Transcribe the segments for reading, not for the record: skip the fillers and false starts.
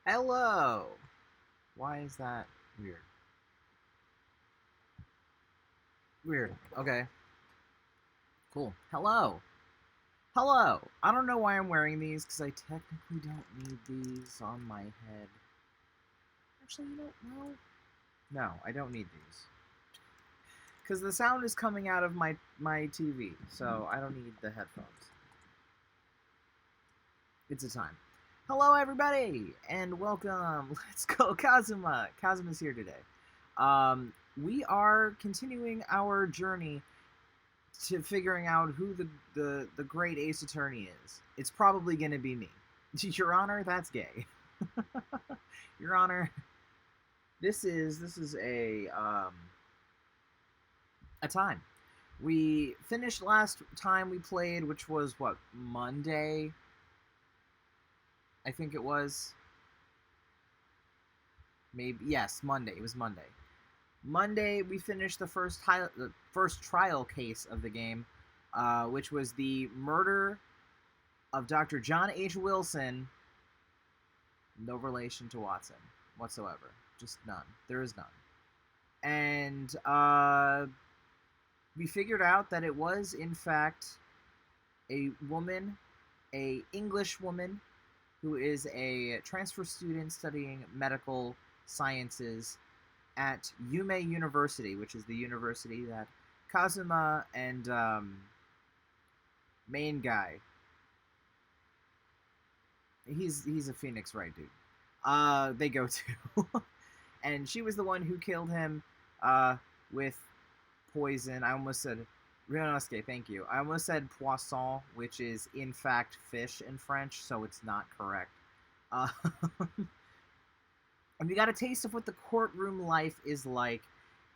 Hello! Why is that weird? Weird. Okay. Cool. Hello! Hello! I don't know why I'm wearing these, because I technically don't need these on my head. Actually, you don't know? No, I don't need these. Because the sound is coming out of my TV, so I don't need the headphones. It's a time. Hello, everybody, and welcome. Let's go, Kazuma. Kazuma's here today. We are continuing our journey to figuring out who the Great Ace Attorney is. It's probably going to be me. Your Honor, that's gay. Your Honor, this is a time. We finished last time we played, which was what, Monday? I think it was. Maybe yes, Monday. It was Monday. Monday we finished the first trial case of the game, which was the murder of Dr. John H. Wilson. No relation to Watson whatsoever. Just none. There is none. And we figured out that it was in fact a woman, a English woman, who is a transfer student studying medical sciences at Yume University, which is the university that Kazuma and main guy. He's a Phoenix, right, dude? They go to, and she was the one who killed him with poison. I almost said Rionosuke, thank you. I almost said poisson, which is in fact fish in French, so it's not correct. Uh, and we got a taste of what the courtroom life is like.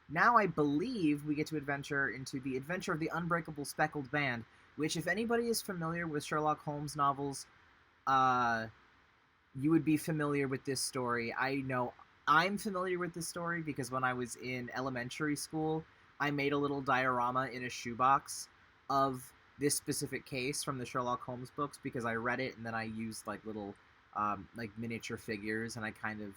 Now I believe we get to adventure into the adventure of the Unbreakable Speckled Band, which, if anybody is familiar with Sherlock Holmes novels, you would be familiar with this story. I know I'm familiar with this story because when I was in elementary school, I made a little diorama in a shoebox of this specific case from the Sherlock Holmes books because I read it and then I used like little like miniature figures and I kind of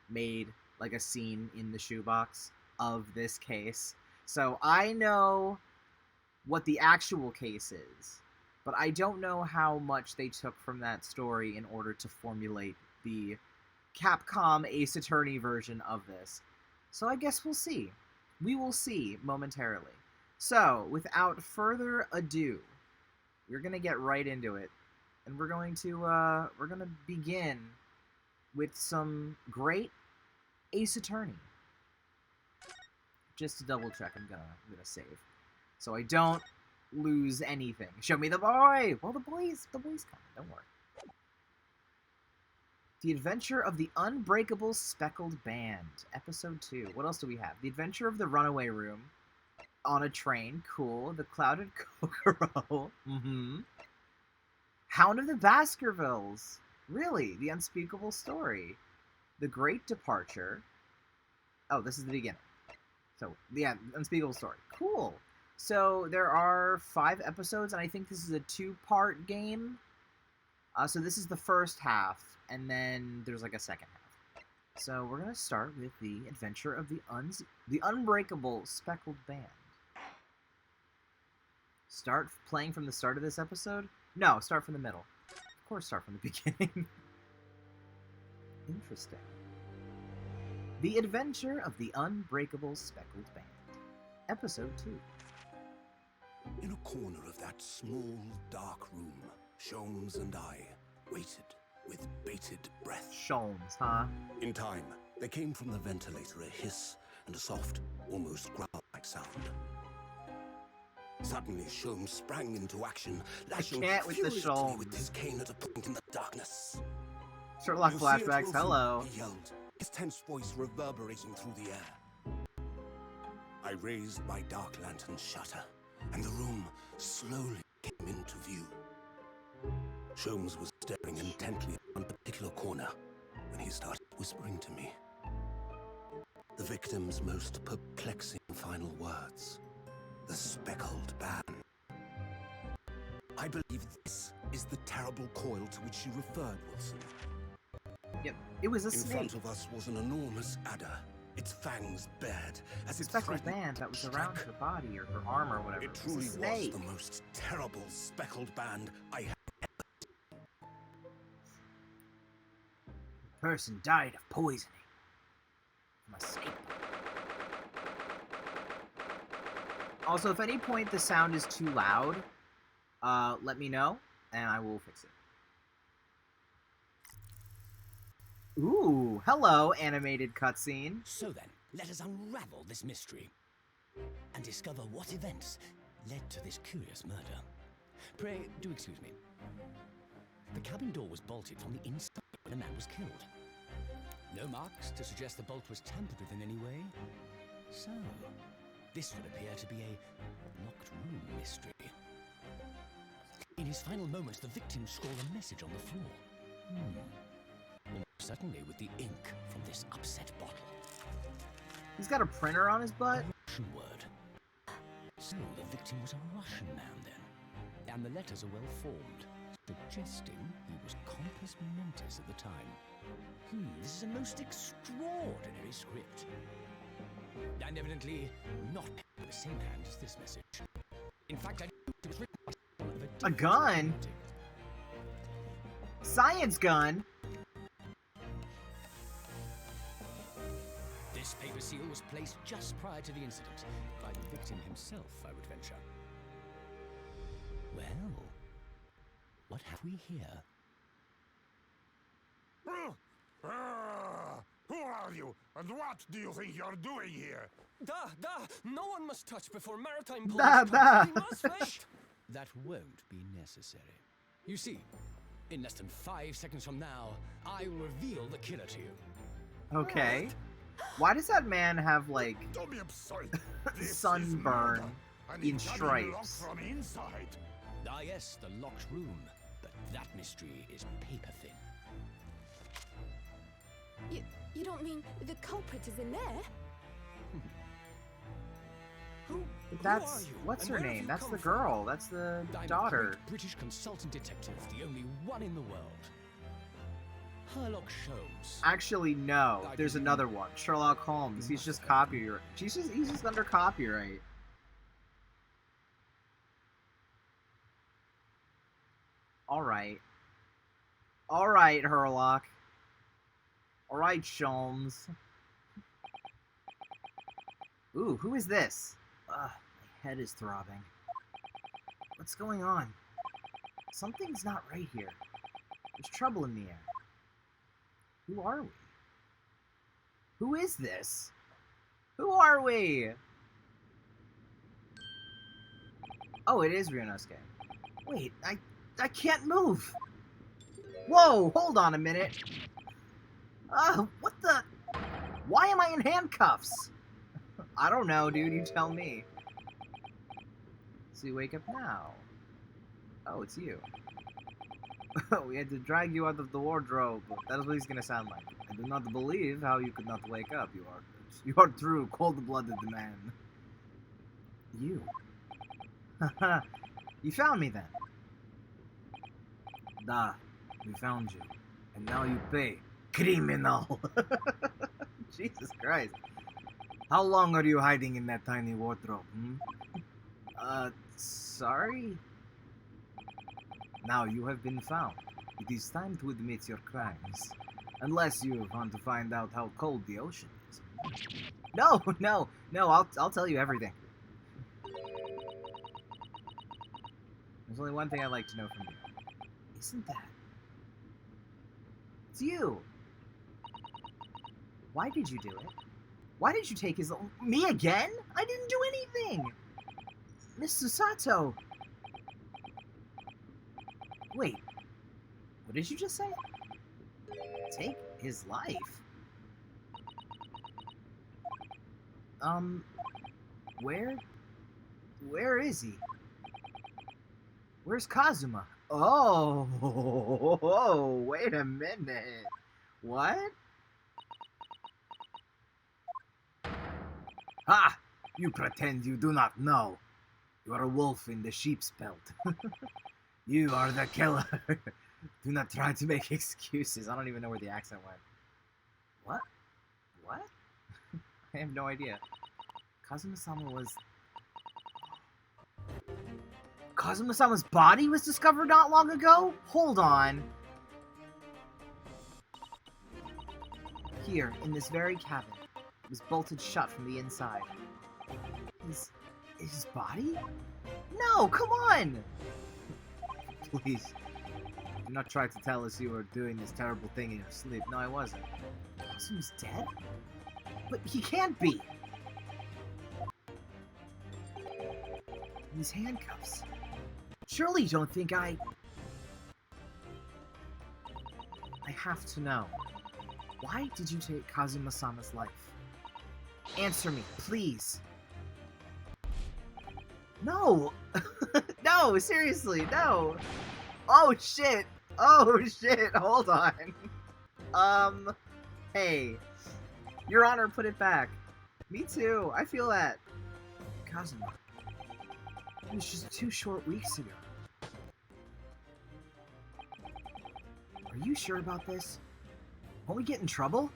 made like a scene in the shoebox of this case. So I know what the actual case is, but I don't know how much they took from that story in order to formulate the Capcom Ace Attorney version of this. So I guess we'll see. We will see momentarily. So, without further ado, we're gonna get right into it, and we're gonna begin with some Great Ace Attorney. Just to double check, I'm gonna save, so I don't lose anything. Show me the boy. Well, the boy's coming. Don't worry. The Adventure of the Unbreakable Speckled Band, Episode 2. What else do we have? The Adventure of the Runaway Room, On a Train, cool. The Clouded Kokoro, Hound of the Baskervilles, really, The Unspeakable Story. The Great Departure. Oh, this is the beginning. So, yeah, Unspeakable Story. Cool. So, there are 5 episodes, and I think this is a 2-part game. So this is the first half, and then there's like a second half. So we're gonna start with the Adventure of the Unbreakable Speckled Band. Start playing from the start of this episode? No, start from the middle. Of course, start from the beginning. Interesting. The Adventure of the Unbreakable Speckled Band, Episode 2. In a corner of that small, dark room, Sholmes and I waited with bated breath. Sholmes, huh? In time, there came from the ventilator a hiss and a soft, almost growl-like sound. Suddenly, Sholmes sprang into action, lashing furiously with his cane at a point in the darkness. Sherlock flashbacks, hello. He yelled, his tense voice reverberating through the air. I raised my dark lantern's shutter, and the room slowly came into view. Sholmes was staring intently at one particular corner when he started whispering to me. The victim's most perplexing final words. The speckled band. I believe this is the terrible coil to which you referred, Wilson. Yep, it was a In snake. front of us was an enormous adder, its fangs bared as A it speckled threatened band that was around her body or her arm or whatever. It It was truly a snake. was the most terrible speckled band I had. The person died of poisoning from a snake. Also, if at any point the sound is too loud, let me know, and I will fix it. Ooh, hello, animated cutscene. So then, let us unravel this mystery and discover what events led to this curious murder. Pray, do excuse me. The cabin door was bolted from the inside when a man was killed. No marks to suggest the bolt was tampered with in any way. So, this would appear to be a locked room mystery. In his final moments, the victim scrawled a message on the floor. Almost certainly with the ink from this upset bottle. He's got a printer on his butt. Russian word. So the victim was a Russian man then. And the letters are well formed, suggesting he was compos mentis at the time. This is a most extraordinary script. And evidently not in the same hand as this message. In fact, I knew it was written by someone of a different gun? nationality. Science gun. This paper seal was placed just prior to the incident by the victim himself, I would venture. Well, what have we here? Who are you, and what do you think you're doing here? No one must touch before maritime police Da, come. da. We must wait. That won't be necessary. You see, in less than 5 seconds from now, I will reveal the killer to you. Okay. Why does that man have, like, Don't be absurd. This is sunburn murder, and in it can be locked stripes? from inside. Ah yes, the locked room. But that mystery is paper thin. You don't mean the culprit is in there? Who That's are you? what's And her where have name? you That's come the from? girl. That's the I'm a daughter. great British consultant detective, the only one in the world. Sherlock Holmes. Actually, no. There's another one. Sherlock Holmes. He's just copyright. He's just under copyright. All right. All right, Herlock. All right, Sholmes. Ooh, who is this? My head is throbbing. What's going on? Something's not right here. There's trouble in the air. Who are we? Who is this? Who are we? Oh, it is Ryunosuke. Wait, I can't move. Whoa, hold on a minute. What the? Why am I in handcuffs? I don't know, dude. You tell me. So you wake up now. Oh, it's you. We had to drag you out of the wardrobe. That is what he's gonna sound like. I do not believe how you could not wake up. You are true, cold-blooded man. You. Haha. You found me then. Da, we found you. And now you pay. Criminal. Jesus Christ. How long are you hiding in that tiny wardrobe, sorry? Now you have been found. It is time to admit your crimes. Unless you want to find out how cold the ocean is. No, I'll tell you everything. There's only one thing I'd like to know from you. Isn't that? It's you! Why did you do it? Why did you take his... Me again? I didn't do anything! Mr. Sato! Wait. What did you just say? Take his life? Where is he? Where's Kazuma? Oh, wait a minute. What? Ha! You pretend you do not know. You are a wolf in the sheep's belt. You are the killer. Do not try to make excuses. I don't even know where the accent went. What? What? I have no idea. Kazuma-sama was... Kazuma-sama's body was discovered not long ago? Hold on. Here, in this very cabin, it was bolted shut from the inside. His body? No, come on! Please. Do not try to tell us you were doing this terrible thing in your sleep. No, I wasn't. Kazuma's dead? But he can't be! These handcuffs. Surely you don't think I have to know. Why did you take Kazuma-sama's life? Answer me, please. No! No, seriously, no! Oh shit! Oh shit, hold on. Hey. Your Honor, put it back. Me too, I feel that. Kazuma. It was just 2 short weeks ago. Are you sure about this? Won't we get in trouble?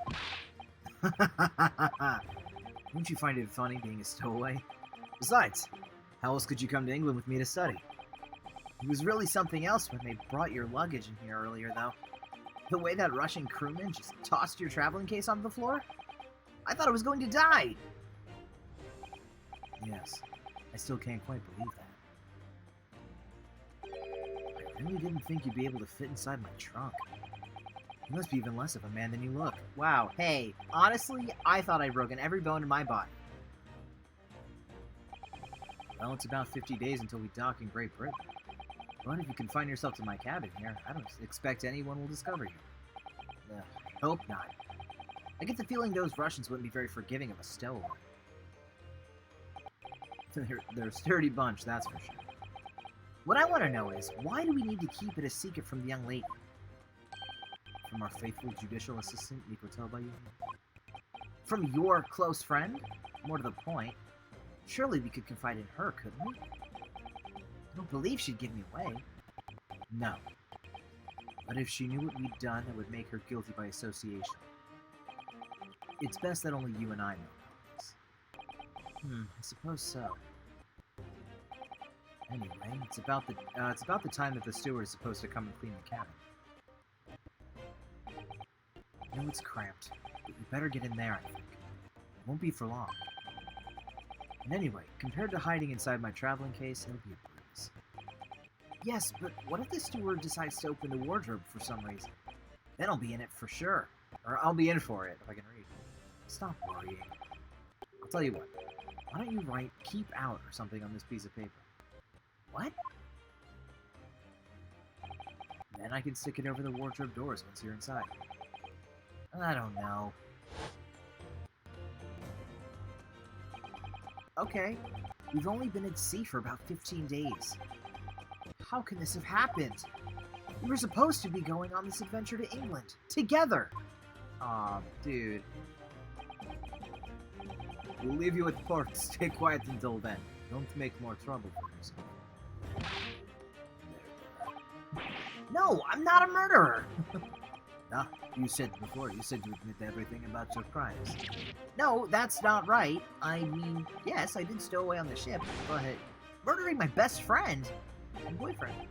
Wouldn't you find it funny being a stowaway? Besides, how else could you come to England with me to study? It was really something else when they brought your luggage in here earlier, though. The way that Russian crewman just tossed your traveling case onto the floor? I thought I was going to die! Yes, I still can't quite believe that. I really didn't think you'd be able to fit inside my trunk. You must be even less of a man than you look. Wow, hey, honestly, I thought I'd broken every bone in my body. Well, it's about 50 days until we dock in Great Britain. But if you confine yourself to my cabin here, I don't expect anyone will discover you. I hope not. I get the feeling those Russians wouldn't be very forgiving of a stowaway. They're a sturdy bunch, that's for sure. What I want to know is, why do we need to keep it a secret from the young lady? From our faithful judicial assistant, Miko Tobayu? From your close friend? More to the point, surely we could confide in her, couldn't we? I don't believe she'd give me away. No. But if she knew what we'd done, it would make her guilty by association. It's best that only you and I know about this. I suppose so. Anyway, it's about the time that the steward is supposed to come and clean the cabin. I know it's cramped, but you better get in there, I think. It won't be for long. And anyway, compared to hiding inside my traveling case, it'll be a breeze. Yes, but what if the steward decides to open the wardrobe for some reason? Then I'll be in it for sure. Or I'll be in for it, if I can read. Stop worrying. I'll tell you what. Why don't you write "keep out" or something on this piece of paper? What? Then I can stick it over the wardrobe doors once you're inside. I don't know. Okay, we've only been at sea for about 15 days. How can this have happened? We were supposed to be going on this adventure to England, together! Aw, dude. We'll leave you at port. Stay quiet until then. Don't make more trouble for yourself. No, I'm not a murderer! Ah, you said before, you said you admit everything about your crimes. No, that's not right. I mean, yes, I did stow away on the ship, but murdering my best friend and boyfriend.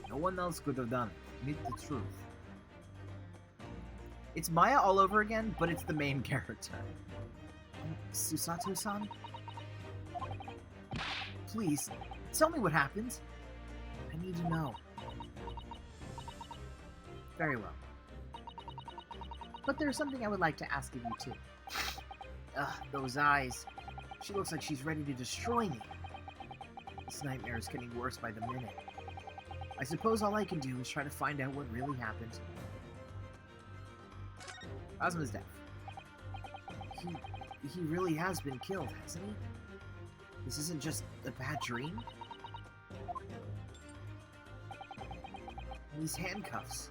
No one else could have done it. Admit the truth. It's Maya all over again, but it's the main character. Susato-san? Please, tell me what happened. I need to know. Very well. But there's something I would like to ask of you, too. Ugh, those eyes. She looks like she's ready to destroy me. This nightmare is getting worse by the minute. I suppose all I can do is try to find out what really happened. Kazuma's death. He really has been killed, hasn't he? This isn't just a bad dream? These handcuffs.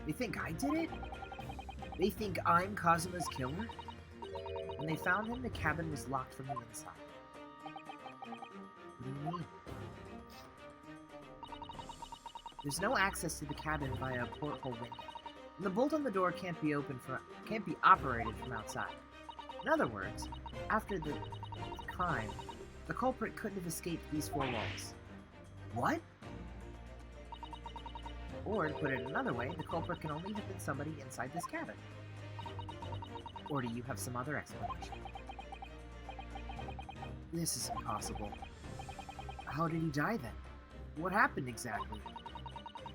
They think I did it? They think I'm Kazuma's killer? When they found him, the cabin was locked from the inside. What do you mean? There's no access to the cabin via a porthole window, and the bolt on the door can't be operated from outside. In other words, after the crime, the culprit couldn't have escaped these four walls. What? Or, to put it another way, the culprit can only have been somebody inside this cabin. Or do you have some other explanation? This is impossible. How did he die then? What happened exactly?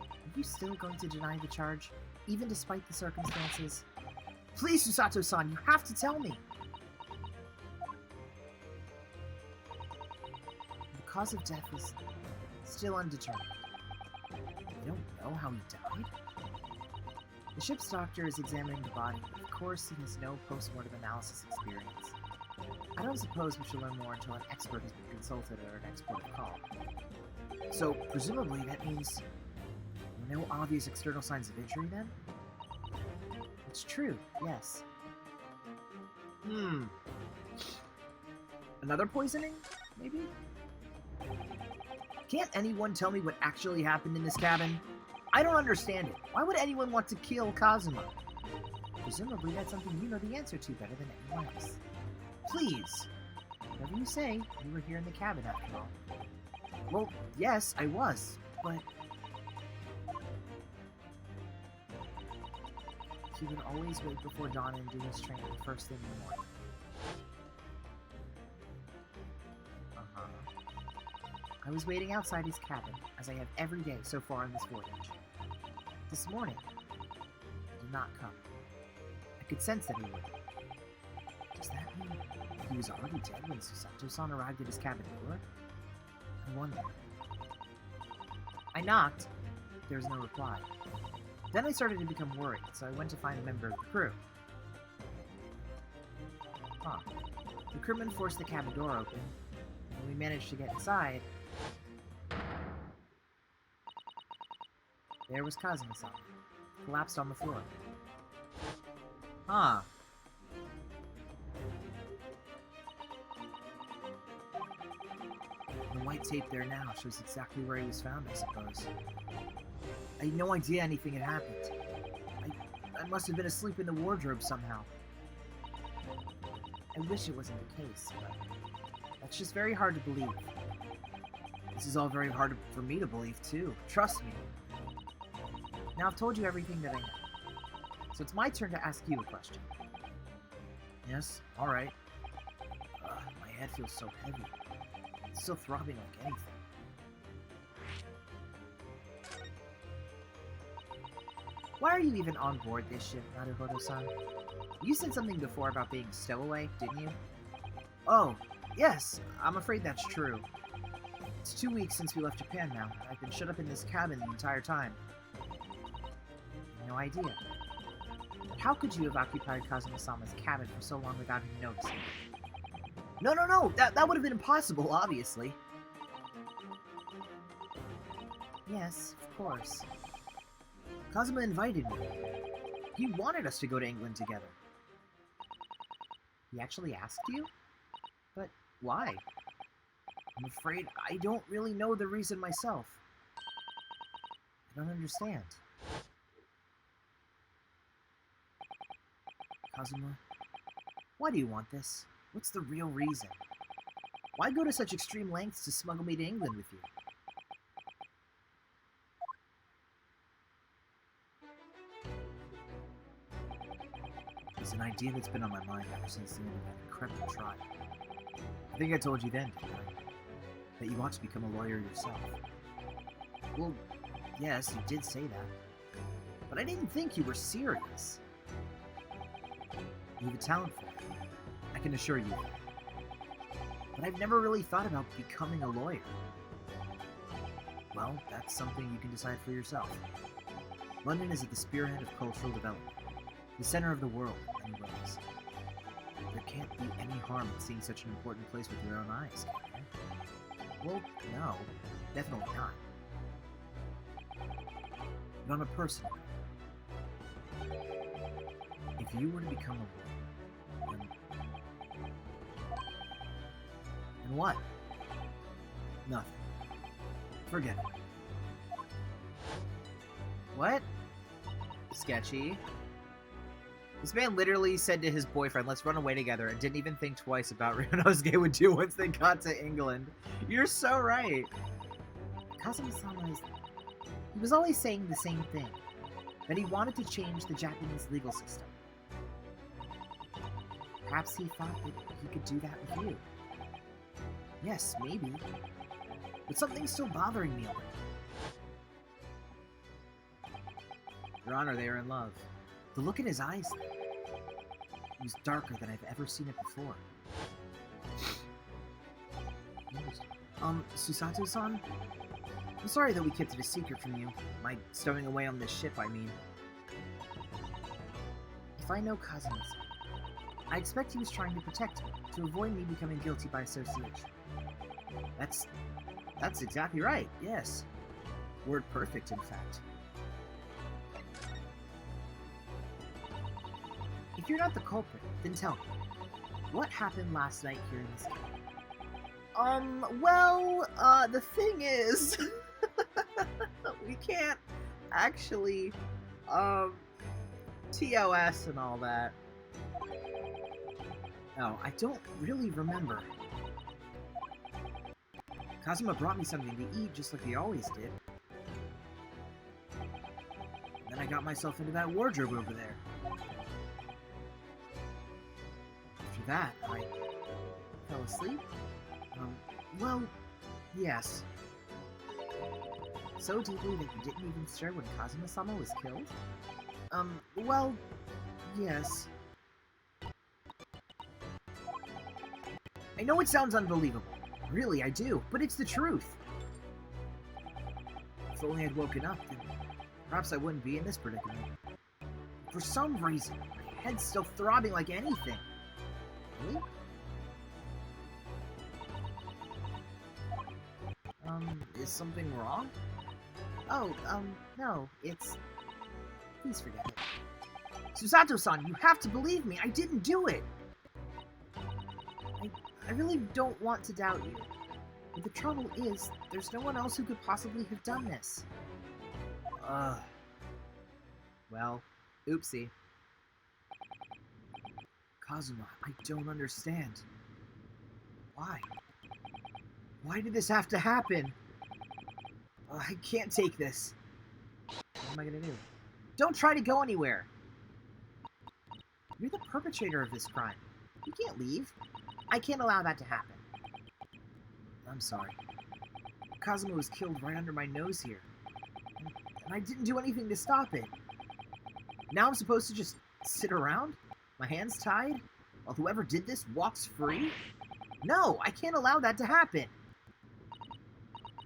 Are you still going to deny the charge, even despite the circumstances? Please, Susato-san, you have to tell me! The cause of death is still undetermined. You don't know how he died? The ship's doctor is examining the body, but of course he has no post-mortem analysis experience. I don't suppose we shall learn more until an expert has been consulted or an expert call. So, presumably that means no obvious external signs of injury then? It's true, yes. Another poisoning, maybe? Can't anyone tell me what actually happened in this cabin? I don't understand it. Why would anyone want to kill Kazuma? Presumably that's something you know the answer to better than anyone else. Please! Whatever you say, you were here in the cabin after all. Well, yes, I was, but... He would always wait before dawn and do his training first thing in the morning. I was waiting outside his cabin, as I have every day so far on this voyage. This morning, he did not come. I could sense that he would. Does that mean he was already dead when Susato-san arrived at his cabin door? I wonder. I knocked. There was no reply. Then I started to become worried, so I went to find a member of the crew. The crewman forced the cabin door open, and when we managed to get inside, there was Kazuma-san, collapsed on the floor. The white tape there now shows exactly where he was found, I suppose. I had no idea anything had happened. I must have been asleep in the wardrobe somehow. I wish it wasn't the case, but that's just very hard to believe. This is all very hard for me to believe, too. Trust me. Now I've told you everything that I know. So it's my turn to ask you a question. Yes, alright. My head feels so heavy. It's still throbbing like anything. Why are you even on board this ship, Naruhodo-san? You said something before about being a stowaway, didn't you? Oh, yes, I'm afraid that's true. It's 2 weeks since we left Japan now. I've been shut up in this cabin the entire time. No idea. But how could you have occupied Kazuma-sama's cabin for so long without him noticing? No! That would have been impossible, obviously. Yes, of course. Kazuma invited me. He wanted us to go to England together. He actually asked you? But why? I'm afraid I don't really know the reason myself. I don't understand. Kazuma, why do you want this? What's the real reason? Why go to such extreme lengths to smuggle me to England with you? It's an idea that's been on my mind ever since the end of that incredible trial. I think I told you then, didn't I? That you want to become a lawyer yourself. Well, yes, you did say that. But I didn't think you were serious. You have a talent for it. I can assure you that. But I've never really thought about becoming a lawyer. Well, that's something you can decide for yourself. London is at the spearhead of cultural development. The center of the world, in many ways. There can't be any harm in seeing such an important place with your own eyes, can there? Well, no. Definitely not. But on a personal note, if you were to become a lawyer, then what? Nothing. Forget it. What? Sketchy. This man literally said to his boyfriend, let's run away together, and didn't even think twice about Ryunosuke would do once they got to England. You're so right. Kazuma-sama he was always saying the same thing, that he wanted to change the Japanese legal system. Perhaps he thought that he could do that with you. Yes, maybe. But something's still bothering me a little. Your Honor, they are in love. The look in his eyes, it was darker than I've ever seen it before. Susato-san? I'm sorry that we kept it a secret from you. My stowing away on this ship, I mean. If I know Kazuma-san, I expect he was trying to protect me, to avoid me becoming guilty by association. That's exactly right, yes. Word perfect, in fact. If you're not the culprit, then tell me. What happened last night here in this game? The thing is... we can't actually, TOS and all that. No, I don't really remember. Kazuma brought me something to eat just like he always did. Then I got myself into that wardrobe over there. After that, I fell asleep. Yes. So deeply that you didn't even stir when Kazuma-sama was killed? Yes. I know it sounds unbelievable. Really, I do, but it's the truth. If only I'd woken up, then perhaps I wouldn't be in this predicament. For some reason, my head's still throbbing like anything. Really? Is something wrong? No, it's... Please forget it. Susato-san, you have to believe me, I didn't do it! I really don't want to doubt you. But the trouble is, there's no one else who could possibly have done this. Well, oopsie. Kazuma, I don't understand. Why? Why did this have to happen? I can't take this. What am I gonna do? Don't try to go anywhere! You're the perpetrator of this crime. You can't leave. I can't allow that to happen. I'm sorry. Kazuma was killed right under my nose here. And I didn't do anything to stop it. Now I'm supposed to just sit around? My hands tied? While whoever did this walks free? No, I can't allow that to happen!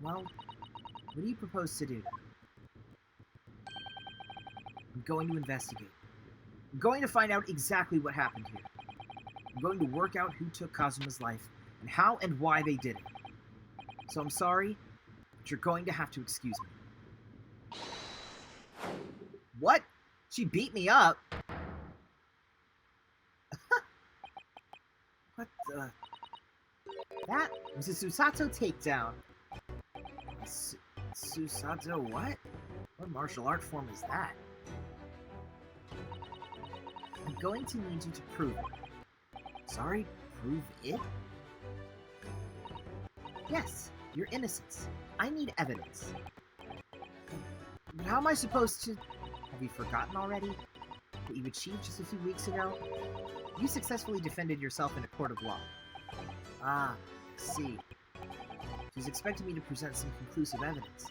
Well, what do you propose to do? I'm going to investigate. I'm going to find out exactly what happened here. I'm going to work out who took Kazuma's life, and how and why they did it. So I'm sorry, but you're going to have to excuse me. What? She beat me up? What the... That was a Susato takedown. Susato what? What martial art form is that? I'm going to need you to prove it. Sorry, prove it? Yes, your innocence. I need evidence. But how am I supposed to... Have you forgotten already? What you achieved just a few weeks ago? You successfully defended yourself in a court of law. Ah, I see. She's expecting me to present some conclusive evidence.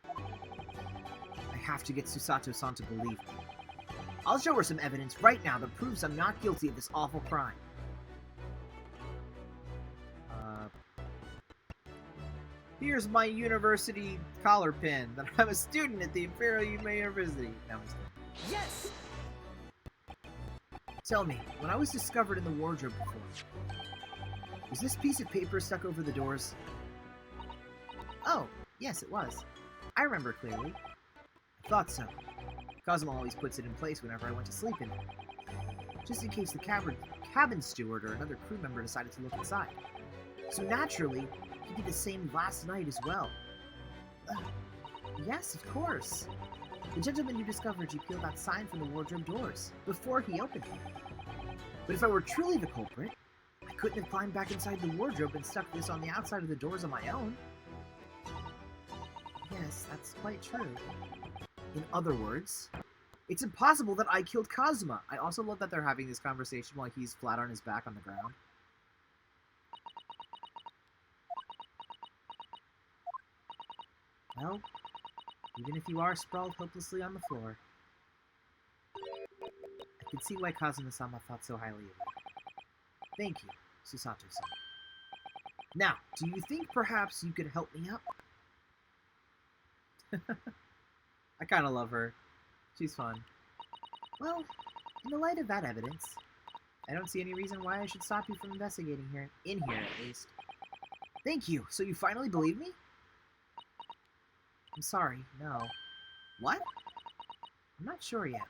I have to get Susato-san to believe me. I'll show her some evidence right now that proves I'm not guilty of this awful crime. Here's my university collar pin that I'm a student at the Imperial University. No, I'm just kidding. Yes! Tell me, when I was discovered in the wardrobe before, was this piece of paper stuck over the doors? Oh, yes it was. I remember clearly. I thought so. Kazuma always puts it in place whenever I went to sleep in it. Just in case the cabin steward or another crew member decided to look inside. So naturally, he did the same last night as well. Yes, of course. The gentleman who discovered you peeled that sign from the wardrobe doors before he opened them. But if I were truly the culprit, I couldn't have climbed back inside the wardrobe and stuck this on the outside of the doors on my own. Yes, that's quite true. In other words, it's impossible that I killed Kazuma. I also love that they're having this conversation while he's flat on his back on the ground. Well, even if you are sprawled hopelessly on the floor, I can see why Kazuma-sama thought so highly of you. Thank you, Susato-san. Now, do you think perhaps you could help me out? I kind of love her. She's fun. Well, in the light of that evidence, I don't see any reason why I should stop you from investigating here. In here, at least. Thank you. So you finally believe me? I'm sorry, no. What? I'm not sure yet.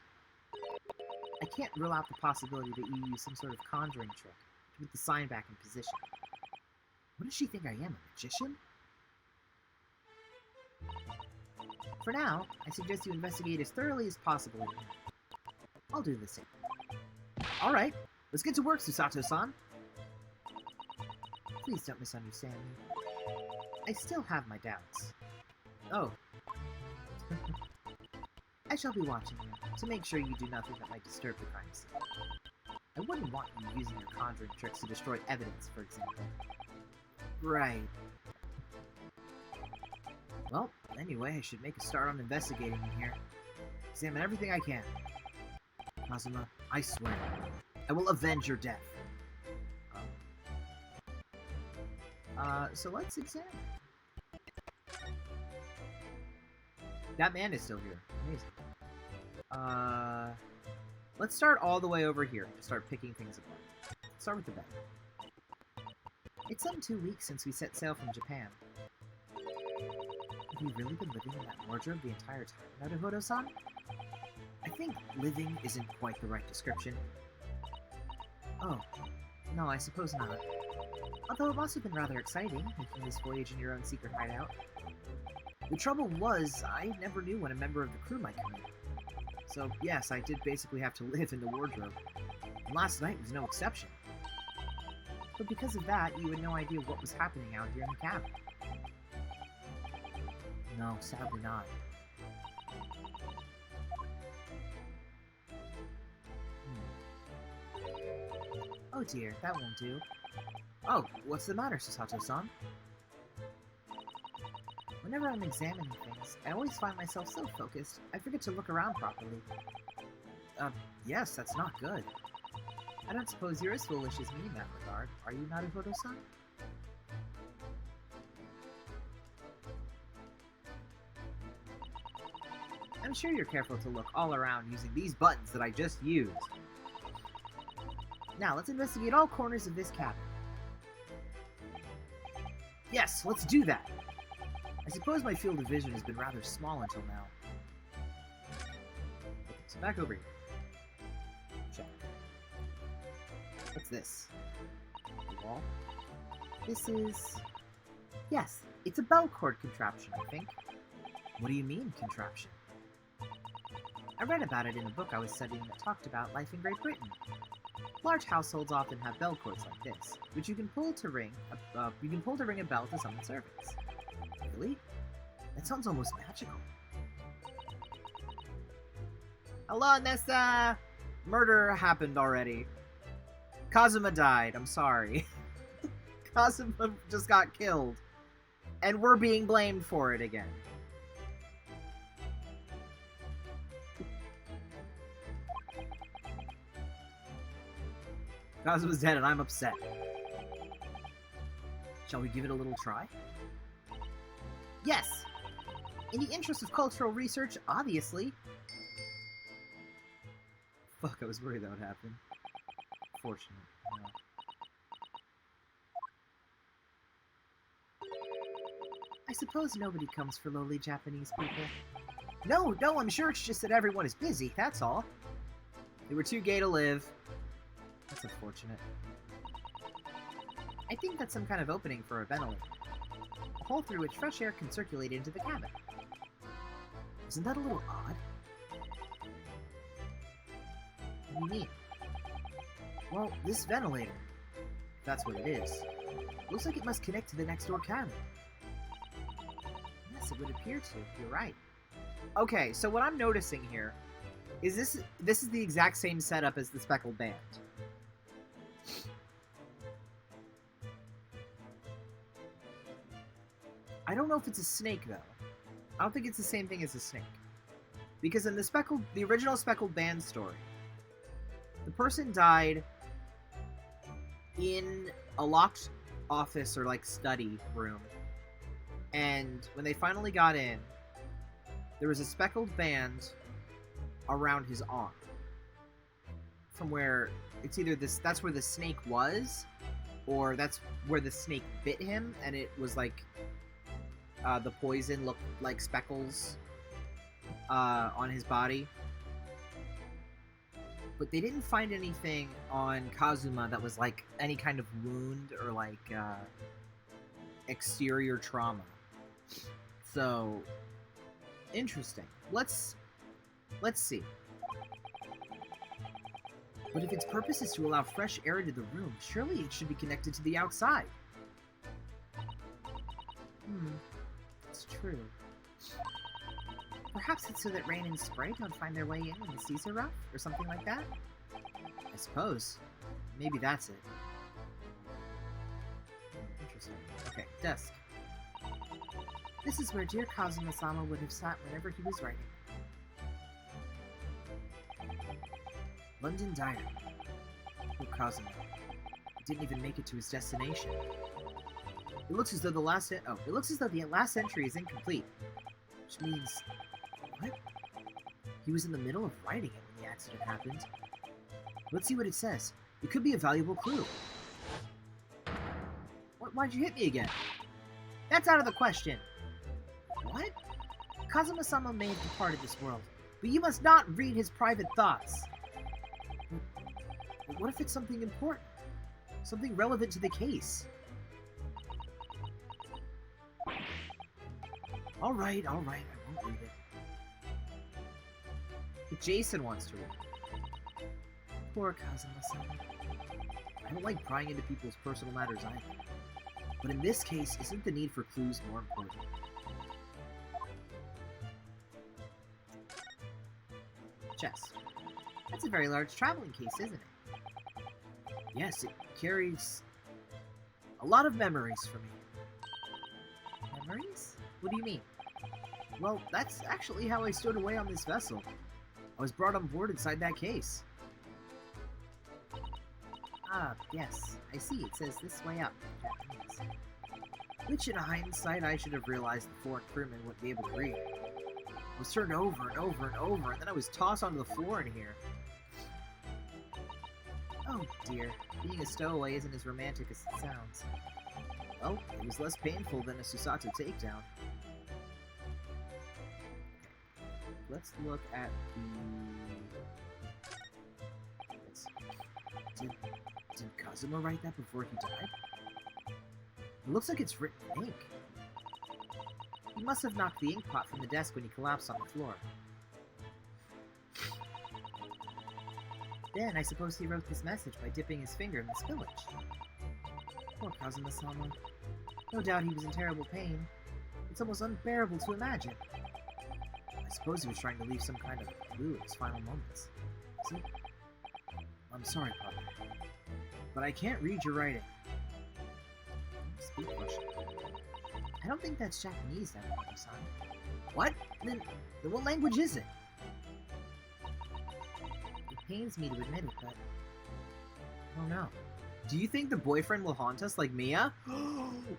I can't rule out the possibility that you use some sort of conjuring trick to put the sign back in position. What does she think I am, a magician? For now, I suggest you investigate as thoroughly as possible in here. I'll do the same. Alright, let's get to work, Susato-san. Please don't misunderstand me. I still have my doubts. Oh. I shall be watching you, to make sure you do nothing that might disturb the crime scene. I wouldn't want you using your conjuring tricks to destroy evidence, for example. Right. Well, anyway, I should make a start on investigating in here. Examine everything I can. Kazuma, I swear, I will avenge your death. So let's examine. That man is still here. Amazing. Let's start all the way over here to start picking things apart. Start with the bed. It's some 2 weeks since we set sail from Japan. Have you really been living in that wardrobe the entire time, Naruhodo-san? I think living isn't quite the right description. Oh, no, I suppose not. Although it must have been rather exciting, making this voyage in your own secret hideout. The trouble was, I never knew when a member of the crew might come in. So, yes, I did basically have to live in the wardrobe. And last night was no exception. But because of that, you had no idea what was happening out here in the cabin. No, sadly not. Oh dear, that won't do. Oh, what's the matter, Susato-san? Whenever I'm examining things, I always find myself so focused, I forget to look around properly. Yes, that's not good. I don't suppose you're as foolish as me in that regard, are you, Naruhodo-san? I'm sure you're careful to look all around using these buttons that I just used. Now, let's investigate all corners of this cabin. Yes, let's do that! I suppose my field of vision has been rather small until now. Okay, so back over here. Check. What's this? The wall? This is... Yes, it's a bell cord contraption, I think. What do you mean, contraption? I read about it in a book I was studying that talked about life in Great Britain. Large households often have bell cords like this, which you can pull to ring a bell to summon servants. Really? That sounds almost magical. Hello, Nessa! Murder happened already. Kazuma died, I'm sorry. Kazuma just got killed. And we're being blamed for it again. Kazuma's dead and I'm upset. Shall we give it a little try? Yes! In the interest of cultural research, obviously. Fuck, I was worried that would happen. Fortunate. No. I suppose nobody comes for lowly Japanese people. No, I'm sure it's just that everyone is busy, that's all. They were too gay to live. That's unfortunate. I think that's some kind of opening for a ventilator. A hole through which fresh air can circulate into the cabin. Isn't that a little odd? What do you mean? Well, this ventilator, if that's what it is, looks like it must connect to the next door cabin. Yes, it would appear to. You're right. Okay, so what I'm noticing here is this is the exact same setup as the Speckled Band. I don't know if it's a snake, though. I don't think it's the same thing as a snake. Because in the original Speckled Band story, the person died in a locked office or, like, study room. And when they finally got in, there was a speckled band around his arm. From where it's either that's where the snake was, or that's where the snake bit him, and it was like the poison looked like speckles on his body. But they didn't find anything on Kazuma that was like any kind of wound or like exterior trauma. So interesting. Let's see. But if its purpose is to allow fresh air into the room, surely it should be connected to the outside. It's true. Perhaps it's so that rain and spray don't find their way in when the seas are rough, or something like that? I suppose. Maybe that's it. Interesting. Okay, desk. This is where dear Kazuma-sama would have sat whenever he was writing. London Diary. Poor Kazuma. He didn't even make it to his destination. It looks as though the last entry is incomplete. Which means... What? He was in the middle of writing it when the accident happened. Let's see what it says. It could be a valuable clue. Why'd you hit me again? That's out of the question. What? Kazuma-sama may have departed this world, but you must not read his private thoughts. But what if it's something important? Something relevant to the case? Alright, I won't read it. But Jason wants to read it. Poor Kazuma-sama. I don't like prying into people's personal matters either. But in this case, isn't the need for clues more important? Chest. That's a very large traveling case, isn't it? Yes, it carries a lot of memories for me. Memories? What do you mean? Well, that's actually how I stowed away on this vessel. I was brought on board inside that case. Ah, yes. I see. It says this way up. Japanese. Which, in hindsight, I should have realized the foreign crewmen wouldn't be able to read. I was turned over and over and over, and then I was tossed onto the floor in here. Oh dear, being a stowaway isn't as romantic as it sounds. Well, it was less painful than a Susato takedown. Let's look at the... Did Kazuma write that before he died? It looks like it's written in ink. He must have knocked the ink pot from the desk when he collapsed on the floor. Then, I suppose he wrote this message by dipping his finger in the spillage. Poor Kazuma-sama. No doubt he was in terrible pain. It's almost unbearable to imagine. I suppose he was trying to leave some kind of clue in his final moments. See? I'm sorry, Papa. But I can't read your writing. Speak Russian. I don't think that's Japanese, that son. What? Then what language is it? It pains me to admit it, but I don't know. Do you think the boyfriend will haunt us like Mia?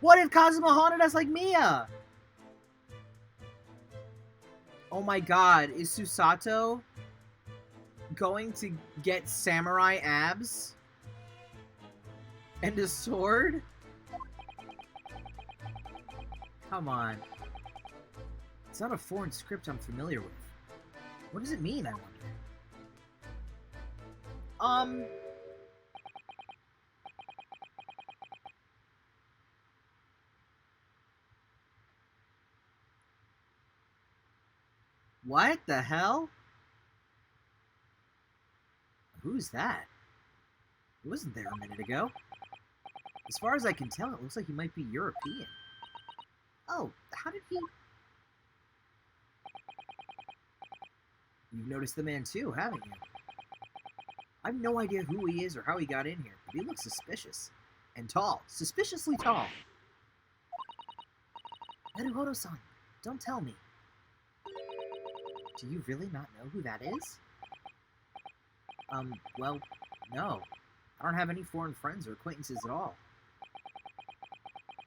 What if Kazuma haunted us like Mia? Oh my god, is Susato going to get samurai abs? And a sword? Come on. It's not a foreign script I'm familiar with. What does it mean, I wonder? What the hell? Who's that? He wasn't there a minute ago. As far as I can tell, it looks like he might be European. Oh, how did he... You've noticed the man too, haven't you? I have no idea who he is or how he got in here, but he looks suspicious. And tall. Suspiciously tall. Naruhodo-san, don't tell me. Do you really not know who that is? Well, no. I don't have any foreign friends or acquaintances at all.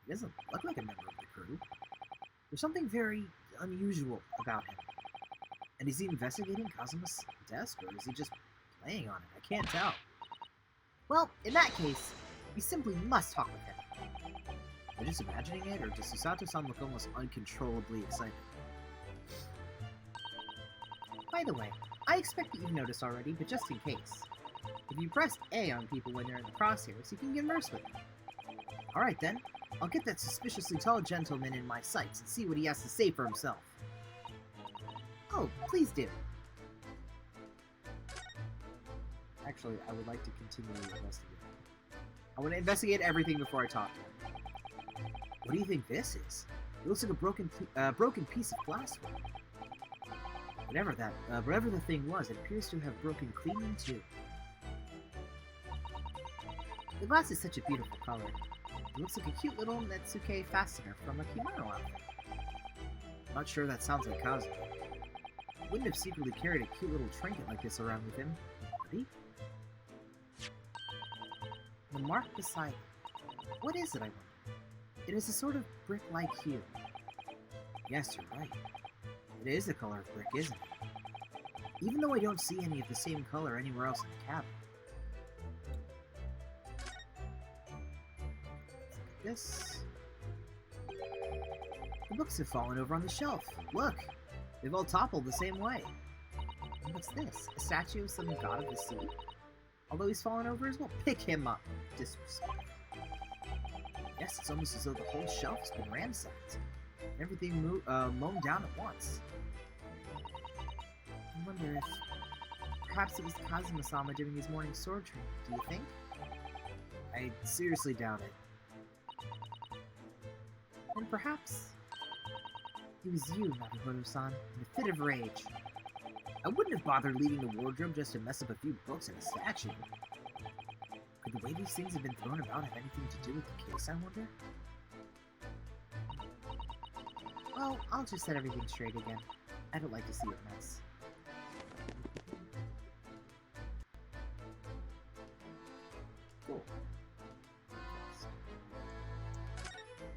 He doesn't look like a member of the crew. There's something very unusual about him. And is he investigating Kazuma's desk, or is he just playing on it? I can't tell. Well, in that case, we simply must talk with him. Am I just imagining it, or does Susato-san look almost uncontrollably excited? By the way, I expect that you've noticed already, but just in case. If you press A on people when they're in the crosshairs, you can converse with them. Alright then, I'll get that suspiciously tall gentleman in my sights and see what he has to say for himself. Oh, please do. Actually, I would like to continue investigating. I want to investigate everything before I talk to him. What do you think this is? It looks like a broken piece of glassware. Whatever the thing was, it appears to have broken clean in two. The glass is such a beautiful color. It looks like a cute little Netsuke fastener from a kimono outfit. I'm not sure that sounds like Kazuo. He wouldn't have secretly carried a cute little trinket like this around with him, would he? The mark beside it. What is it, I wonder? It is a sort of brick-like hue. Yes, you're right. It is the color of brick, isn't it? Even though I don't see any of the same color anywhere else in the cabin. This... The books have fallen over on the shelf. Look! They've all toppled the same way. And what's this? A statue of some god of the sea? Although he's fallen over as well. Pick him up. Disrespect. Yes, it's almost as though the whole shelf has been ransacked. And everything mown down at once. I wonder if... Perhaps it was Kazuma-sama doing his morning sword training, do you think? I seriously doubt it. And perhaps... It was you, Naruhodo-san, in a fit of rage. I wouldn't have bothered leaving the wardrobe just to mess up a few books and a statue. Could the way these things have been thrown about have anything to do with the case, I wonder? Well, I'll just set everything straight again. I don't like to see it mess. Cool.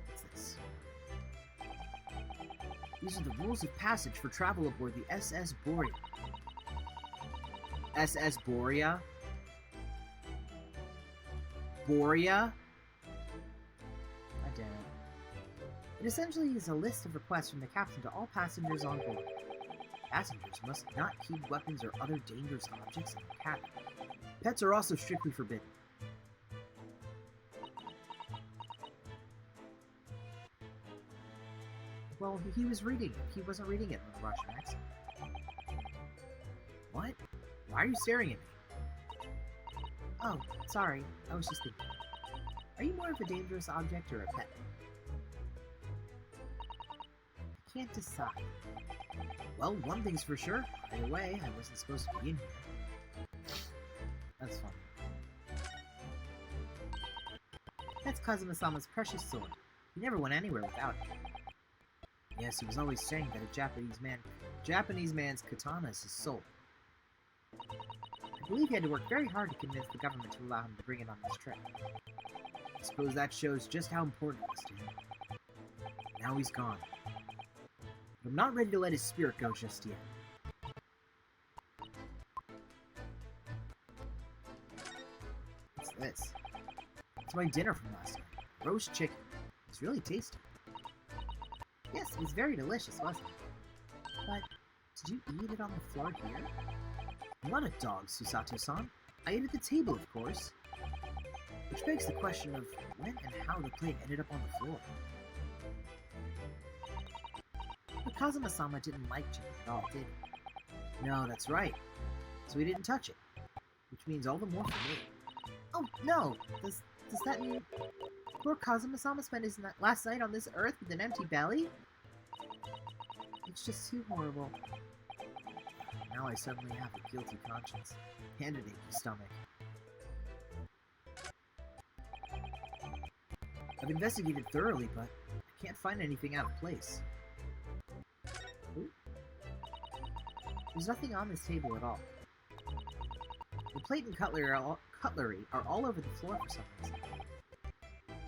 What's this? These are the rules of passage for travel aboard the SS Borea. SS Borea? Borea? God damn it. It essentially is a list of requests from the captain to all passengers on board. Passengers must not keep weapons or other dangerous objects in the cabin. Pets are also strictly forbidden. Well, he was reading it. He wasn't reading it with a Russian accent. What? Why are you staring at me? Oh, sorry. I was just thinking. Are you more of a dangerous object or a pet? I can't decide. Well, one thing's for sure. Either way, I wasn't supposed to be in here. That's fun. That's Kazuma-sama's precious sword. He never went anywhere without it. Yes, he was always saying that a Japanese man's katana is his soul. I believe he had to work very hard to convince the government to allow him to bring it on this trip. I suppose that shows just how important it was to him. Now he's gone. But I'm not ready to let his spirit go just yet. What's this? It's my dinner from last night. Roast chicken. It's really tasty. Yes, it was very delicious, wasn't it? But, did you eat it on the floor here? I'm not a dog, Susato-san. I ate at the table, of course. Which begs the question of when and how the plate ended up on the floor. But Kazuma-sama didn't like Jin at all, did he? No, that's right. So he didn't touch it. Which means all the more for me. Oh, no! Does that mean poor Kazuma-sama spent his last night on this earth with an empty belly? It's just too horrible. Now I suddenly have a guilty conscience and an achy stomach. I've investigated thoroughly, but I can't find anything out of place. Ooh. There's nothing on this table at all. The plate and cutlery are all over the floor for some reason.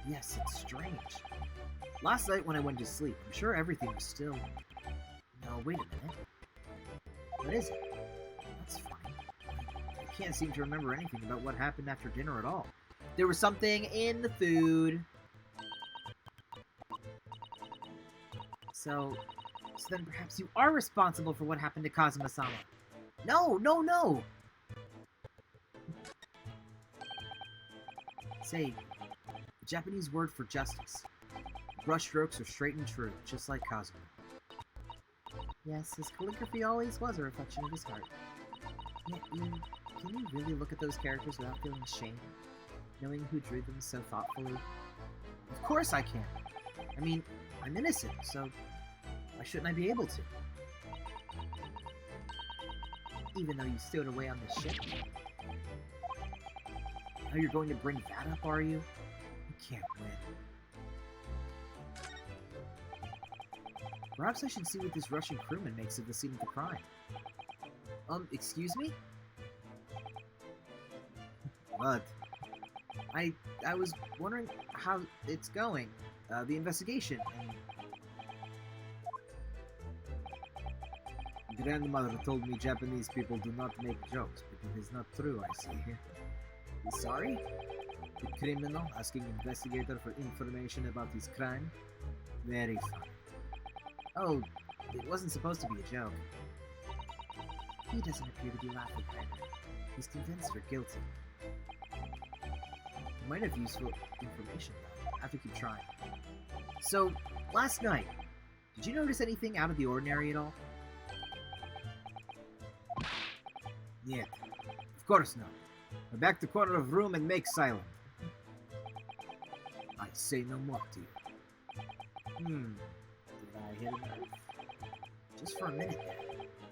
Yes, it's strange. Last night when I went to sleep, I'm sure everything was still... No, wait a minute. What is it? That's funny. I can't seem to remember anything about what happened after dinner at all. There was something in the food. So then perhaps you are responsible for what happened to Kazuma-sama. No, no, no! Say, the Japanese word for justice. Brushstrokes are straight and true, just like Kazuma. Yes, his calligraphy always was a reflection of his heart. Yet can you really look at those characters without feeling shame? Knowing who drew them so thoughtfully? Of course I can! I mean, I'm innocent, so why shouldn't I be able to? Even though you stowed away on this ship? Now you're going to bring that up, are you? You can't win. Perhaps I should see what this Russian crewman makes of the scene of the crime. Excuse me? What? I was wondering how it's going. The investigation, and... Grandmother told me Japanese people do not make jokes, but it is not true, I see. Sorry? The criminal asking investigator for information about his crime? Very funny. Oh, it wasn't supposed to be a joke. He doesn't appear to be laughing either. He's convinced you're guilty. You might have useful information, though. I have to keep trying. So, last night, did you notice anything out of the ordinary at all? Yeah, of course not. Go back to corner of room and make silent. I say no more to you. Did I hit a nerve? Just for a minute there.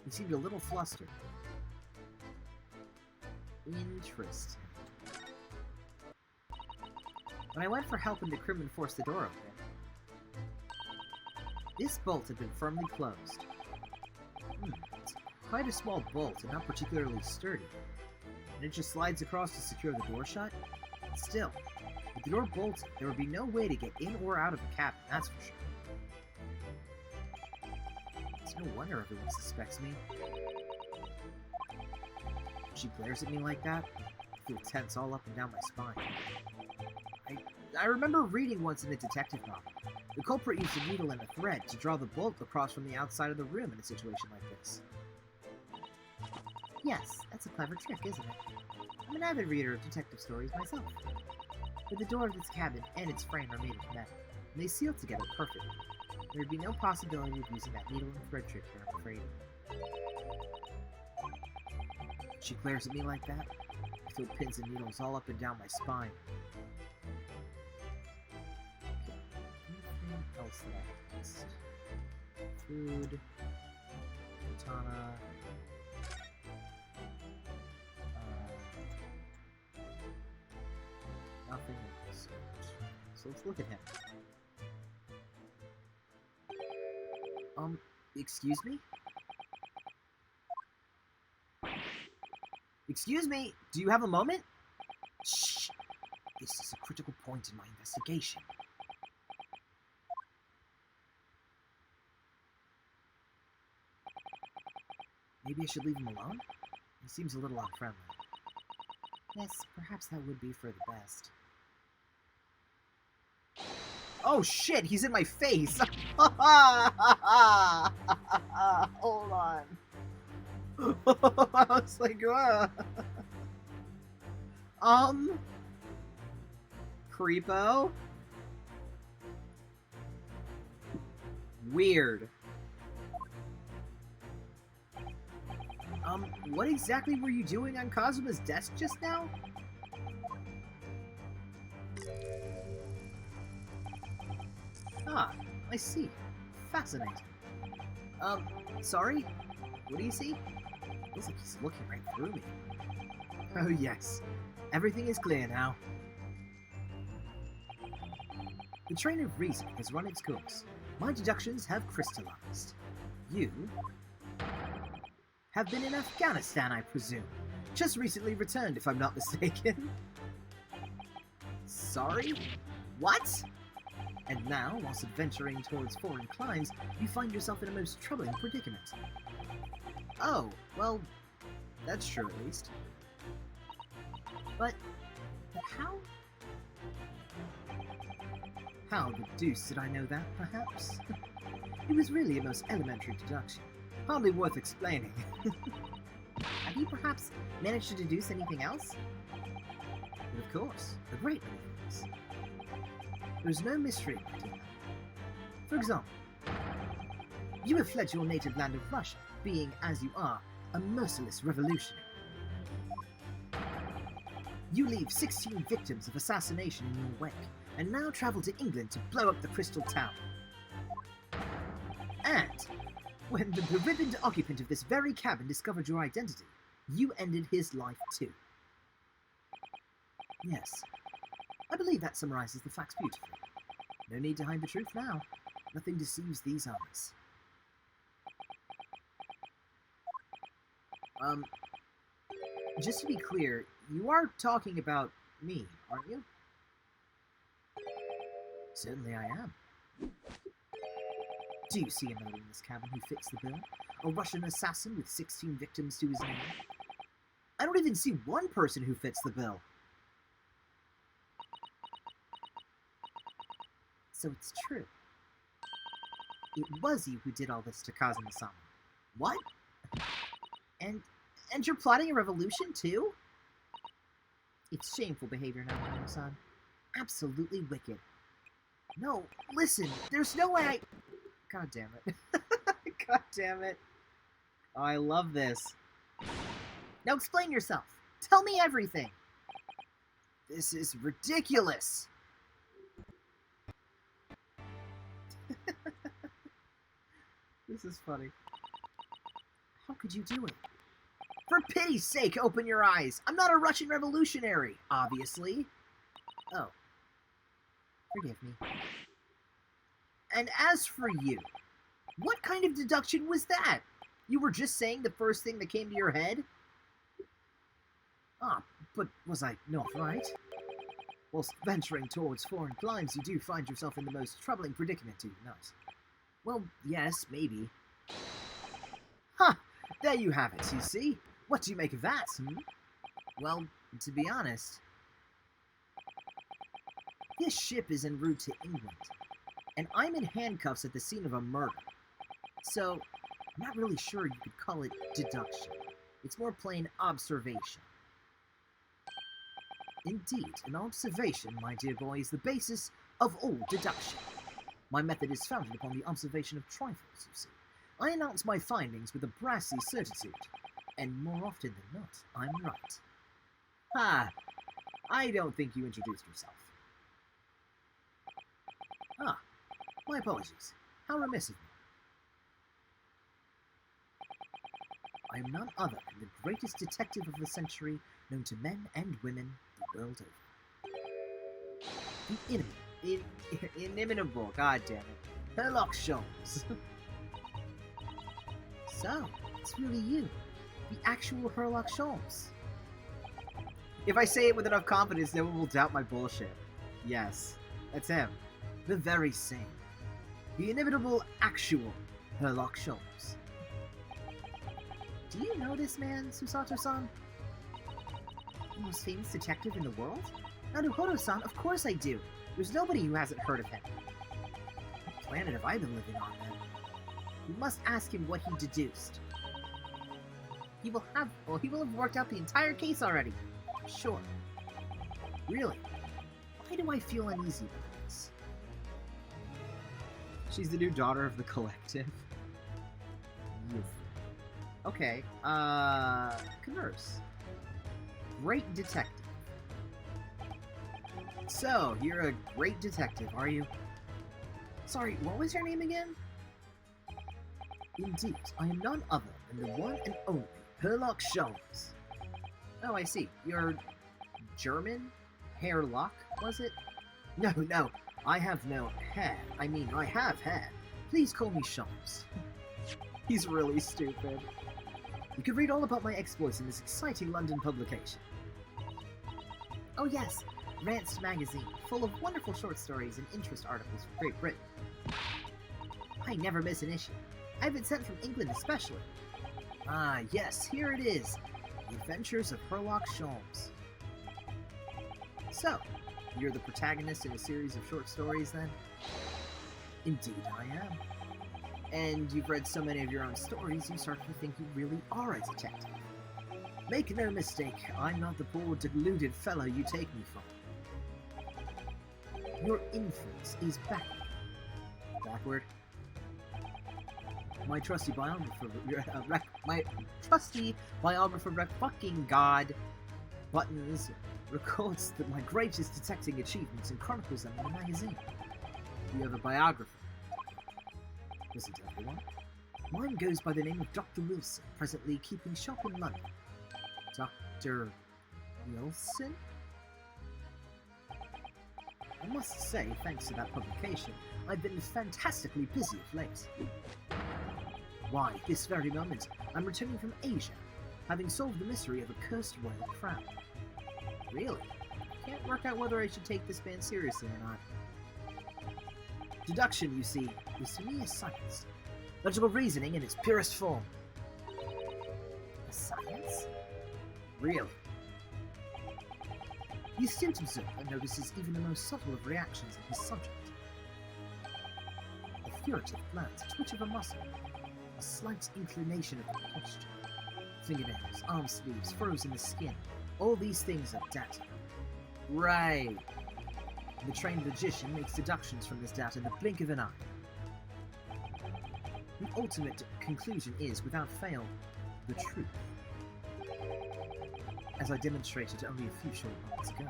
You seemed a little flustered. Interesting. When I went for help and the crewman forced the door open, this bolt had been firmly closed. It's quite a small bolt and not particularly sturdy. And it just slides across to secure the door shut? Still, with the door bolted, there would be no way to get in or out of the cabin, that's for sure. It's no wonder everyone suspects me. She glares at me like that, I feel tense all up and down my spine. I remember reading once in a detective novel. The culprit used a needle and a thread to draw the bolt across from the outside of the room in a situation like this. Yes, that's a clever trick, isn't it? I'm an avid reader of detective stories myself. But the door of this cabin and its frame are made of metal, and they seal together perfectly. There would be no possibility of using that needle and thread trick here, I'm afraid. She glares at me like that. I feel pins and needles all up and down my spine. Okay, anything else that I missed? Food, katana. Nothing else. So let's look at him. Excuse me? Excuse me? Do you have a moment? Shh! This is a critical point in my investigation. Maybe I should leave him alone? He seems a little unfriendly. Yes, perhaps that would be for the best. Oh shit, he's in my face! Hold on. I was like, Creepo? Weird. What exactly were you doing on Kazuma's desk just now? Ah, I see. Fascinating. Sorry? What do you see? Looks like he's looking right through me. Oh yes. Everything is clear now. The train of reasoning has run its course. My deductions have crystallized. You have been in Afghanistan, I presume. Just recently returned, if I'm not mistaken. Sorry? What? And now, whilst adventuring towards foreign climes, you find yourself in a most troubling predicament. Oh, well, that's true at least. But how? How the deuce did I know that, perhaps? It was really a most elementary deduction. Hardly worth explaining. Have you perhaps managed to deduce anything else? But of course, a great many things. There's no mystery about it. For example, you have fled your native land of Russia, being, as you are, a merciless revolutionary. You leave 16 victims of assassination in your wake, and now travel to England to blow up the Crystal Tower. And when the beribboned occupant of this very cabin discovered your identity, you ended his life too. Yes, I believe that summarizes the facts beautifully. No need to hide the truth now. Nothing deceives these eyes. Just to be clear, you are talking about me, aren't you? Certainly I am. Do you see another in this cabin who fits the bill? A Russian assassin with 16 victims to his name? I don't even see one person who fits the bill. So it's true. It was you who did all this to Kazuma-sama. What? And you're plotting a revolution too? It's shameful behavior now, Kazuma-san. Absolutely wicked. No, listen, there's no way I... God damn it. God damn it. Oh, I love this. Now explain yourself. Tell me everything. This is ridiculous. This is funny. How could you do it? For pity's sake, open your eyes. I'm not a Russian revolutionary, obviously. Oh. Forgive me. And as for you, what kind of deduction was that? You were just saying the first thing that came to your head? Ah, but was I not right? Whilst venturing towards foreign climes, you do find yourself in the most troubling predicament, do you not? Well, yes, maybe. Huh, there you have it, you see? What do you make of that, Well, to be honest, this ship is en route to England, and I'm in handcuffs at the scene of a murder. So, I'm not really sure you could call it deduction. It's more plain observation. Indeed, an observation, my dear boy, is the basis of all deduction. My method is founded upon the observation of trifles, you see. I announce my findings with a brassy certitude, and more often than not, I'm right. Ha! I don't think you introduced yourself. Ah, my apologies. How remiss of me. I am none other than the greatest detective of the century, known to men and women the world over. The inimitable, goddammit, Sherlock Holmes. So, it's really you, the actual Sherlock Holmes. If I say it with enough confidence, no one will doubt my bullshit. Yes, that's him. The very same. The inimitable, actual Sherlock Holmes. Do you know this man, Susato-san? The most famous detective in the world? Naruhodo-san, of course I do. There's nobody who hasn't heard of him. What planet have I been living on, then? You must ask him what he deduced. He will have worked out the entire case already. Sure. Really? Why do I feel uneasy about this? She's the new daughter of the collective. You. Okay, converse. Great detective. So, you're a great detective, are you? Sorry, what was your name again? Indeed, I am none other than the one and only Sherlock Holmes. Oh, I see. You're German? Hairlock, was it? No, no, I have no hair. I mean, I have hair. Please call me Holmes. He's really stupid. You can read all about my exploits in this exciting London publication. Oh yes, Rant's magazine, full of wonderful short stories and interest articles from Great Britain. I never miss an issue. I've been sent from England especially. Ah, yes, here it is. The Adventures of Sherlock Holmes. So, you're the protagonist in a series of short stories then? Indeed I am. And you've read so many of your own stories, you start to think you really are a detective. Make no mistake, I'm not the poor, deluded fellow you take me for. Your influence is backward. Backward? My trusty biographer, fucking god, Buttons, records that my greatest detecting achievements and chronicles them in the magazine. You have a biographer. Doesn't everyone? Mine goes by the name of Dr. Wilson, presently keeping shop in London. Dr. Wilson? I must say, thanks to that publication, I've been fantastically busy of late. Why, this very moment, I'm returning from Asia, having solved the mystery of a cursed royal crown. Really? Can't work out whether I should take this man seriously or not. Deduction, you see, is to me a science. Logical reasoning in its purest form. A science? Really? The astute observer notices even the most subtle of reactions in his subject. A furtive glance, a twitch of a muscle, a slight inclination of the posture. Fingernails, arm sleeves, furrows in the skin. All these things are data. Right. The trained logician makes deductions from this data in the blink of an eye. The ultimate conclusion is, without fail, the truth. As I demonstrated only a few short moments ago.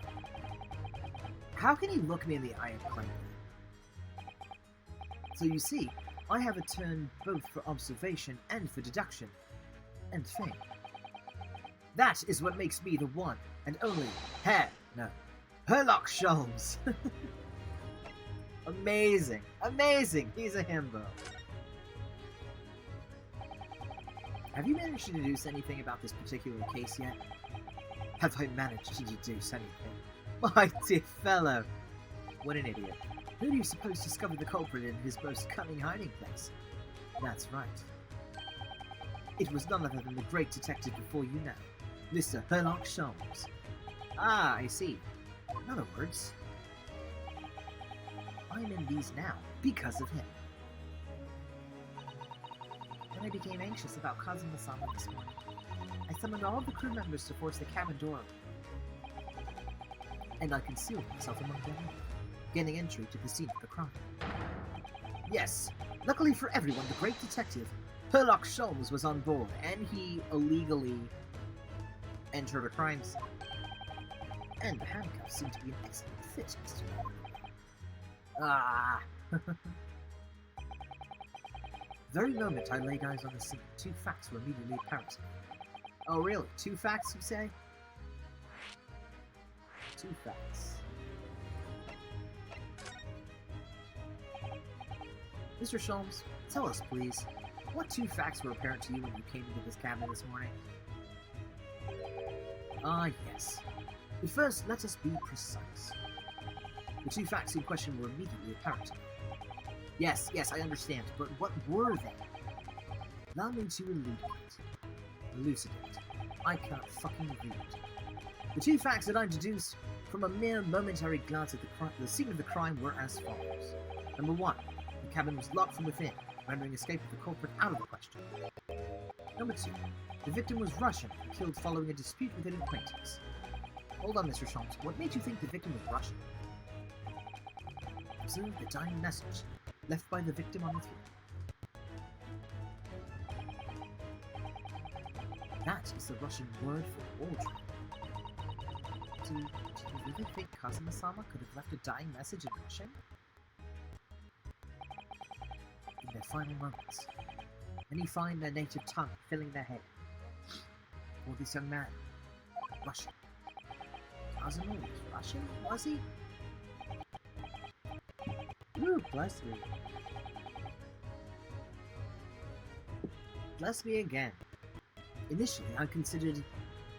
How can he look me in the eye and claim that? So you see, I have a turn both for observation and for deduction, and fame. That is what makes me the one and only Sherlock Holmes. Amazing, amazing. He's a himbo. Have you managed to deduce anything about this particular case yet? Have I managed to deduce anything? My dear fellow! What an idiot. Who do you suppose discovered the culprit in his most cunning hiding place? That's right. It was none other than the great detective before you now, Mr. Sherlock Holmes. Ah, I see. In other words, I'm in these now because of him. When I became anxious about causing the sound this morning, I summoned all of the crew members to force the cabin door open. And I concealed myself among them, gaining entry to the scene of the crime. Yes, luckily for everyone, the great detective, Sherlock Holmes, was on board, and he illegally entered a crime scene. And the handcuffs seem to be an excellent fit, Mr. Larock. Ah! The very moment I laid eyes on the scene, two facts were immediately apparent to me. Oh really? Two facts, you say? Two facts. Mr. Holmes, tell us please, what two facts were apparent to you when you came into this cabin this morning? Ah yes. But first, let us be precise. The two facts in question were immediately apparent to me. Yes, I understand, but what were they? Allow me to elucidate. I can't fucking read. The two facts that I deduced from a mere momentary glance at the scene of the crime were as follows. Number one, the cabin was locked from within, rendering escape of the culprit out of the question. Number two, the victim was Russian and killed following a dispute with an acquaintance. Hold on, Mr. Holmes, what made you think the victim was Russian? Observe the dying message left by the victim on the field. That is the Russian word for order. Do you really think Kazuma-sama could have left a dying message in Russian? In their final moments, many find their native tongue filling their head. For this young man, Russian. Kazuma was Russian, was he? Ooh, bless me. Bless me again. Initially, I considered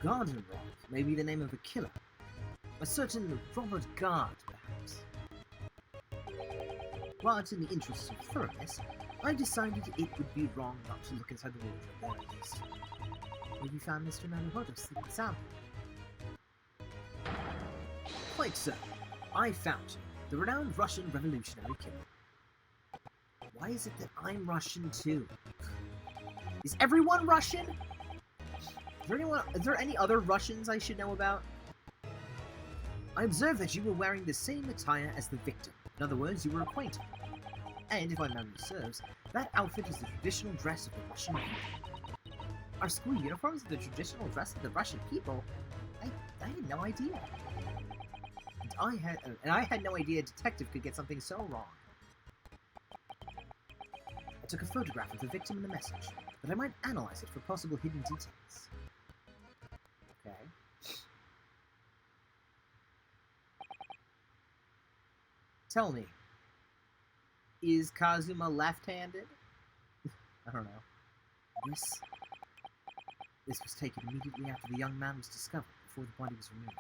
Garden Rock may be the name of a killer. A certain Robert Guard, perhaps. But in the interest of thoroughness, I decided it would be wrong not to look inside the wardrobe there at least. Where you found Mr. Naruhodo sleeping soundly. Quite so. I found him, the renowned Russian revolutionary killer. Why is it that I'm Russian too? Is everyone Russian? Is there any other Russians I should know about? I observed that you were wearing the same attire as the victim. In other words, you were acquainted. And if my memory serves, that outfit is the traditional dress of the Russian people. Our school uniforms are the traditional dress of the Russian people? I had no idea. And I had no idea a detective could get something so wrong. I took a photograph of the victim and the message, that I might analyze it for possible hidden details. Okay. Tell me, is Kazuma left-handed? I don't know. This was taken immediately after the young man was discovered, before the body was removed.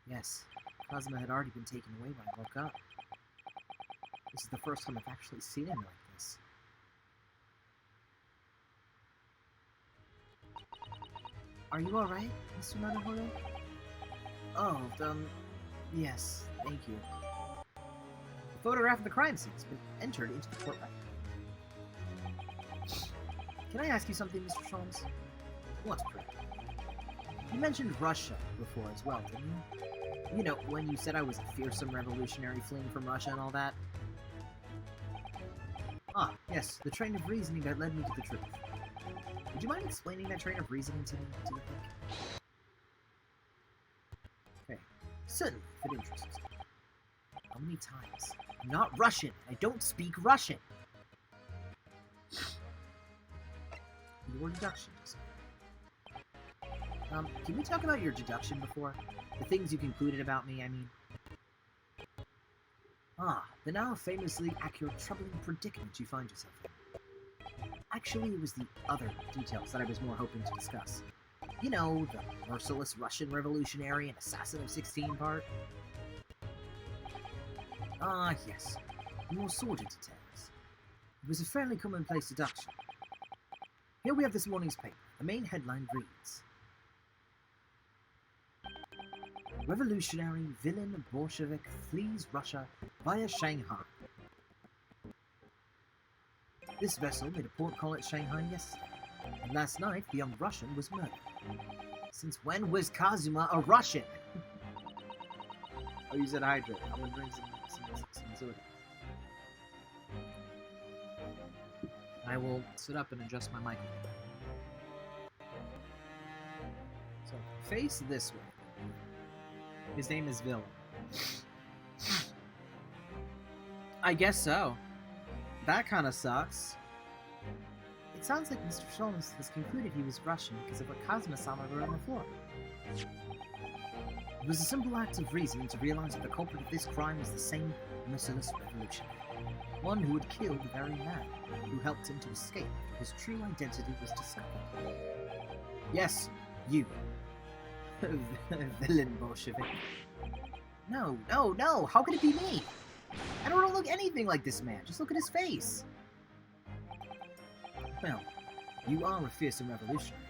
Yes, Kazuma had already been taken away when I woke up. This is the first time I've actually seen him like this. Are you alright, Mr. Naruhodo? Oh, yes, thank you. The photograph of the crime scene has been entered into the court record. Can I ask you something, Mr. Sholmes? What's pretty? You mentioned Russia before as well, didn't you? You know, when you said I was a fearsome revolutionary fleeing from Russia and all that? Ah, yes, the train of reasoning that led me to the truth. Would you mind explaining that train of reasoning to me, do you think? Okay, certainly, if it interests you. How many times? I'm not Russian. I don't speak Russian. Your deduction. Can we talk about your deduction before? The things you concluded about me, I mean. Ah, the now famously accurate troubling predicament you find yourself in. Actually, it was the other details that I was more hoping to discuss. You know, the merciless Russian revolutionary and assassin of 16 part. Ah, yes. The more sordid details. It was a fairly commonplace deduction. Here we have this morning's paper. The main headline reads: Revolutionary villain Bolshevik flees Russia via Shanghai. This vessel made a port call at Shanghai yesterday, and last night the young Russian was murdered. Since when was Kazuma a Russian? Oh, you said hydrate. I'm gonna drink some soda. I will sit up and adjust my microphone. So, face this way. His name is Villain. I guess so. That kind of sucks. It sounds like Mr. Sholmes has concluded he was Russian because of what Kazuma-sama wrote on the floor. It was a simple act of reason to realize that the culprit of this crime was the same merciless revolutionary. One who had killed the very man who helped him to escape after his true identity was discovered. Yes, you. Villain Bolshevik. No, no, no! How could it be me? I don't look anything like this man. Just look at his face. Well, you are a fearsome revolutionary.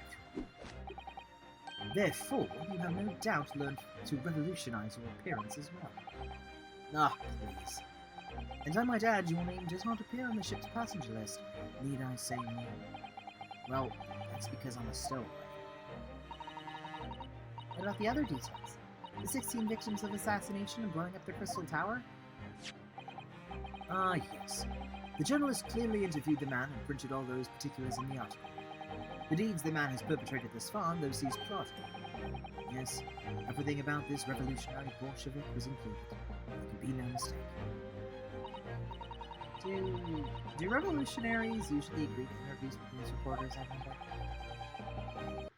Therefore, you have no doubt learned to revolutionize your appearance as well. Ah, please. And I might add, your name does not appear on the ship's passenger list. Need I say more? Well, that's because I'm a stowaway. What about the other details? The 16 victims of assassination and blowing up the Crystal Tower? Ah, yes. The journalist clearly interviewed the man and printed all those particulars in the article. The deeds the man has perpetrated thus far, those he's plotted. Yes, everything about this revolutionary Bolshevik was included. There can be no mistake. Do revolutionaries usually agree to interviews with news reporters, I wonder?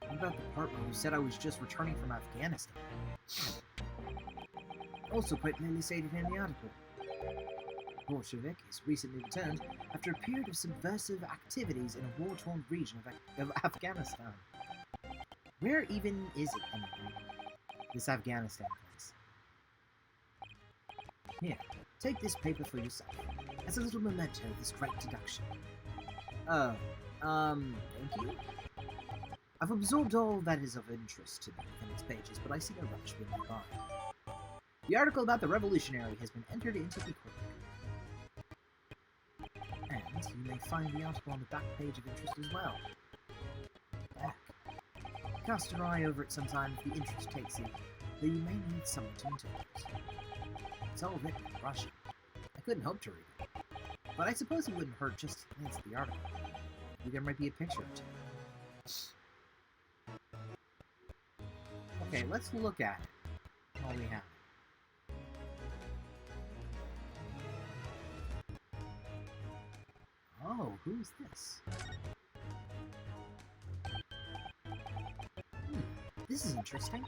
What about the part where you said I was just returning from Afghanistan? Also quite clearly stated in the article. Bolshevik is recently returned after a period of subversive activities in a war-torn region of Afghanistan. Where even is it anyway? This Afghanistan place. Here, take this paper for yourself, as a little memento of this great deduction. Oh, thank you. I've absorbed all that is of interest to me within its pages, but I see no rush when you by. The article about the revolutionary has been entered into the quick. And you may find the article on the back page of interest as well. Back. Cast your eye over it sometime if the interest takes you, though you may need someone to interpret. It's all written in Russian. I couldn't hope to read it. But I suppose it wouldn't hurt just to glance at the article. Maybe there might be a picture or two. Okay, let's look at it while we have it. Oh, who's this? This is interesting.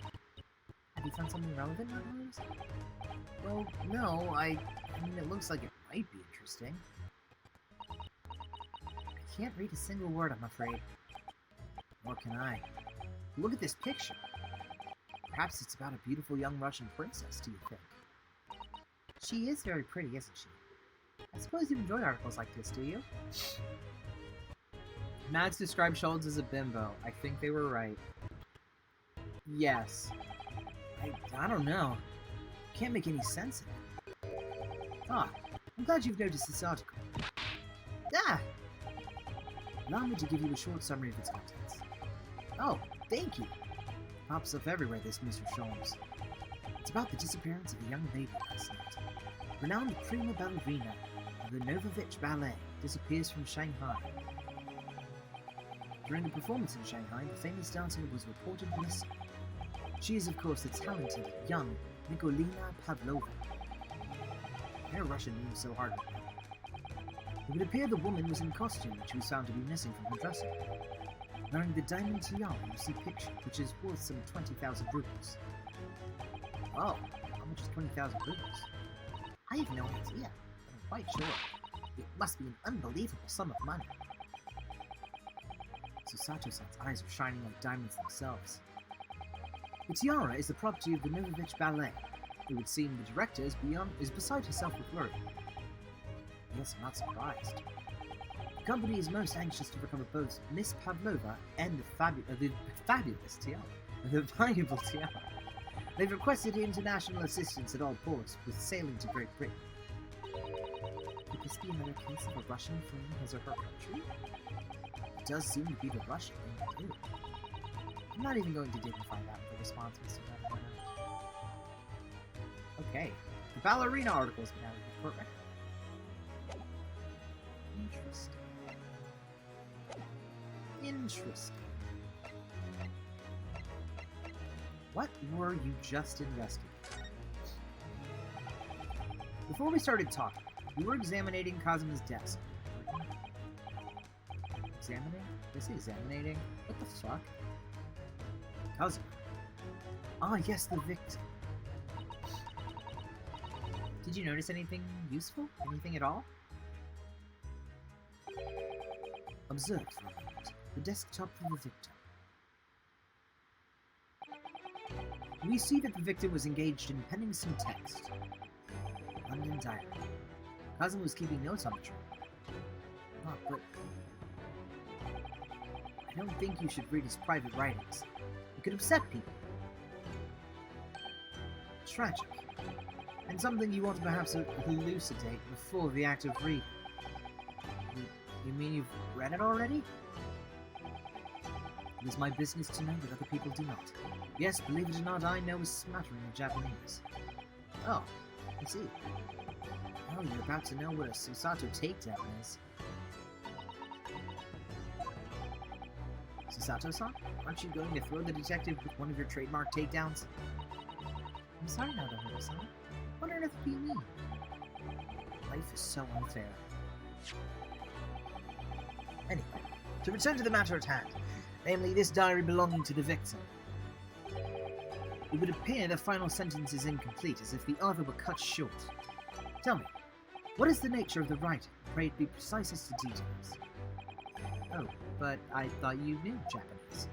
Have you found something relevant on those? Well, no, I mean, it looks like it might be interesting. I can't read a single word, I'm afraid. Nor can I. Look at this picture. Perhaps it's about a beautiful young Russian princess, do you think? She is very pretty, isn't she? I suppose you enjoy articles like this, do you? Max described Schultz as a bimbo. I think they were right. Yes. I don't know. Can't make any sense of it. Ah, I'm glad you've noticed this article. Ah! Allow me to give you a short summary of its contents. Oh, thank you. Pops up everywhere, this Mr. Sholmes. It's about the disappearance of a young lady last night. Renowned prima ballerina of the Novovich Ballet disappears from Shanghai. During a performance in Shanghai, the famous dancer was reported missing. She is, of course, the talented, young Nikolina Pavlova. Their Russian name's so hard to remember. It would appear the woman was in costume when she was found to be missing from her dressing room, wearing the diamond tiara you see pictured, which is worth some 20,000 rubles. Oh, how much is 20,000 rubles? I have no idea, but I'm quite sure. It must be an unbelievable sum of money. Susato-san's eyes are shining like diamonds themselves. The tiara is the property of the Novovich Ballet. It would seem the director is beside herself with worry. Yes, I'm not surprised. The company is most anxious to recover both Miss Pavlova and the fabulous tiara, the valuable tiara. They've requested international assistance at all ports with sailing to Great Britain. Could this be another case of a Russian fleeing his or her country? It does seem to be the Russian thing to do. I'm not even going to dignify that with a response, Mr. Madonna. Okay, the ballerina article's been added to the court record. Interesting. What were you just investigating? Before we started talking, you were examining Kazuma's desk. Examining? Did I say examining? What the fuck? Kazuma. Ah, yes, the victim. Did you notice anything useful? Anything at all? Observe for a moment the desktop of the victim. We see that the victim was engaged in penning some text. London diary. Kazuma was keeping notes on the journal. Ah, but I don't think you should read his private writings. It could upset people. Tragic. And something you want to perhaps elucidate before the act of reading. You mean you've read it already? It is my business to know that other people do not. Yes, believe it or not, I know a smattering of Japanese. Oh, I see. Oh, you're about to know what a Susato takedown is. Susato-san, aren't you going to throw the detective with one of your trademark takedowns? I'm sorry, Naruto-san. What on earth do you mean? Life is so unfair. Anyway, to return to the matter at hand, namely this diary belonging to the victim. It would appear the final sentence is incomplete, as if the author were cut short. Tell me, what is the nature of the writing? Pray it be precise as to details. Oh, but I thought you knew Japanese.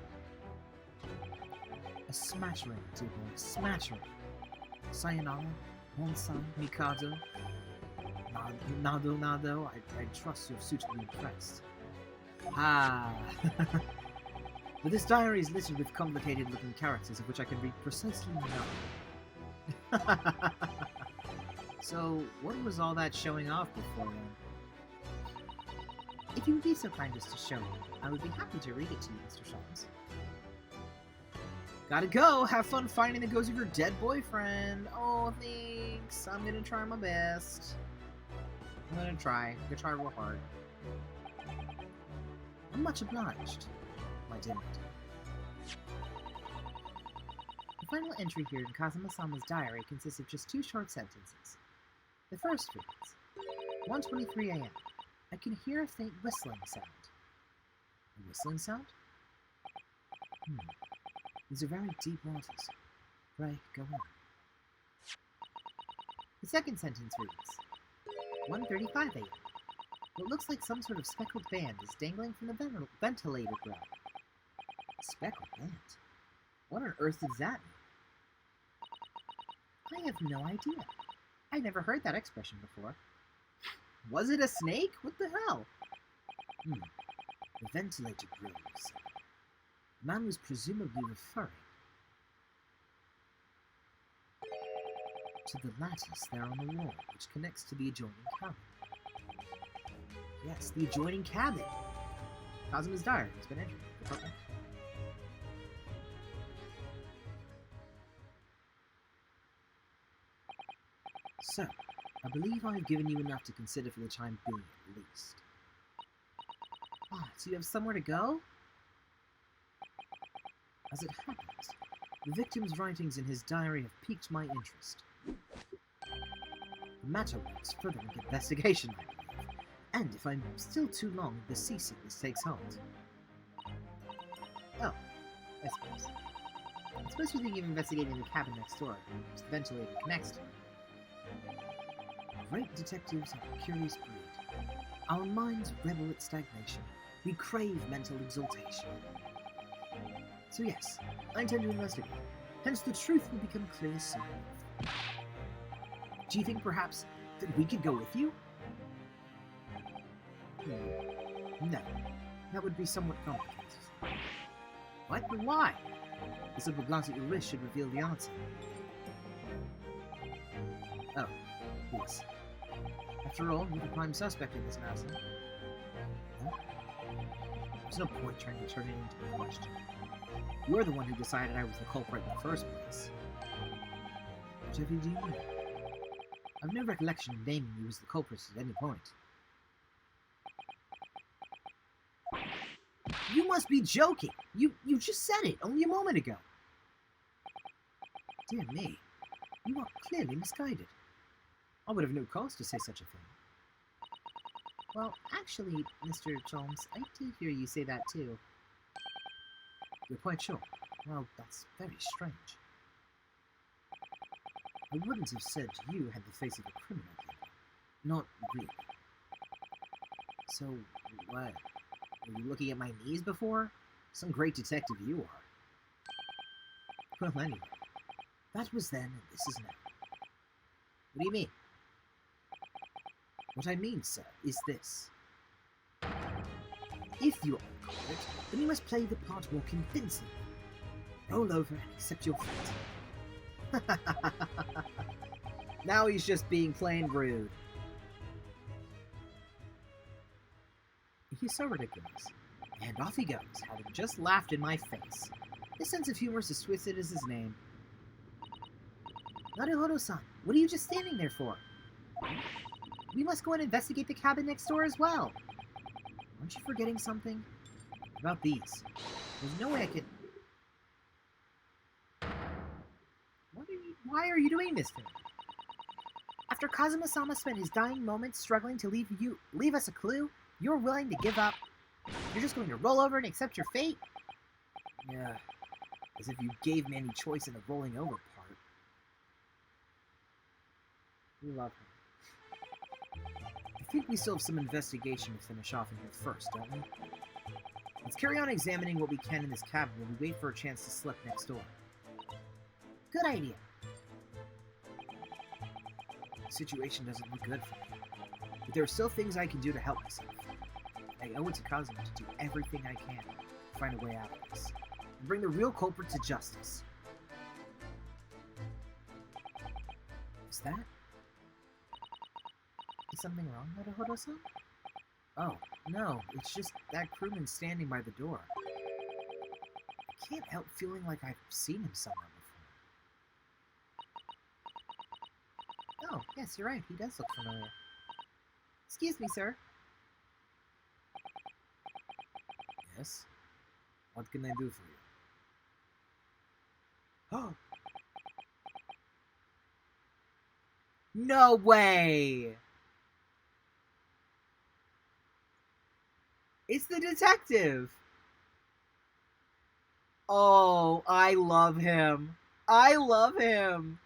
A smattering, dear boy, smattering. Sayonara, Bonsai, Mikado, Nado, I trust you're suitably impressed. Ah. But this diary is littered with complicated-looking characters of which I can read precisely none. So, what was all that showing off before then? If you would be so kind as to show me, I would be happy to read it to you, Mr. Shawns. Gotta go! Have fun finding the ghost of your dead boyfriend! Oh, thanks! I'm gonna try my best. I'm gonna try real hard. I'm much obliged, my dear lady. The final entry here in Kazuma-sama's diary consists of just 2 short sentences. The first reads, 1:23 a.m. I can hear a faint whistling sound. A whistling sound? These are very deep waters. Pray, go on. The second sentence reads, 1:35 a.m. What looks like some sort of speckled band is dangling from the ventilator grill. Speckled band? What on earth does that mean? I have no idea. I never heard that expression before. Was it a snake? What the hell? The ventilator grill, you say. The man was presumably referring to the lattice there on the wall, which connects to the adjoining cabin. Yes, the adjoining cabin! Kazuma's diary has been entered. Department. So, I believe I have given you enough to consider for the time being, at least. So you have somewhere to go? As it happens, the victim's writings in his diary have piqued my interest. The matter warrants further investigation, I believe, and if I'm still too long, the seasickness takes hold. Oh, I suppose. I suppose you're thinking of investigating the cabin next door, which the ventilator connects to. Great detectives are a curious breed. Our minds rebel at stagnation. We crave mental exaltation. So yes, I intend to investigate. Hence the truth will become clear soon enough. Do you think perhaps that we could go with you? No. That would be somewhat complicated. What? But why? The simple glance at your wrist should reveal the answer. Oh, yes. After all, you're the prime suspect in this matter. No? There's no point trying to turn it into a question. You're the one who decided I was the culprit in the first place. Whichever you mean. I've no recollection of naming you as the culprit at any point. You must be joking! You just said it only a moment ago! Dear me, you are clearly misguided. I would have no cause to say such a thing. Well, actually, Mr. Jones, I did hear you say that too. You're quite sure? Well, that's very strange. I wouldn't have said you had the face of a criminal here. Not really. So, what? Were you looking at my knees before? Some great detective you are. Well, anyway. That was then, and this is now. What do you mean? What I mean, sir, is this. If you are the culprit, then you must play the part more convincingly. Roll over and accept your fate. Now he's just being plain rude. He's so ridiculous. And off he goes, having just laughed in my face. His sense of humor is as twisted as his name. Naruhodo-san, what are you just standing there for? We must go and investigate the cabin next door as well. Aren't you forgetting something? About these. There's no way I could... Why are you doing this to me? After Kazuma-sama spent his dying moments struggling to leave us a clue, you're willing to give up? You're just going to roll over and accept your fate? Yeah, as if you gave me any choice in the rolling over part. We love him. I think we still have some investigation to finish off in here first, don't we? Let's carry on examining what we can in this cabin while we wait for a chance to slip next door. Good idea. The situation doesn't look good for me, but there are still things I can do to help myself. I owe it to Kazuma to do everything I can to find a way out of this, and bring the real culprit to justice. Is something wrong, Naruhodo-san? Oh, no, it's just that crewman standing by the door. I can't help feeling like I've seen him somewhere before. Oh, yes, you're right, he does look familiar. Excuse me, sir. Yes? What can I do for you? Oh! No way! It's the detective! Oh, I love him. I love him!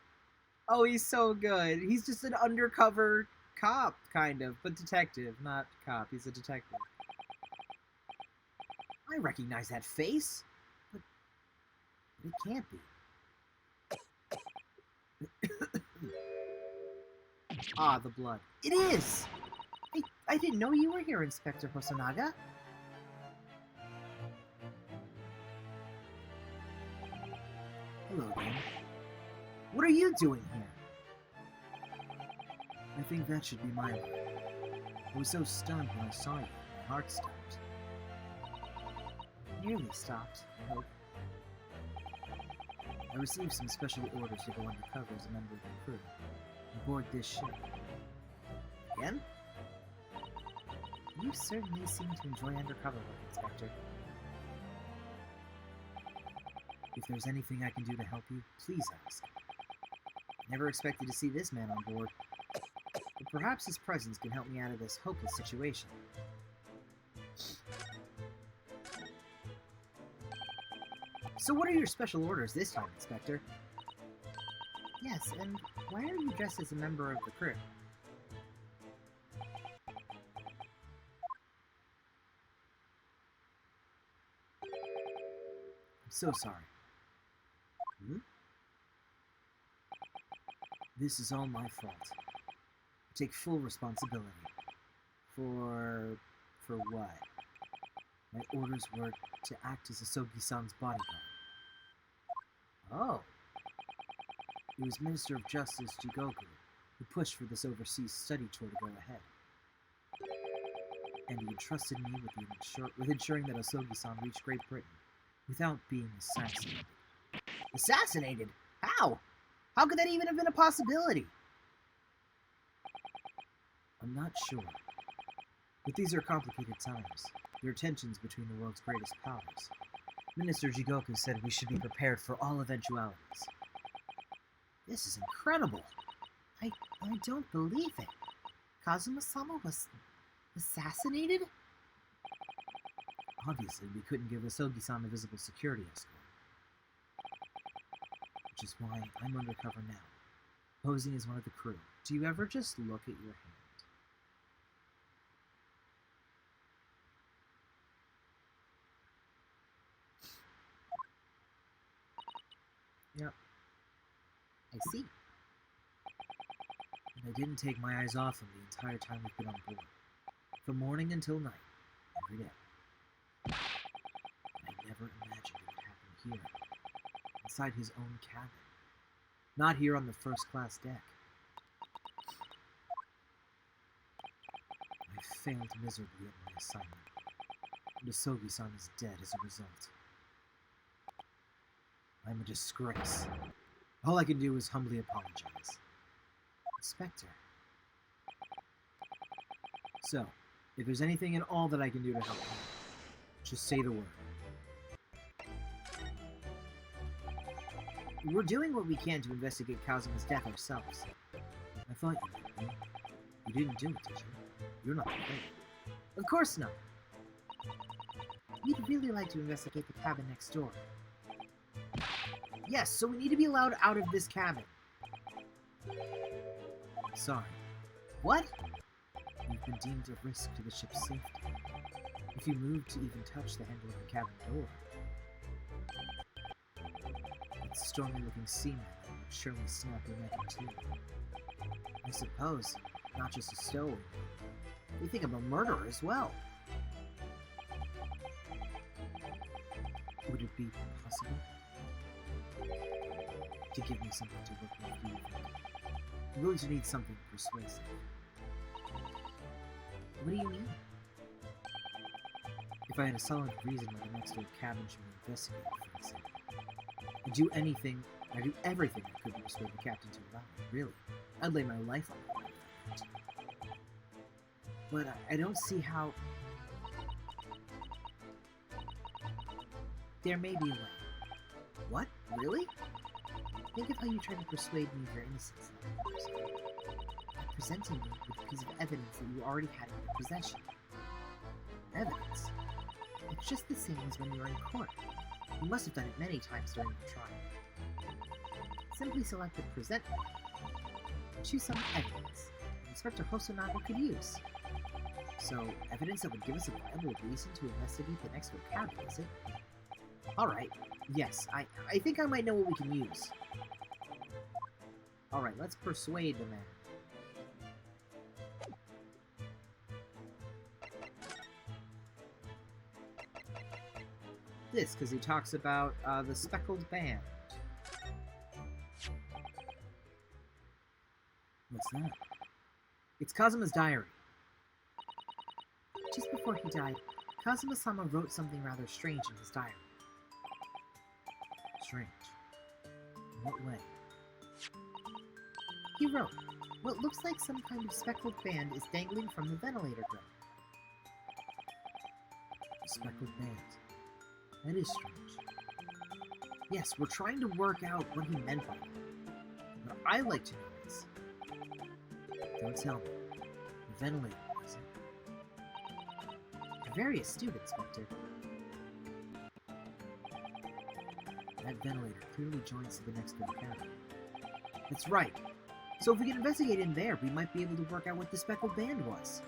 Oh, he's so good. He's just an undercover cop, kind of, but detective, not cop. He's a detective. I recognize that face, but it can't be. Ah, the blood. It is! I didn't know you were here, Inspector Hosonaga. Hello, then. What are you doing here? I think that should be my line. I was so stunned when I saw you, my heart stopped. Nearly stopped, I hope. I received some special orders to go undercover as a member of the crew, and board this ship. Again? You certainly seem to enjoy undercover work, Inspector. If there's anything I can do to help you, please ask. Never expected to see this man on board, but perhaps his presence can help me out of this hopeless situation. So what are your special orders this time, Inspector? Yes, and why are you dressed as a member of the crew? I'm so sorry. Hmm? This is all my fault. I take full responsibility. For what? My orders were to act as Asogi-san's bodyguard. Oh. It was Minister of Justice Jigoku who pushed for this overseas study tour to go ahead. And he entrusted me with ensuring that Asogi-san reached Great Britain without being assassinated. Assassinated? How? How could that even have been a possibility? I'm not sure. But these are complicated times. There are tensions between the world's greatest powers. Minister Jigoku said we should be prepared for all eventualities. This is incredible. I don't believe it. Kazuma-sama was assassinated? Obviously, we couldn't give Asogi-san a visible security escort. Which is why I'm undercover now, posing as one of the crew. Do you ever just look at your hand? Yep. I see. And I didn't take my eyes off him the entire time we've been on board. From morning until night, every day. I never imagined it would happen here, inside his own cabin. Not here on the first-class deck. I failed miserably at my assignment, and Asogi-san is dead as a result. I'm a disgrace. All I can do is humbly apologize. Inspector. So, if there's anything at all that I can do to help you, just say the word. We're doing what we can to investigate Kazuma's death ourselves. I thought you did. You didn't do it, did you? You're not the player. Of course not. We'd really like to investigate the cabin next door. Yes, so we need to be allowed out of this cabin. Sorry. What? You've been deemed a risk to the ship's safety. If you move to even touch the handle of the cabin door, that stormy-looking seaman would surely snap your neck in two. I suppose, not just a stowaway. We think I'm a murderer as well. Would it be possible to give me something to work with you? I'm going to need something persuasive. What do you mean? If I had a solid reason why the next door cabin should be investigated, for example, I'd do everything I could to persuade the captain to allow it, really. I'd lay my life on it. But I don't see how... There may be a way. What? Really? Think of how you tried to persuade me of your innocence. Presenting me with a piece of evidence that you already had in your possession. Evidence? It's just the same as when you were in court. You must have done it many times during the trial. Simply select the present method. Choose some evidence that Inspector Hosonaga could use. So, evidence that would give us a viable reason to investigate the next door cabin, is it? Alright, yes, I think I might know what we can use. Alright, let's persuade the man. This, because he talks about the speckled band. What's that? It's Kazuma's diary. Just before he died, Kazuma-sama wrote something rather strange in his diary. Strange? In what way? He wrote, what looks like some kind of speckled band is dangling from the ventilator grate. A speckled band. That is strange. Yes, we're trying to work out what he meant by that. What I like to know is... Don't tell me. The ventilator, was it? You're very astute, Inspector. That ventilator clearly joins to the next door cabin. That's right. So if we can investigate in there, we might be able to work out what the speckled band was.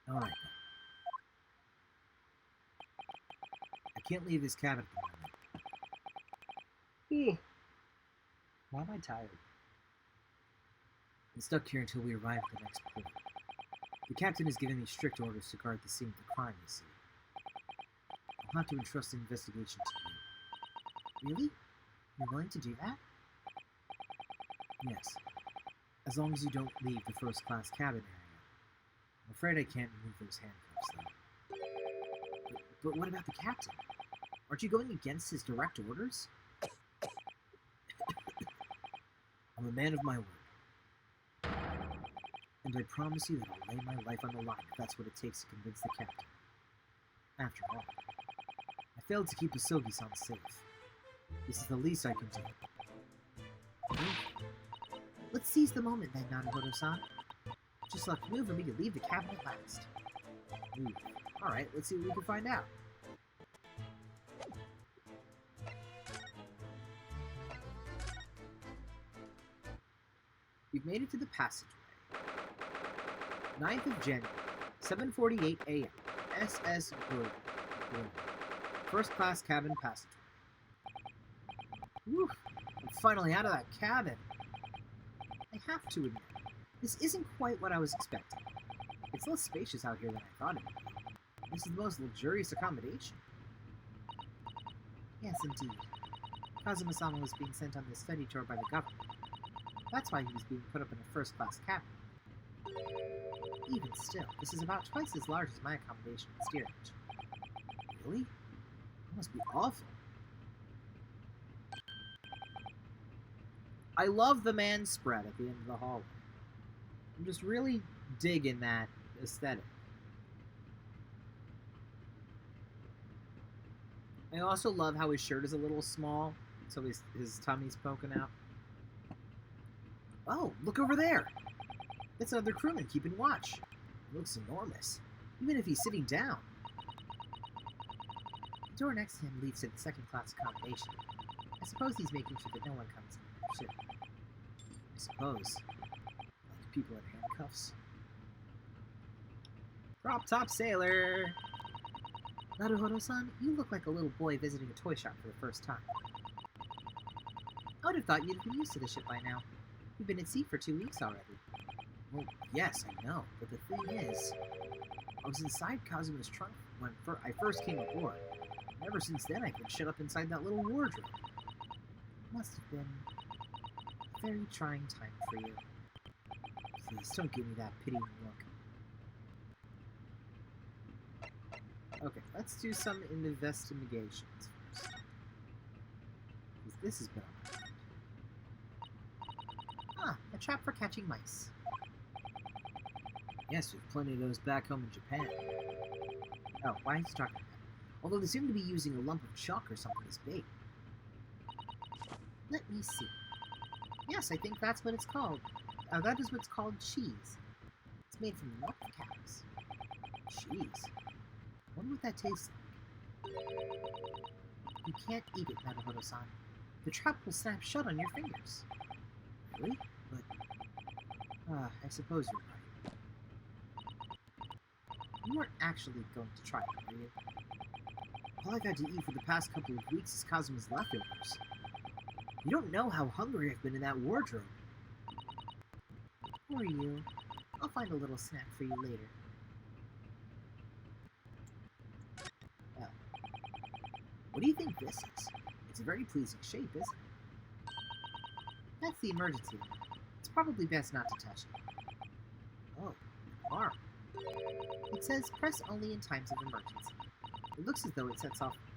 Alright then. I can't leave this cabin at the moment. Why am I tired? I'm stuck here until we arrive at the next port. The captain has given me strict orders to guard the scene of the crime, you see. I'll have to entrust the investigation to you. Really? You're willing to do that? Yes. As long as you don't leave the first-class cabin area. I'm afraid I can't remove those handcuffs, though. But what about the captain? Aren't you going against his direct orders? I'm a man of my word. And I promise you that I'll lay my life on the line if that's what it takes to convince the captain. After all, I failed to keep Asogi-san safe. This is the least I can do. Let's seize the moment then, Nanahodo-san. Just left move for me to leave the cabin at last. Ooh. Alright, let's see what we can find out. We've made it to the passageway. 9th of January, 7:48 a.m. SS Group. First class cabin passageway. Whew, I'm finally out of that cabin. I have to admit, this isn't quite what I was expecting. It's less spacious out here than I thought it would be. This is the most luxurious accommodation. Yes, indeed. Kazuma-sama was being sent on this study tour by the government. That's why he was being put up in a first-class cabin. Even still, this is about twice as large as my accommodation in steerage. Really? That must be awful. I love the man spread at the end of the hallway. I'm just really digging that aesthetic. I also love how his shirt is a little small, so his tummy's poking out. Oh, look over there! That's another crewman keeping watch. He looks enormous, even if he's sitting down. The door next to him leads to the second-class accommodation. I suppose he's making sure that no one comes in. Shit. I suppose. Like people in handcuffs. Prop top sailor! Naruhodo-san, you look like a little boy visiting a toy shop for the first time. I would have thought you'd have been used to the ship by now. You've been at sea for 2 weeks already. Well, yes, I know, but the thing is, I was inside Kazuma's trunk when I first came aboard. And ever since then, I've been shut up inside that little wardrobe. It must have been a very trying time for you. Please, don't give me that pitying look. Okay, let's do some investigations first. This has been on my mind. Ah, a trap for catching mice. Yes, we've plenty of those back home in Japan. Oh, why is he talking about that? Although they seem to be using a lump of chalk or something as bait. Let me see. Yes, I think that's what it's called. That is what's called cheese. It's made from the milk of cows. Cheese? I wonder what that tastes like. You can't eat it, Naruhodo-san. The trap will snap shut on your fingers. Really? But... I suppose you're right. You weren't actually going to try it, were you? All I've had to eat for the past couple of weeks is Kazuma's leftovers. You don't know how hungry I've been in that wardrobe. Poor you. I'll find a little snack for you later. What do you think this is? It's a very pleasing shape, isn't it? That's the emergency light. It's probably best not to touch it. Oh, an alarm. It says press only in times of emergency. It looks as though it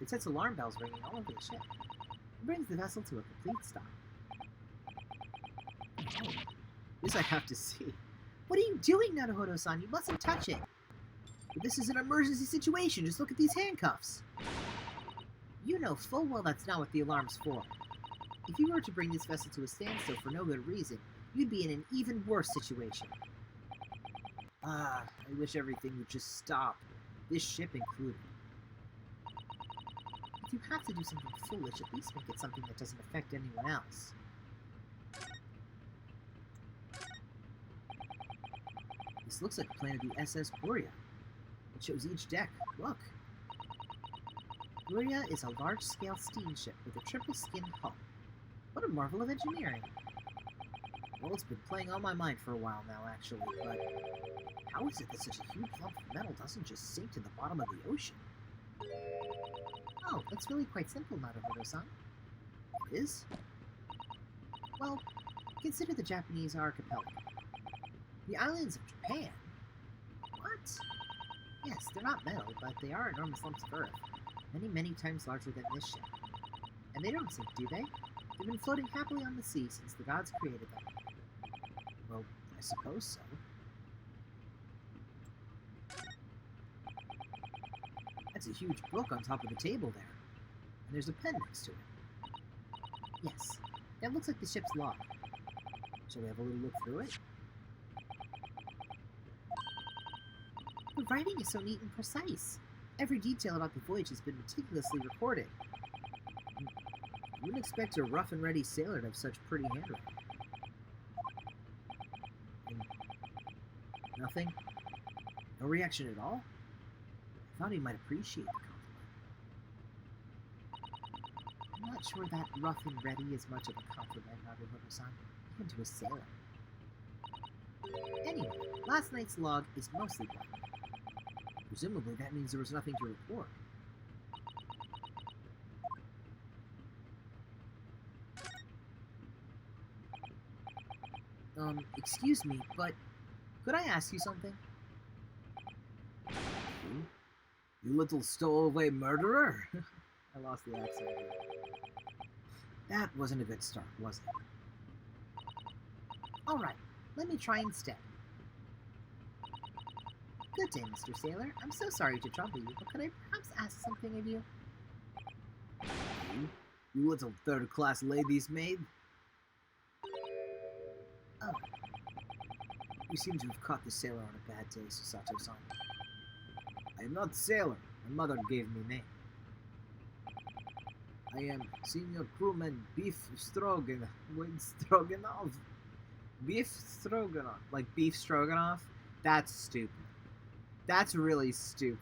sets alarm bells ringing all over the ship. It brings the vessel to a complete stop. Oh, this I have to see. What are you doing, Naruhodo-san? You mustn't touch it. But this is an emergency situation. Just look at these handcuffs. You know full well that's not what the alarm's for. If you were to bring this vessel to a standstill for no good reason, you'd be in an even worse situation. I wish everything would just stop. This ship included. If you have to do something foolish, at least make it something that doesn't affect anyone else. This looks like a plan of the SS Gloria. It shows each deck. Look. Gloria is a large-scale steamship with a triple-skinned hull. What a marvel of engineering. Well, it's been playing on my mind for a while now, actually, but how is it that such a huge lump of metal doesn't just sink to the bottom of the ocean? Oh, that's really quite simple, Naruhodo-san. It is? Well, consider the Japanese archipelago. The islands of Japan? What? Yes, they're not metal, but they are enormous lumps of earth. Many, many times larger than this ship. And they don't sink, do they? They've been floating happily on the sea since the gods created them. Well, I suppose so. That's a huge book on top of the table there. And there's a pen next to it. Yes, that looks like the ship's log. Shall we have a little look through it? The writing is so neat and precise. Every detail about the voyage has been meticulously recorded. You wouldn't expect a rough and ready sailor to have such pretty handwriting. And nothing? No reaction at all? I thought he might appreciate the compliment. I'm not sure that rough and ready is much of a compliment, Naruhodo-san, even to a sailor. Anyway, last night's log is mostly blank. Presumably that means there was nothing to report. Excuse me, but could I ask you something? You little stowaway murderer? I lost the accent. That wasn't a good start, was it? Alright, let me try instead. Good day, Mr. Sailor. I'm so sorry to trouble you, but could I perhaps ask something of you? You little third-class lady's maid? Oh. You seem to have caught the sailor on a bad day, Susato-san. I am not the sailor. My mother gave me name. I am Senior Crewman Beef Stroganoff. Stroganoff? Beef Stroganoff? Like beef stroganoff? That's stupid. That's really stupid.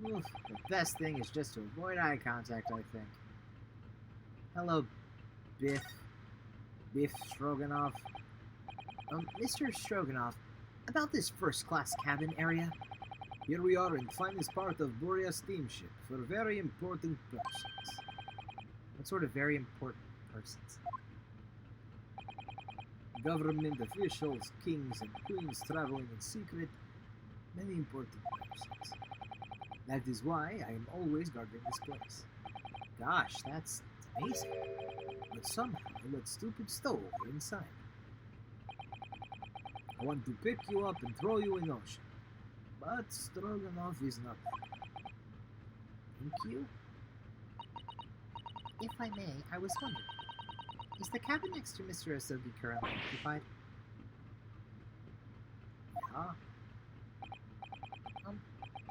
Oof, the best thing is just to avoid eye contact, I think. Hello, Biff. Biff Stroganoff. Mr. Stroganoff, about this first-class cabin area. Here we are in the finest part of Borea steamship for very important persons. What sort of very important persons? Government officials, kings and queens traveling in secret. Many important persons. That is why I am always guarding this place. Gosh, that's amazing. But somehow I let stupid stowaway inside. I want to pick you up and throw you in ocean. But Stroganoff is not there. Thank you. If I may, I was wondering, is the cabin next to Mr. Asogi currently occupied? Yeah.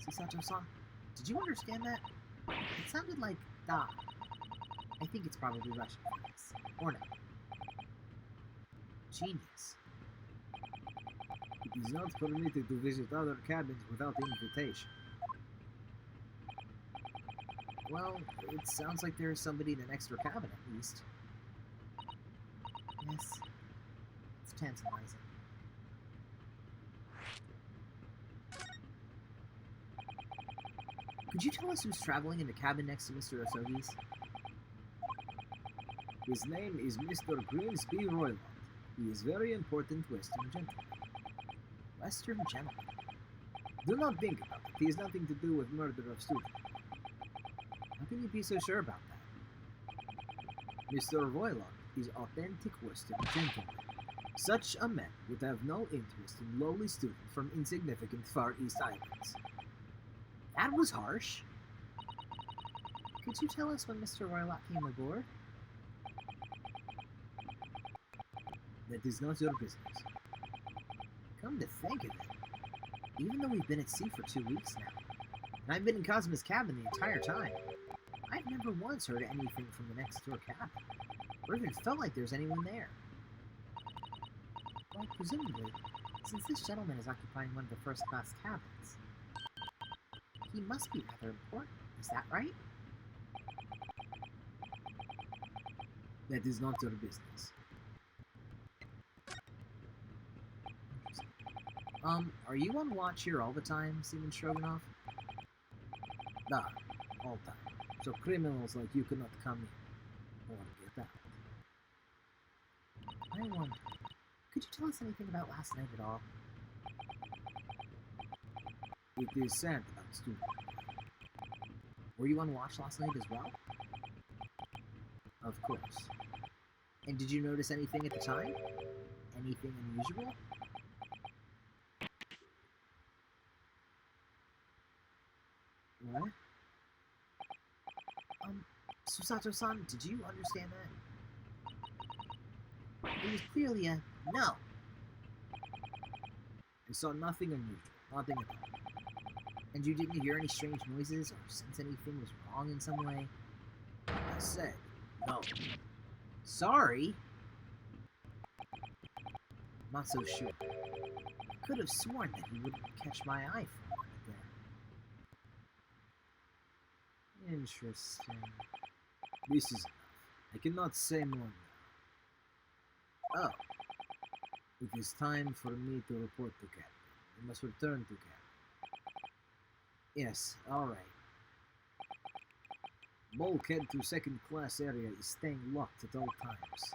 Susato-san, did you understand that? It sounded like da. I think it's probably Russian for this. Or no. Genius. It is not permitted to visit other cabins without invitation. Well, it sounds like there's somebody in an extra cabin at least. Yes. It's tantalizing. Could you tell us who's traveling in the cabin next to Mr. Asogi's? His name is Mr. Grimsby Roylott. He is very important Western gentleman. Western gentleman? Do not think about it. He has nothing to do with murder of students. How can you be so sure about that? Mr. Roylott is authentic Western gentleman. Such a man would have no interest in lowly students from insignificant Far East Islands. That was harsh. Could you tell us when Mr. Roylott came aboard? That is not your business. Come to think of it, even though we've been at sea for 2 weeks now, and I've been in Cosmo's cabin the entire time, I've never once heard anything from the next door cabin, or even felt like there's anyone there. Well, presumably, since this gentleman is occupying one of the first-class cabins, he must be rather important. Is that right? That is not your business. Are you on watch here all the time, Seaman Stroganoff? Nah, all time. So criminals like you cannot come in. Or get out. I wonder, could you tell us anything about last night at all? It is sad about students. Were you on watch last night as well? Of course. And did you notice anything at the time? Anything unusual? What? Susato-san, did you understand that? It was clearly a no. I saw nothing unusual. Nothing at all. And you didn't hear any strange noises or sense anything was wrong in some way? I said no. Sorry? I'm not so sure. I could have sworn that he wouldn't catch my eye for a moment there. Interesting. This is enough. I cannot say more now. Oh. It is time for me to report to Captain. We must return to Captain. Yes, alright. Bulkhead to second class area is staying locked at all times.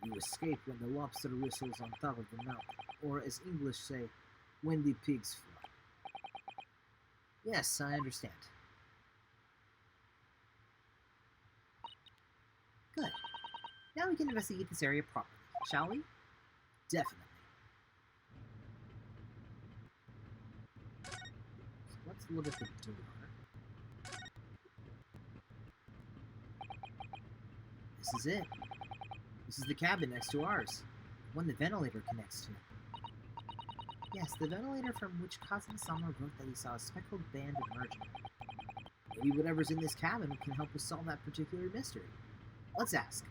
You escape when the lobster whistles on top of the mountain, or as English say, when the pigs fly. Yes, I understand. Good. Now we can investigate this area properly, shall we? Definitely. So let's look at the door. This is it. This is the cabin next to ours. The one the ventilator connects to. Yes, the ventilator from which Cousin Summer wrote that he saw a speckled band emerging. Maybe whatever's in this cabin can help us solve that particular mystery. Let's ask.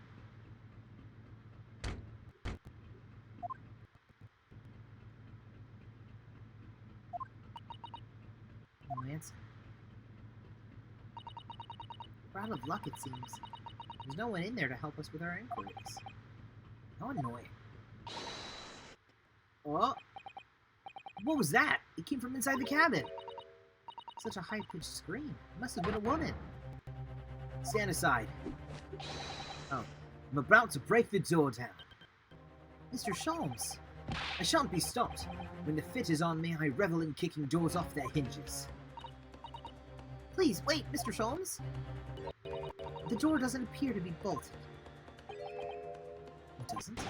No answer. We're out of luck, it seems. There's no one in there to help us with our inquiries. How annoying. Oh! What was that? It came from inside the cabin. Such a high-pitched scream. It must have been a woman. Stand aside. Oh, I'm about to break the door down. Mr. Sholmes, I shan't be stopped. When the fit is on me, I revel in kicking doors off their hinges. Please, wait, Mr. Sholmes. The door doesn't appear to be bolted. It doesn't?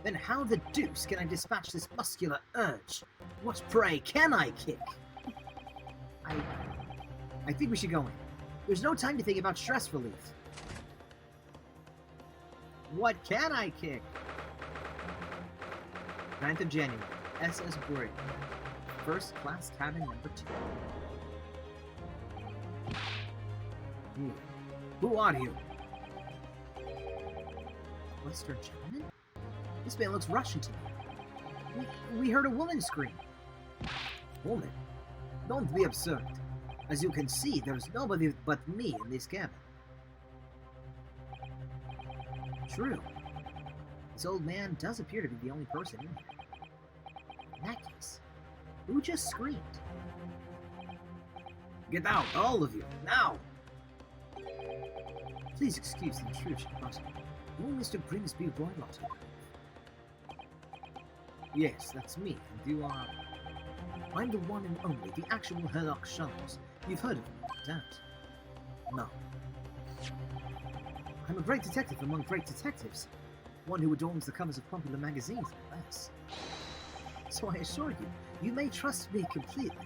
Then how the deuce can I dispatch this muscular urge? What, pray, can I kick? I think we should go in. There's no time to think about stress relief. What can I kick? 9th of January, SS Brig. First class cabin number 2. Who are you? Western gentleman? This man looks Russian to me. We heard a woman scream. Woman? Don't be absurd. As you can see, there's nobody but me in this cabin. True. This old man does appear to be the only person in here. In that case, who just screamed? Get out, all of you, now! Please excuse the intrusion, but will Mr. Grimsby Roylott? Yes, that's me, and you are... I'm the one and only, the actual Sherlock Sholmes. You've heard of me, no doubt. No. I'm a great detective among great detectives. One who adorns the covers of popular magazines, no less. So I assure you, you may trust me completely.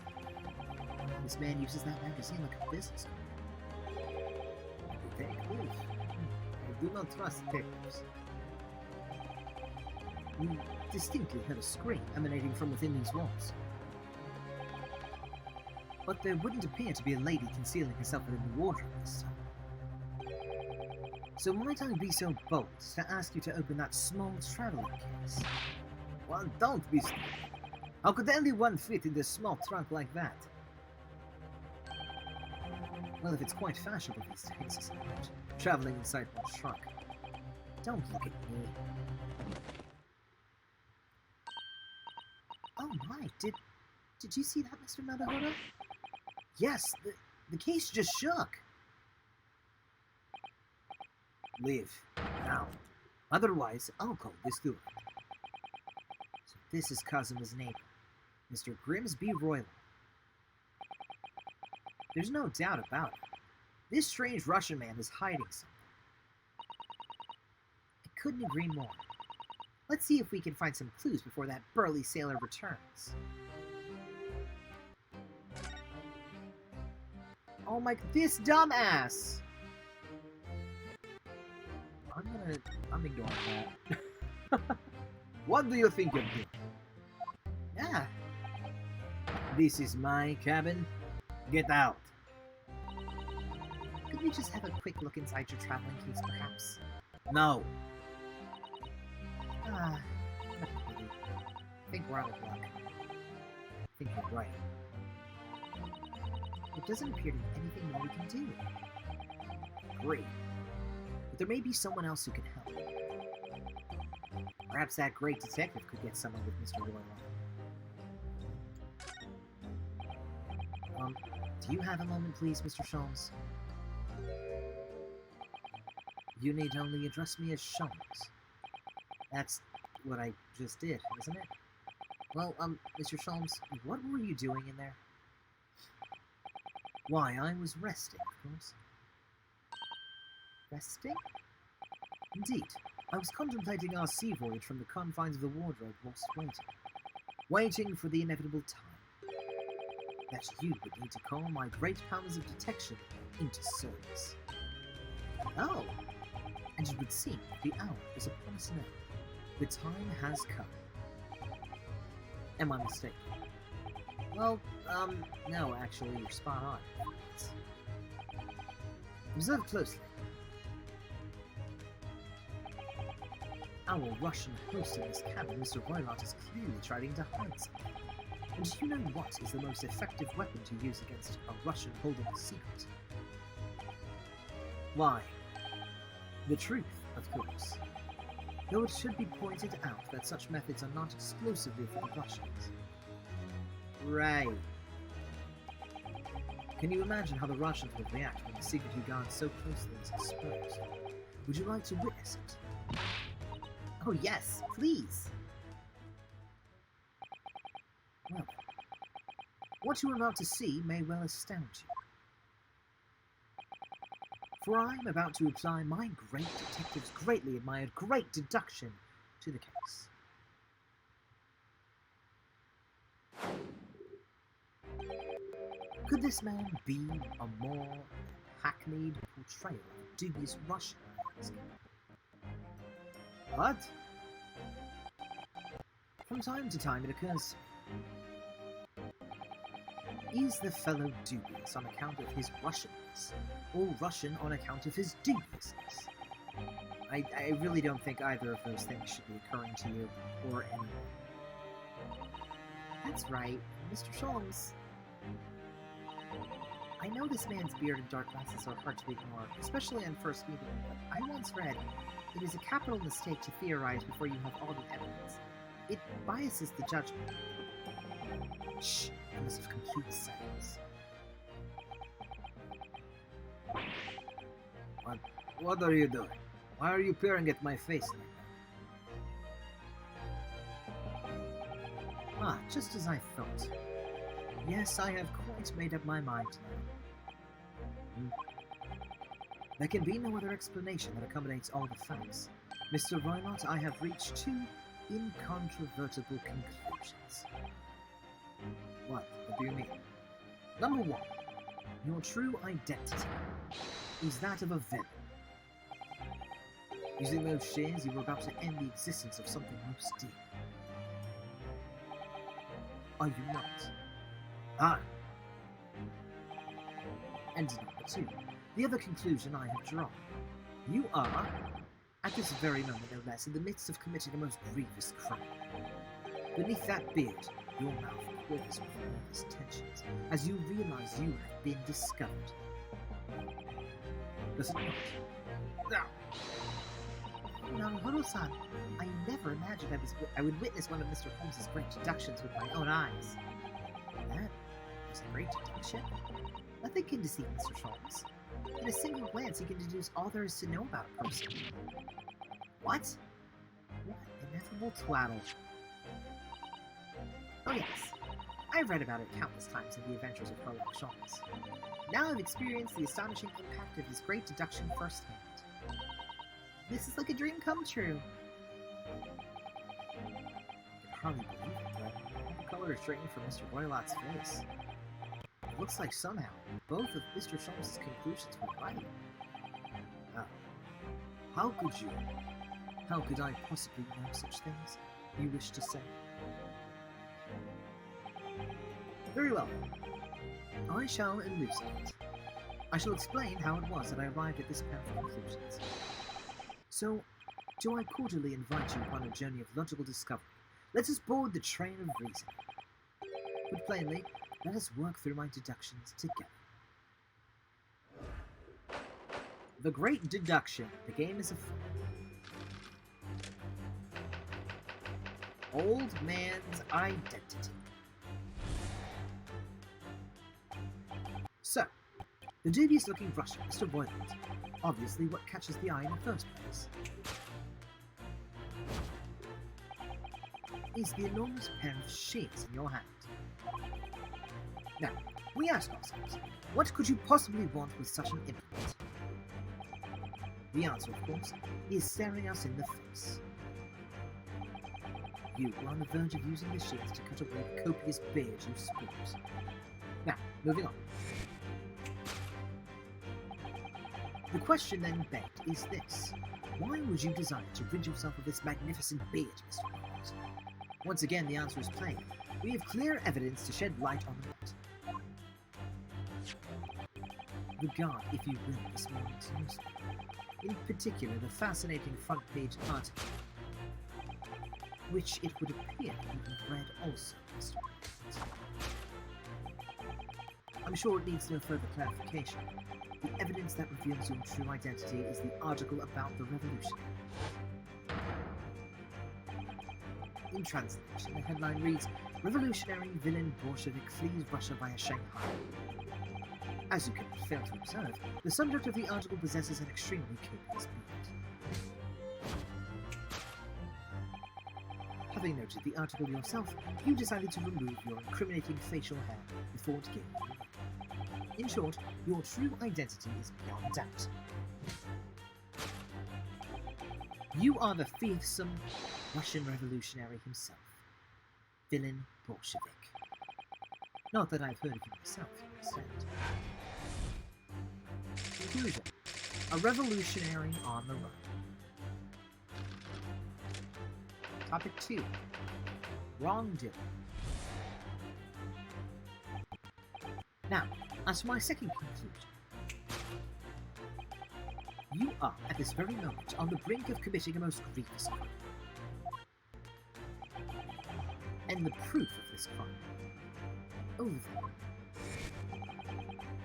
This man uses that magazine like a business card. A detective? I do not trust detectives. You distinctly heard a scream emanating from within these walls. But there wouldn't appear to be a lady concealing herself within the wardrobe this time. So might I be so bold to ask you to open that small traveling case? Well, don't be stupid. How could anyone fit in this small trunk like that? Well, if it's quite fashionable these days, isn't it? Traveling inside one trunk. Don't look at me. Oh my, did you see that, Mr. Madahoda? Yes, the case just shook. Leave, now. Otherwise, I'll call this door. So this is Kazuma's neighbor, Mr. Grimsby Roylott. There's no doubt about it. This strange Russian man is hiding something. I couldn't agree more. Let's see if we can find some clues before that burly sailor returns. Oh my, this dumbass! I'm ignoring that. What do you think you're doing? Yeah. This is my cabin. Get out. Could we just have a quick look inside your traveling case, perhaps? No. I think we're out of luck. I think you're right. There doesn't appear to be anything more we can do. Great. But there may be someone else who can help. Perhaps that great detective could get someone with Mr. Roylott. Do you have a moment, please, Mr. Sholmes? You need only address me as Sholmes. That's what I just did, isn't it? Well, Mr. Sholmes, what were you doing in there? Why, I was resting, of course. Resting? Indeed. I was contemplating our sea voyage from the confines of the wardrobe whilst waiting. Waiting for the inevitable time. That you would need to call my great powers of detection into service. Oh! and it would seem the hour is upon us now. The time has come. Am I mistaken? Well, no, actually, you're spot on. Observe closely. Our Russian host in this cabin, Mr. Roylott, is clearly trying to hide something. And do you know what is the most effective weapon to use against a Russian holding a secret? Why? The truth, of course. Though it should be pointed out that such methods are not exclusively for the Russians. Right. Can you imagine how the Russians would react when the secret you guard so closely is exposed? Would you like to witness it? Oh yes, please! Well, what you are about to see may well astound you. For I am about to apply my great detective's greatly admired great deduction to the case. Could this man be a more hackneyed portrayal of dubious Russian? What? From time to time it occurs to me. Is the fellow dubious on account of his Russianness, or Russian on account of his dubiousness? I really don't think either of those things should be occurring to you, or anyone. That's right, Mr. Sholmes. I know this man's beard and dark glasses are hard to ignore, especially on first meeting, but I once read, it is a capital mistake to theorize before you have all the evidence. It biases the judgment. Shh, I must have complete silence. What are you doing? Why are you peering at my face like that? Ah, just as I thought. Yes, I have quite made up my mind now. There can be no other explanation that accommodates all the facts. Mr. Roylott, I have reached two incontrovertible conclusions. What do you mean? Number one, your true identity is that of a villain. Using those shears, you were about to end the existence of something most dear. Are you not? Ah. And number two, the other conclusion I have drawn. You are, at this very moment no less, in the midst of committing a most grievous crime. Beneath that beard, your mouth quivers with nervous tensions as you realize you have been discovered. Does it not? Now, Naruhodo-san, I never imagined I would witness one of Mr. Holmes's great deductions with my own eyes. That was a great deduction. Nothing can deceive Mr. Holmes. In a single glance, he can deduce all there is to know about a person. What? What ineffable twaddle. Oh yes, I've read about it countless times in the adventures of Sherlock Holmes. Now I've experienced the astonishing impact of his great deduction firsthand. This is like a dream come true. I can hardly believe it, but all the color is draining from Mr. Roylott's face. It looks like somehow both of Mr. Sholmes' conclusions were right. Oh. How could I possibly know such things, you wish to say? Very well. I shall elucidate. I shall explain how it was that I arrived at this pair of conclusions. So, do I cordially invite you upon a journey of logical discovery? Let us board the train of reason. Put plainly, let us work through my deductions together. The Great Deduction. The game is afoot. Old man's identity. So, the dubious-looking Russian, Mr. Roylott. Obviously what catches the eye in the first place is the enormous pair of shears in your hand. Now, we ask ourselves, what could you possibly want with such an implement? The answer, of course, is staring us in the face. You were on the verge of using the shears to cut away the copious beard you sport. Now, moving on. The question then begged is this. Why would you desire to rid yourself of this magnificent beard, Mr. Larock? Once again, the answer is plain. We have clear evidence to shed light on the matter. Regard, if you will, this morning's newspaper. In particular, the fascinating front-page article, which it would appear you have read also, Mr. Larock. I'm sure it needs no further clarification. The evidence that reveals your true identity is the article about the revolution. In translation, the headline reads, "Revolutionary villain Bolshevik flees Russia via Shanghai." As you can fail to observe, the subject of the article possesses an extremely copious beard. Having noted the article yourself, you decided to remove your incriminating facial hair before it gave you away. In short, your true identity is beyond doubt. You are the fearsome Russian revolutionary himself, villain Bolshevik. Not that I've heard of him myself, you understand. Conclusion: a revolutionary on the run. Topic 2. Wrongdoing. Now, as for my second conclusion. You are, at this very moment, on the brink of committing a most grievous crime. And the proof of this crime. Over there.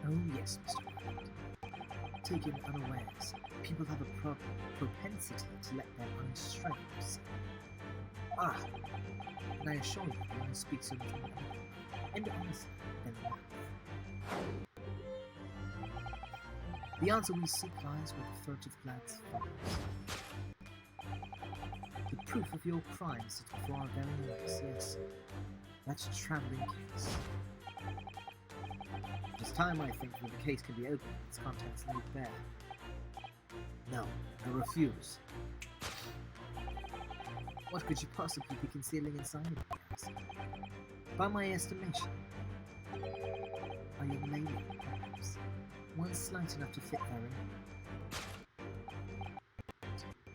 Oh yes, Mr. Larock. Taken unawares, people have a propensity to let their eyes stray, you see. Ah, and I assure you, you only speak so much more and honestly than the mouth. The answer we seek lies where the furtive glance follows. The proof of your crime sits before our very eyes, yes. That's a travelling case. It is time, I think, when the case can be opened and its contents laid bare. No, I refuse. What could you possibly be concealing inside of me, I ask? By my estimation, a young lady, perhaps, one slight enough to fit therein.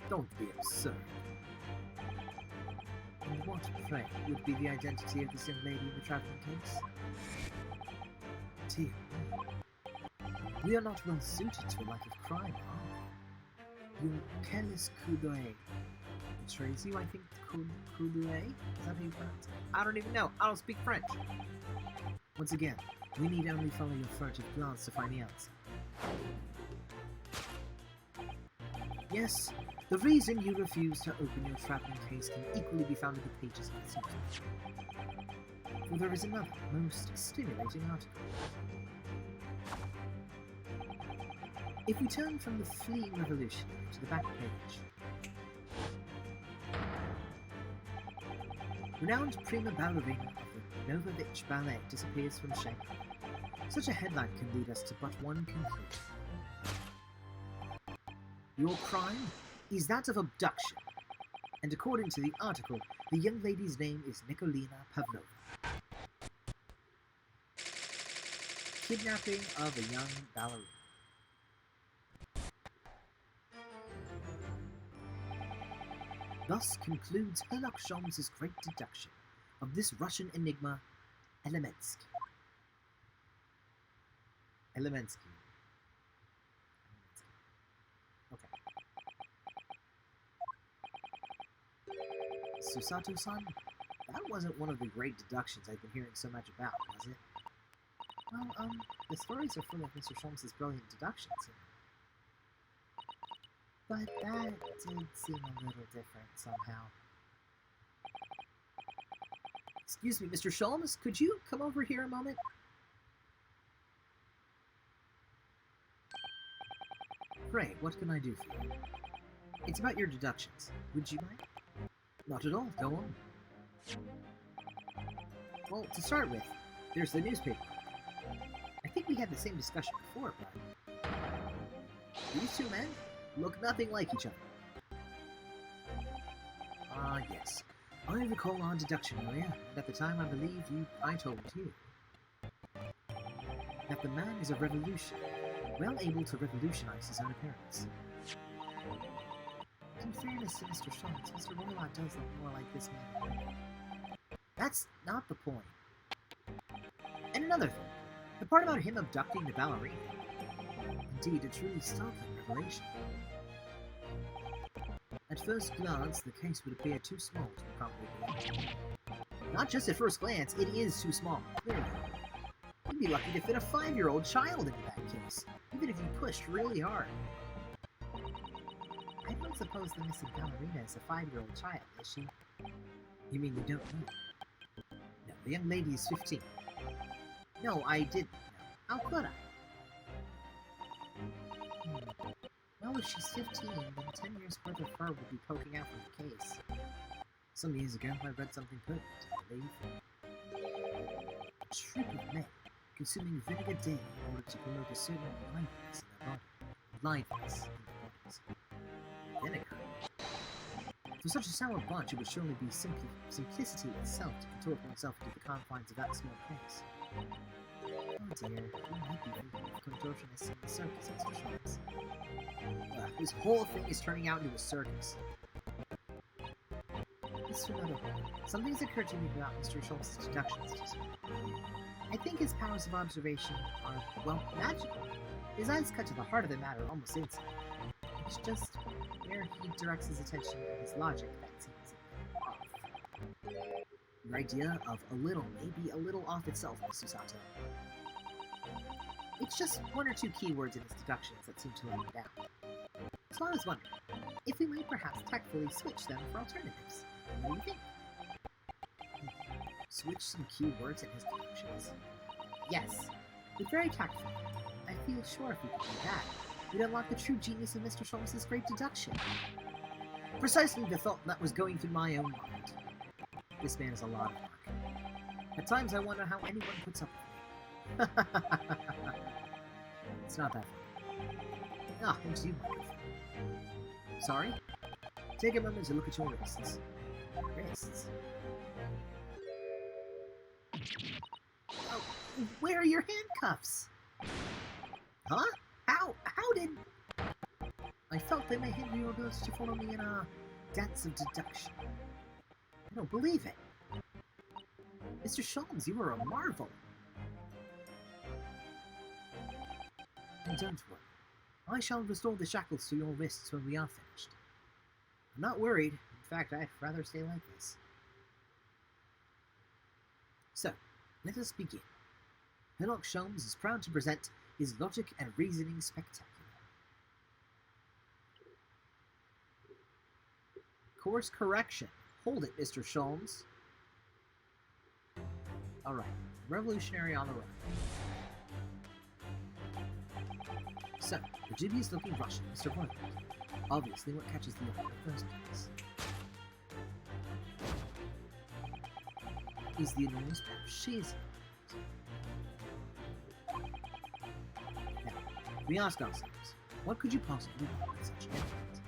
Don't be absurd. And what, pray, would be the identity of this young lady in the travelling case? Dear me, we are not well suited to a life of crime, are we? Your careless coup d'oeil betrays you, I think. Coup d'oeil? Is that how you pronounce it? I don't even know. I don't speak French. Once again, we need only follow your furtive glance to find the answer. Yes, the reason you refuse to open your travelling case can equally be found in the pages of this newspaper. For there is another, most stimulating article. If we turn from the fleeing revolutionary to the back page, renowned prima ballerina of the Novovich Ballet disappears from Shanghai. Such a headline can lead us to but one conclusion. Your crime is that of abduction, and according to the article, the young lady's name is Nikolina Pavlova. Kidnapping of a young ballerina. Thus concludes Sherlock Holmes' great deduction of this Russian enigma, Elemensky. Elemensky. Okay. Susato-san, that wasn't one of the great deductions I've been hearing so much about, was it? Well, the stories are full of Mr. Holmes' brilliant deductions. But that did seem a little different somehow. Excuse me, Mr. Sholmes, could you come over here a moment? Pray, what can I do for you? It's about your deductions. Would you mind? Not at all. Go on. Well, to start with, there's the newspaper. I think we had the same discussion before, but these two men look nothing like each other. Ah, yes. I recall our deduction earlier, and at the time I believe I told you that the man is a revolutionary, well able to revolutionize his own appearance. In fairness to Mr. Schultz, Mr. Roylock does look more like this man. That's not the point. And another thing, the part about him abducting the ballerina. Indeed, a truly startling revelation. At first glance, the case would appear too small to properly believe. Not just at first glance, it is too small, clearly. You'd be lucky to fit a 5-year-old child into that case, even if you pushed really hard. I don't suppose the missing ballerina is a 5-year-old child, is she? You mean you don't know? No, the young lady is 15. No, I didn't know. How could I? Well, if she's 15, then 10 years worth of her would be poking out from the case. Some years ago, I read something pertinent, I believe. A troop of men consuming vinegar daily in order to promote a certain liveliness in their body. Liveliness in their bodies. Vinegar? For such a sour bunch, it would surely be simplicity itself to contort oneself into the confines of that small case. Oh dear, you might be thinking of contortionists in the circus, Mr. Schultz. This whole thing is turning out into a circus. Mr. Nuttall, something's occurred to me about Mr. Schultz's deductions just now. I think his powers of observation are, well, magical. His eyes cut to the heart of the matter almost instantly. It's just where he directs his attention and his logic that seems off. Your idea of a little may be a little off itself, Mr. Sato. It's just one or two keywords in his deductions that seem to let him down. So I was wondering if we might perhaps tactfully switch them for alternatives. What do you think? Switch some keywords in his deductions? Yes, but very tactfully. I feel sure if we could do that, we'd unlock the true genius of Mr. Schultz's great deduction. Precisely the thought that was going through my own mind. This man is a lot of work. At times I wonder how anyone puts up with it. It's not that funny. Ah, thanks you, wonderful. Sorry? Take a moment to look at your wrists. Wrists? Oh, where are your handcuffs? Huh? How did... I felt they may hinder your ability to follow me in our dance of deduction. I don't believe it. Mr. Schultz, you are a marvel. And don't worry. I shall restore the shackles to your wrists when we are finished. I'm not worried. In fact, I'd rather stay like this. So, let us begin. Sherlock Holmes is proud to present his logic and reasoning spectacular. Course correction. Hold it, Mr. Holmes. Alright, revolutionary on the run. So, the dubious-looking Russian, Mr. Roylock. Obviously what catches the eye in the first place is the enormous pouch she is in. Now, we ask ourselves, what could you possibly want with such an element?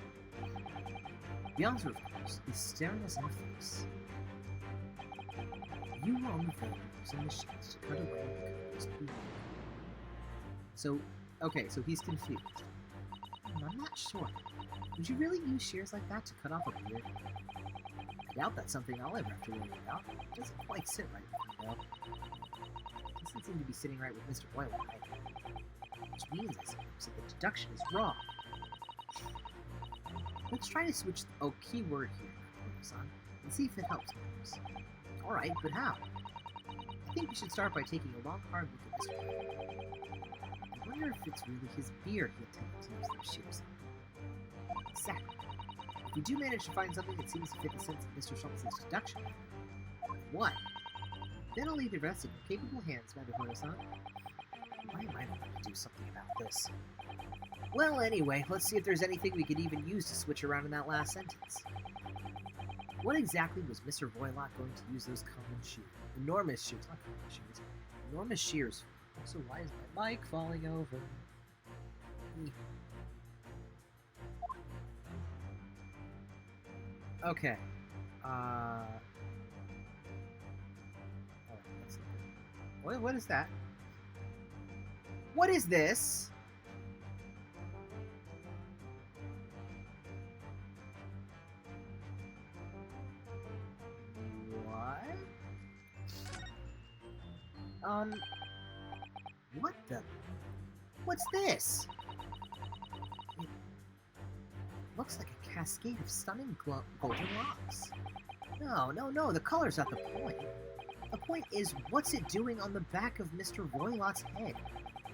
The answer, of course, is staring us in the face. You were on the phone using machines to cut away the codes we want. So, okay, so he's confused. I'm not sure. Would you really use shears like that to cut off a beard? I doubt that's something I'll ever have to worry about. It doesn't quite sit right with me, though. It doesn't seem to be sitting right with Mr. Roylock either. Which means, I suppose, that the deduction is wrong. Let's try to switch the keyword here, son, and see if it helps matters. Alright, but how? I think we should start by taking a long, hard look at Mr. Roylock. I wonder if it's really his beard he intended to use those shears on. Exactly. If we do manage to find something that seems to fit the sense of Mr. Schultz's deduction, what? Then I'll leave the rest in your capable hands, Madame. Why am I not going to do something about this? Well, anyway, let's see if there's anything we could even use to switch around in that last sentence. What exactly was Mr. Roylock going to use those common shears? Enormous shears, not common shears. Enormous shears. Also, why is my mic falling over? Okay. What is that? What is this? What the? What's this? It looks like a cascade of stunning golden locks. No, the color's not the point. The point is, what's it doing on the back of Mr. Roylot's head?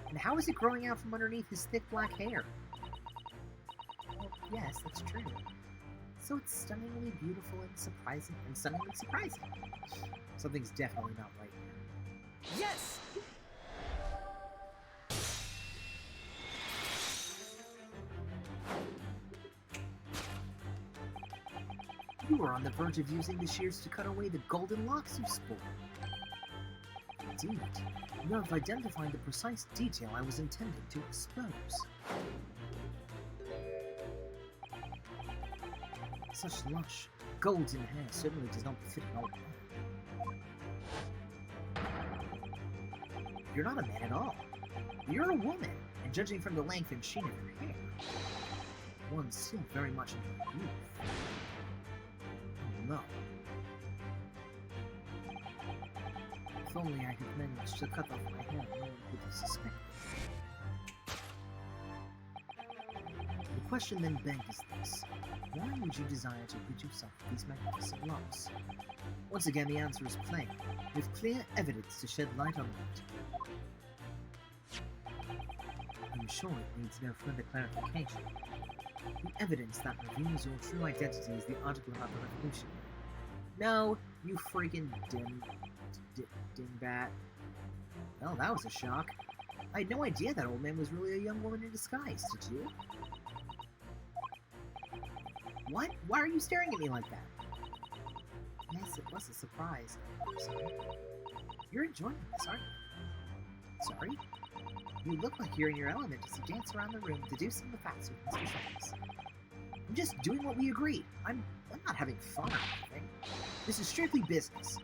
And how is it growing out from underneath his thick black hair? Well, yes, that's true. So it's stunningly beautiful and surprising, and stunningly surprising. Something's definitely not right here. Yes! You are on the verge of using the shears to cut away the golden locks you sport. Indeed, you have identified the precise detail I was intending to expose. Such lush, golden hair certainly does not befit an old man. You're not a man at all. You're a woman, and judging from the length and sheen of your hair, one's still very much in your youth. Oh no. If only I had managed to cut off my hair, no one would have suspected. The question then begged is this: why would you desire to rid yourself of these magnificent locks? Once again, the answer is plain, with clear evidence to shed light on it. I'm sure it needs no further clarification. The evidence that reveals your true identity is the article about the revolution. No, you freaking dingbat. Well, that was a shock. I had no idea that old man was really a young woman in disguise, did you? What? Why are you staring at me like that? Yes, it was a surprise. Sorry. You're enjoying this, aren't you? Sorry? You look like you're in your element as you dance around the room deducing the facts with Mr. Shanks. I'm just doing what we agreed. I'm not having fun or anything. This is strictly business.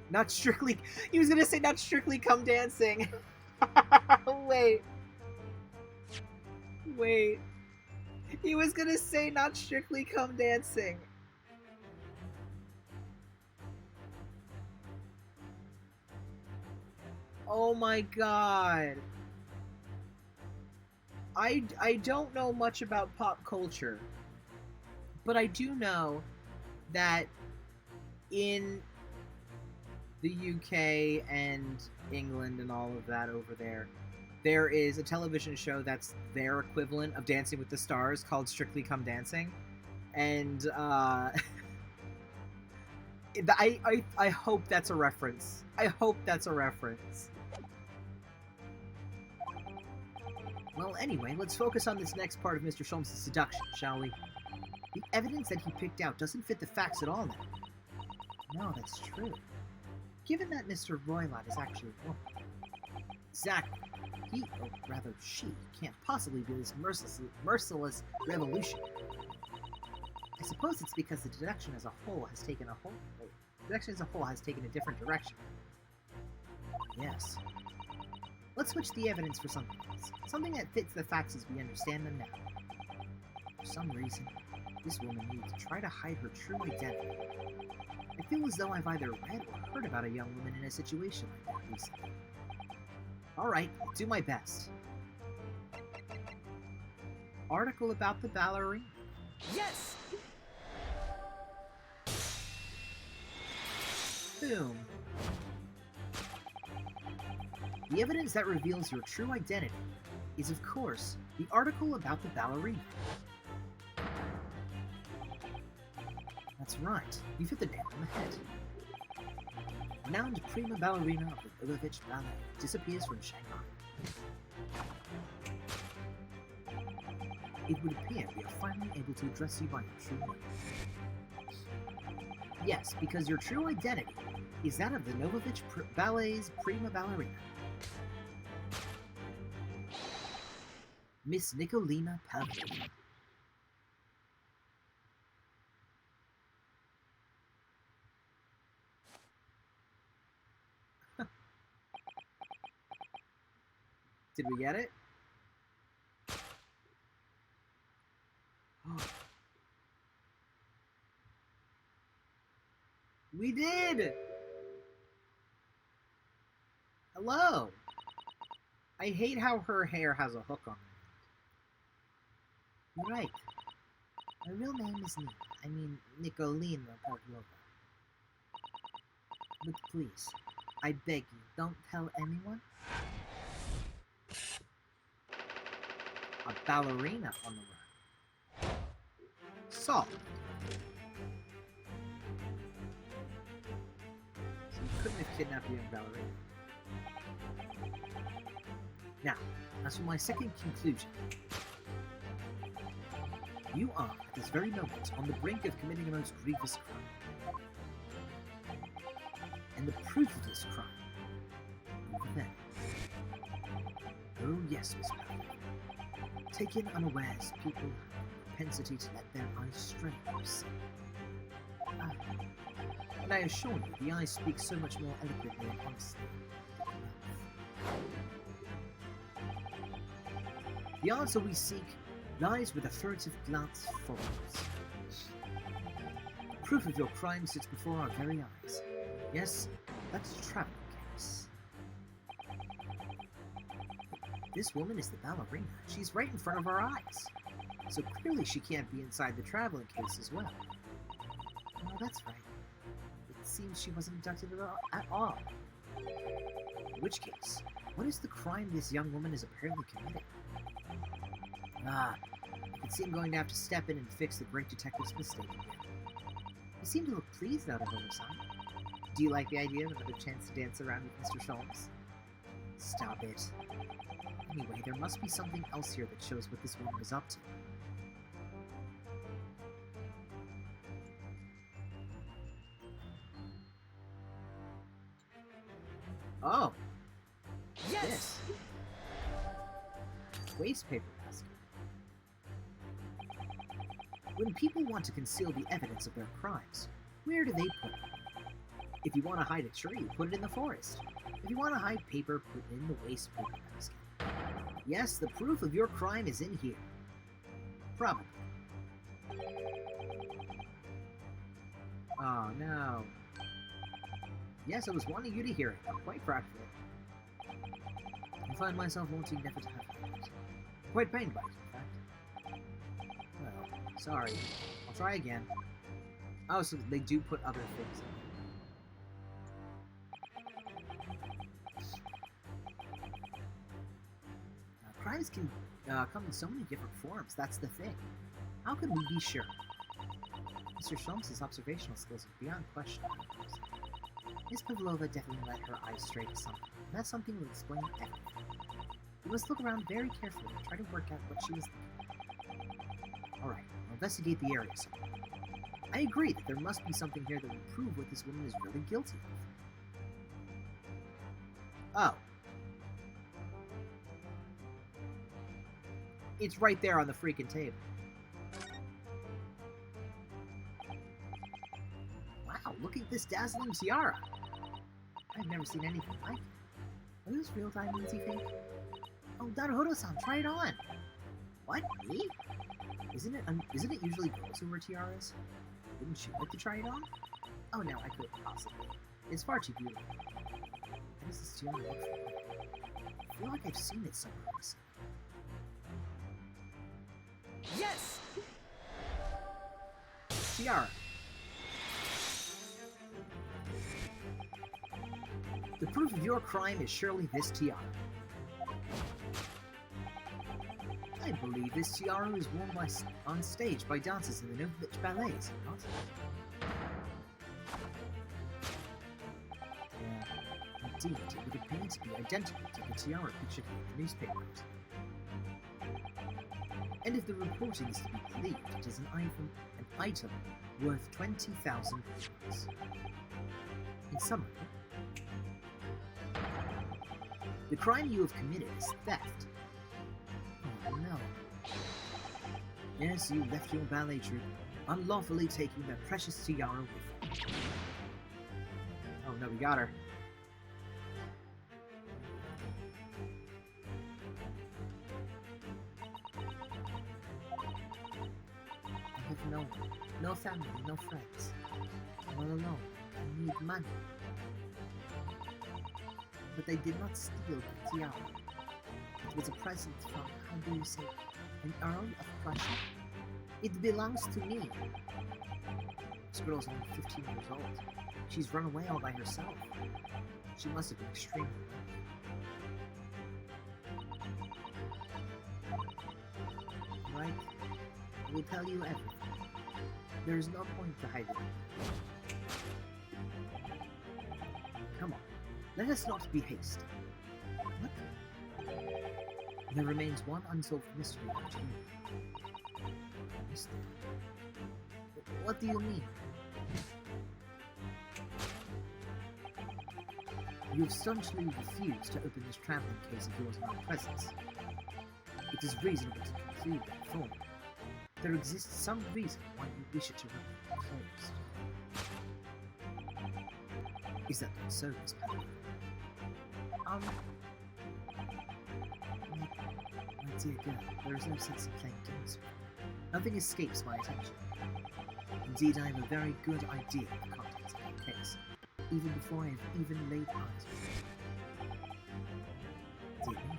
Not strictly... He was gonna say not strictly come dancing. Wait. He was gonna say not strictly come dancing. Oh my god. I don't know much about pop culture, but I do know that in the UK and England and all of that over there, there is a television show that's their equivalent of Dancing with the Stars called Strictly Come Dancing. And I hope that's a reference. I hope that's a reference. Well, anyway, let's focus on this next part of Mr. Sholmes' seduction, shall we? The evidence that he picked out doesn't fit the facts at all now. No, that's true. Given that Mr. Roylott is actually a woman. Exactly. He, or rather she, can't possibly be this merciless revolutionary. I suppose it's because the deduction as a whole has taken a different direction. Yes. Let's switch the evidence for something else. Something that fits the facts as we understand them now. For some reason, this woman needs to try to hide her true identity. I feel as though I've either read or heard about a young woman in a situation like that recently. Alright, I'll do my best. Article about the ballerina. Yes! Boom. The evidence that reveals your true identity is, of course, the article about the ballerina. That's right, you've hit the nail on the head. Renowned prima ballerina of the Novovich Ballet disappears from Shanghai. It would appear we are finally able to address you by your true name. Yes, because your true identity is that of the Novovich Ballet's prima ballerina, Miss Nicolina Pavlova. Did we get it? We did! Hello! I hate how her hair has a hook on it. You're right. My real name is Nicolina Pavlova. But please, I beg you, don't tell anyone. A ballerina on the run. Solved. So you couldn't have kidnapped a young ballerina. Now, as for my second conclusion. You are, at this very moment, on the brink of committing a most grievous crime. And the proof of this crime, over there. Oh yes, Miss Brown. Taken unawares, people have a propensity to let their eyes stray, you see. And I assure you, the eyes speak so much more eloquently and honestly than the mouth. The answer we seek lies with a furtive glance forwards. The proof of your crime sits before our very eyes. Yes, that's a traveling case. This woman is the ballerina. She's right in front of our eyes. So clearly she can't be inside the traveling case as well. Oh, that's right. It seems she wasn't abducted at all. In which case, what is the crime this young woman is apparently committing? I could see I'm going to have to step in and fix the great detective's mistake again. You seem to look pleased out of Omo-san. Do you like the idea of another chance to dance around with Mr. Sholmes? Stop it. Anyway, there must be something else here that shows what this woman is up to. Oh! Yes! This. Waste paper basket. When people want to conceal the evidence of their crimes, where do they put it? If you want to hide a tree, put it in the forest. If you want to hide paper, put it in the waste paper basket. Yes, the proof of your crime is in here. Probably. Oh, no. Yes, I was wanting you to hear it. I'm quite proud of it. I find myself wanting never to have it. Quite pained by it, in fact. Well, sorry. I'll try again. Oh, so they do put other things in. Crimes can come in so many different forms, that's the thing. How can we be sure? Mr. Sholmes' observational skills are beyond question. Miss Pavlova definitely let her eyes stray to something, and that something will explain everything. We must look around very carefully and try to work out what she was thinking. Alright, I'll investigate the area some more. I agree that there must be something here that will prove what this woman is really guilty of. Oh. It's right there on the freaking table. Wow, look at this dazzling tiara. I've never seen anything like it. Are those real diamonds, you think? Oh, Naruhodo-san, try it on! What? Me? Isn't it usually girls who wear tiaras? Wouldn't you like to try it on? Oh no, I couldn't possibly. It's far too beautiful. How does this tiara look for me? I feel like I've seen it somewhere else. Yes! Tiara. The proof of your crime is surely this tiara. I believe this tiara is worn on stage by dancers in the Novovich Ballet, is it not? Indeed, it would appear to be identical to the tiara pictured in the newspapers. And if the reporting is to be believed, it is an item worth 20,000 rupees. In summary, the crime you have committed is theft. Oh no. Yes, you left your ballet troupe, unlawfully taking that precious tiara with you. Oh no, we got her. I have no one, no family, no friends. I'm all alone. I need money. But they did not steal the tiara. It was a present from, how do you say, an Earl of Prussia. It belongs to me. This girl's only 15 years old. She's run away all by herself. She must have been extremely lonely. Right? I will tell you everything. There is no point to hiding. Come on, let us not be hasty. What? There remains one unsolved mystery about you. Mystery? What do you mean? You have staunchly refused to open this traveling case of yours in our presence. It is reasonable to conclude that for there exists some reason why you wish it to remain closed. Is that not so, Miss Paddy? My dear girl, there is no sense in playing games. Nothing escapes my attention. Indeed, I have a very good idea of the contents of your case, even before I have even laid eyes on it. Dear me,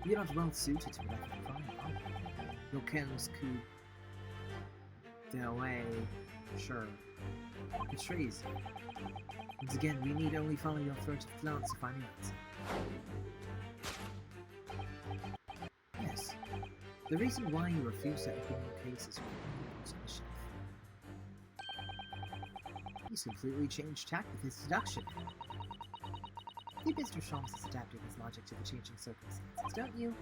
you're not well suited to whatever crime, are you? Your kennels could... their way... sure... betrays you. Once again, we need only follow your first glance to find the answer. Yes. The reason why you refuse to open your case is on the shelf. He's completely changed tack with his deduction. I think Mr. Sholmes is adapting his logic to the changing circumstances, don't you?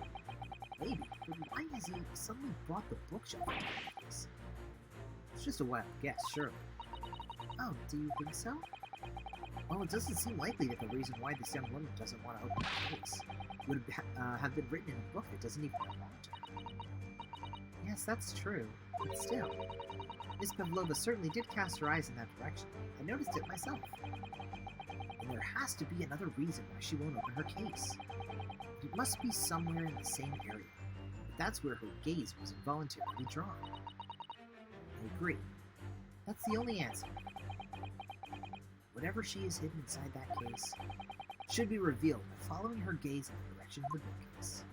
Maybe, but why has he suddenly brought the bookshelf into this? It's just a wild guess, sure. Oh, do you think so? Well, it doesn't seem likely that the reason why this young woman doesn't want to open the case would have been written in a book that doesn't even belong to her. Yes, that's true, but still. Miss Pavlova certainly did cast her eyes in that direction. I noticed it myself. And there has to be another reason why she won't open her case. It must be somewhere in the same area. But that's where her gaze was involuntarily drawn. I agree. That's the only answer. Whatever she is hidden inside that case should be revealed by following her gaze in the direction of the bookcase.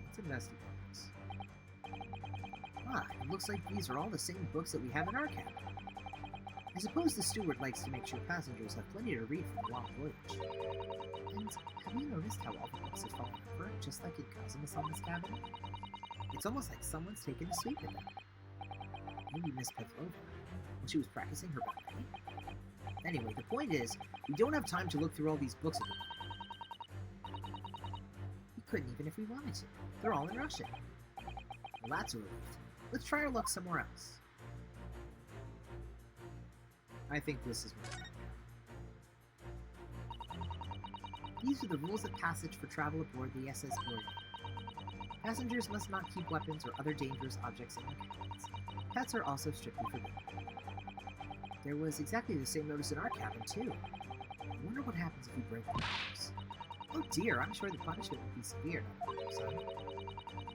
Let's investigate this. Ah, it looks like these are all the same books that we have in our cabin. I suppose the steward likes to make sure passengers have plenty to read for the long voyage. And have you noticed how all the books have fallen over, just like it causing us on this cabin? It's almost like someone's taken a sweep at them. Maybe Miss Pavlova, when she was practicing her ballet. Anyway, the point is, we don't have time to look through all these books at the moment. We couldn't even if we wanted to. They're all in Russian. Well, that's a relief. Let's try our luck somewhere else. I think this is what These are the rules of passage for travel aboard the SS Glory. Passengers must not keep weapons or other dangerous objects in their cabins. Pets are also strictly forbidden. There was exactly the same notice in our cabin, too. I wonder what happens if we break the rules. Oh dear, I'm sure the punishment would be severe, son.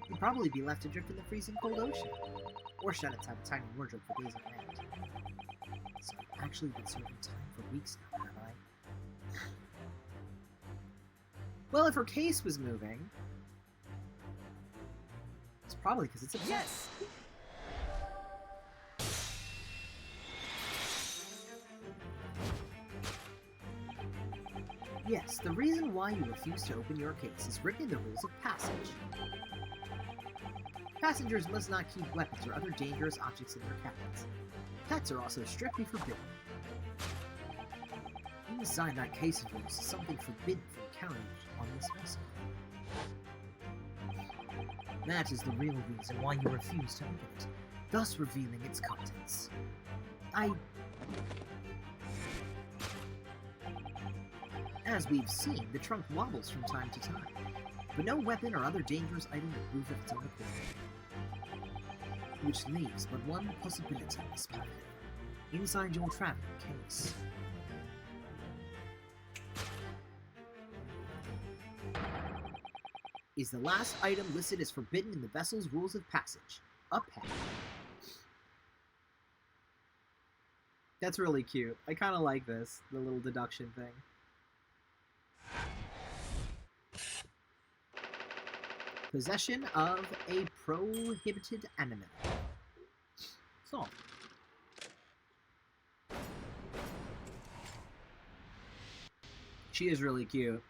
You'd probably be left adrift in the freezing cold ocean. Or shut inside a tiny wardrobe for days on end. So I've actually been serving time for weeks now, have I? Well, if her case was moving, it's probably because it's a Yes! Yes, the reason why you refuse to open your case is written in the rules of passage. Passengers must not keep weapons or other dangerous objects in their cabins. Pets are also strictly forbidden. Inside that case of yours is something forbidden from carriage on this vessel. That is the real reason why you refuse to open it, thus revealing its contents. As we've seen, the trunk wobbles from time to time, but no weapon or other dangerous item will move of its own accord. Which leaves but one possibility, Miss Paddy. Inside your traveling case. is the last item listed as forbidden in the vessel's rules of passage. Upheld. That's really cute. I kind of like this, the little deduction thing. Possession of a prohibited animal. So. She is really cute.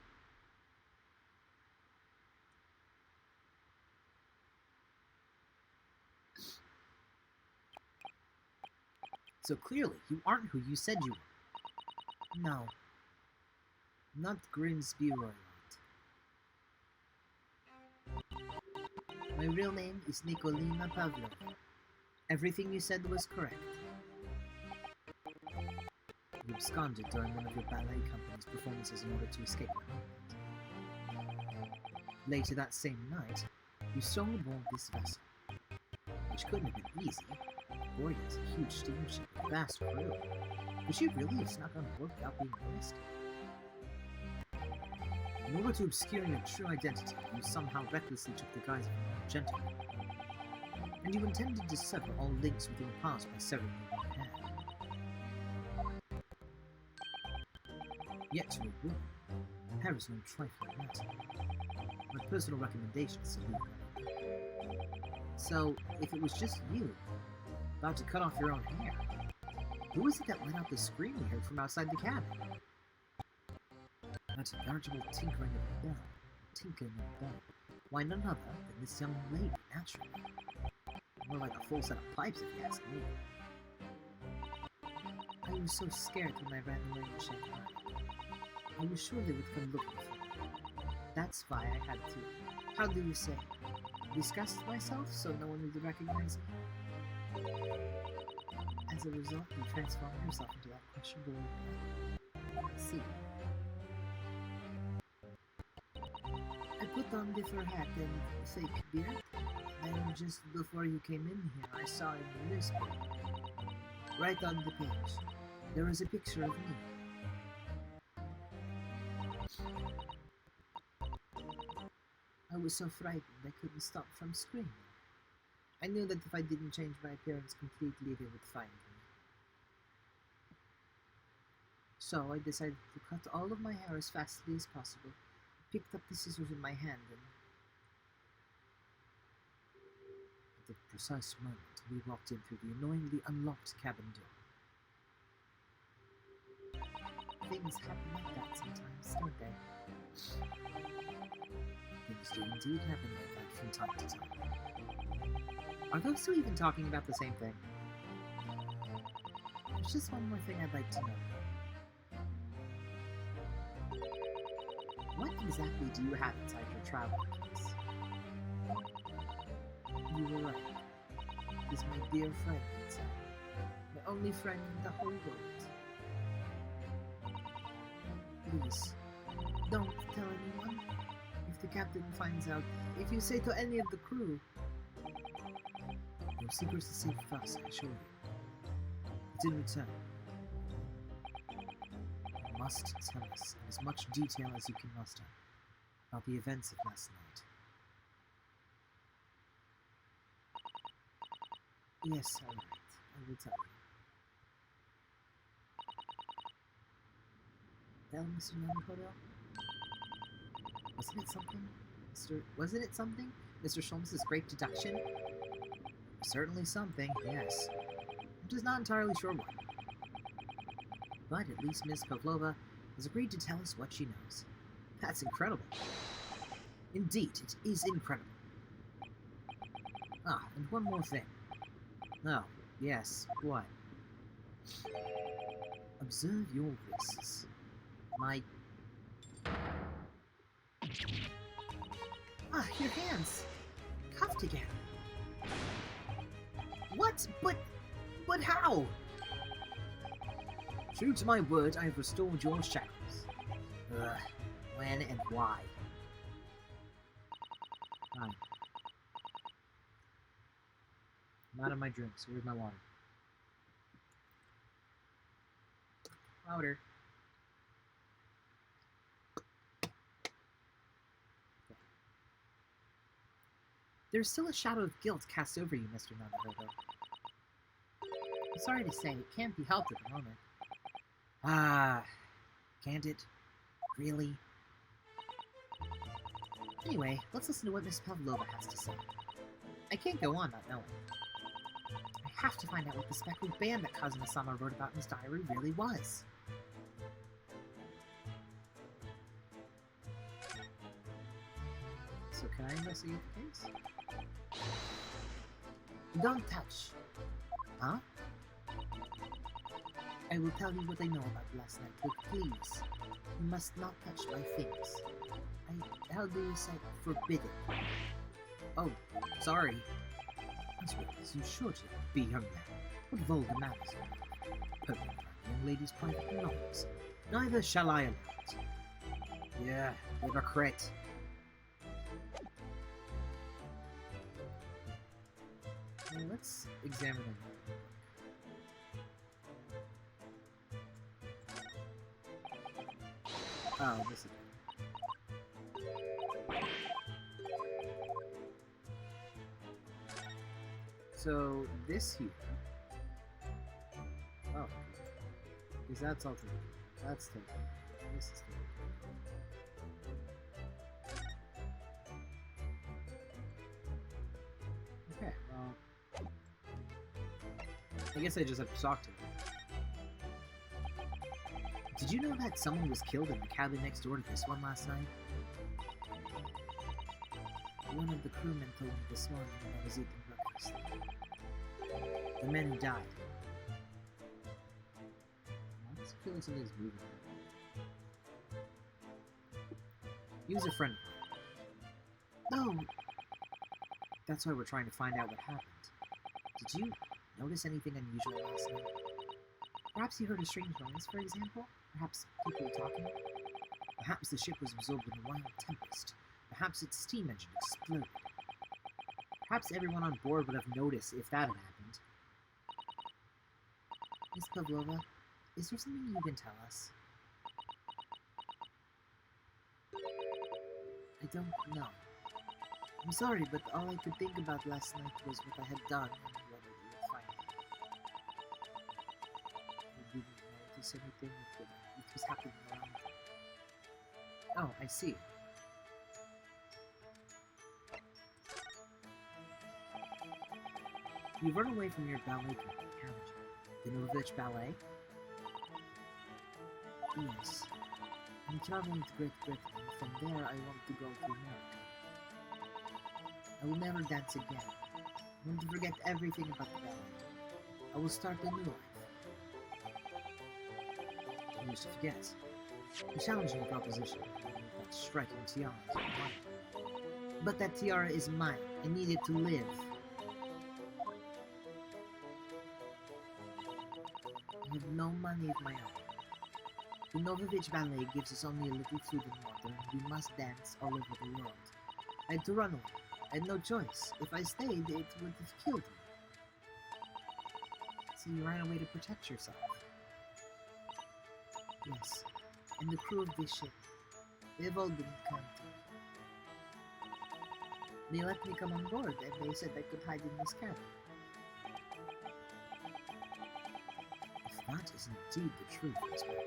So clearly, you aren't who you said you were. No. Not Grimsby Royland. My real name is Nikolina Pavlova. Everything you said was correct. You absconded during one of your ballet company's performances in order to escape my movement. Later that same night, you stole aboard this vessel, which couldn't have been easy. Boyd is a huge steamship with a vast crew. Could she really have snuck on board without being noticed? In order to obscure your true identity, you somehow recklessly took the guise of a gentleman. And you intended to sever all links with your past by severing your one hand. Yet to a woman, hair is no trifling matter. My personal recommendation is to leave it. So, if it was just you, about to cut off your own hair, who was it that let out the scream we heard from outside the cabin? That's a veritable tinkling of a bell. Tinkling of a bell. Why, none other than this young lady, naturally. More like a full set of pipes, if you ask me. I was so scared when I ran away and shut her. I was sure they would come looking for me. That's why I had to, how do you say, disgust myself so no one would recognize me. As a result, you transformed yourself into that questionable woman. I see. I put on the fur hat and fake beard, and just before you came in here, I saw in the newspaper, right on the page, there was a picture of me. I was so frightened I couldn't stop from screaming. I knew that if I didn't change my appearance completely, they would find me. So I decided to cut all of my hair as fastly as possible, picked up the scissors in my hand, and at the precise moment we walked in through the annoyingly unlocked cabin door. Things happen like that sometimes, don't they? Things do indeed happen like that from time to time. Are those two even talking about the same thing? There's just one more thing I'd like to know. What exactly do you have inside your travel case? You were right. He's my dear friend inside. My only friend in the whole world. Please, don't tell anyone. If the captain finds out, if you say to any of the crew, your secret's are safe with us, I assure you. But in return, you must tell us in as much detail as you can muster about the events of last night. Yes, all right. I will tell you. Well, Mr. Naruhodo? Wasn't it something? Mr. Sholmes' great deduction? Certainly something, yes. I'm just not entirely sure what. But at least Miss Pavlova has agreed to tell us what she knows. That's incredible. Indeed, it is incredible. Ah, and one more thing. Oh, yes, what? Observe your wrists. Your hands! Cuffed again. What? But how? True to my word, I have restored your shackles. When and why? Fine. I'm out of my drinks. Where's my water? Water. There's still a shadow of guilt cast over you, Mr. Nanahodo. I'm sorry to say, it can't be helped at the moment. Ah, can't it? Really? Anyway, let's listen to what Miss Pavlova has to say. I can't go on not knowing. I have to find out what the speckled band that Kazuma-sama wrote about in his diary really was. So can I investigate the case? Don't touch. Huh? I will tell you what I know about last night, but please, you must not touch my things. How do you say forbidden? Oh, sorry. As well as you should be, young man. What vulgar manners you have. Poking around a young lady's private belongings. Neither shall I allow it. Yeah, hypocrite. Well, let's examine them. Oh, this is... So, this here... Oh. Because that's all taken. That's taken. This is taken. Okay, well... I guess I just have to talk to him. Did you know that someone was killed in the cabin next door to this one last night? One of the crewmen told me this morning when I was eating breakfast. The men who died. Let's feel like something's moving. He was a friend of mine. No! That's why we're trying to find out what happened. Did you notice anything unusual last night? Perhaps you heard a strange noise, for example? Perhaps people were talking? Perhaps the ship was absorbed in a wild tempest. Perhaps its steam engine exploded. Perhaps everyone on board would have noticed if that had happened. Miss Pavlova, is there something you can tell us? I don't know. I'm sorry, but all I could think about last night was what I had done and whether they would find me. I didn't notice anything that was happening around. Oh, I see. You've run away from your ballet company, haven't you? The Novich Ballet? Yes. I'm traveling to Great Britain, and from there I want to go to America. I will never dance again. I want to forget everything about the ballet. I will start a new life. I used to forget. A challenging proposition, with that striking tiara is mine. But that tiara is mine. I need it to live. I have no money of my own. The Novovich Ballet gives us only a little food and water, and we must dance all over the world. I had to run away. I had no choice. If I stayed, it would have killed me. So you ran away to protect yourself? Yes. And the crew of this ship, they've all been kind to me. They let me come on board, and they said I could hide in this cabin. If that is indeed the truth, Miss Mary,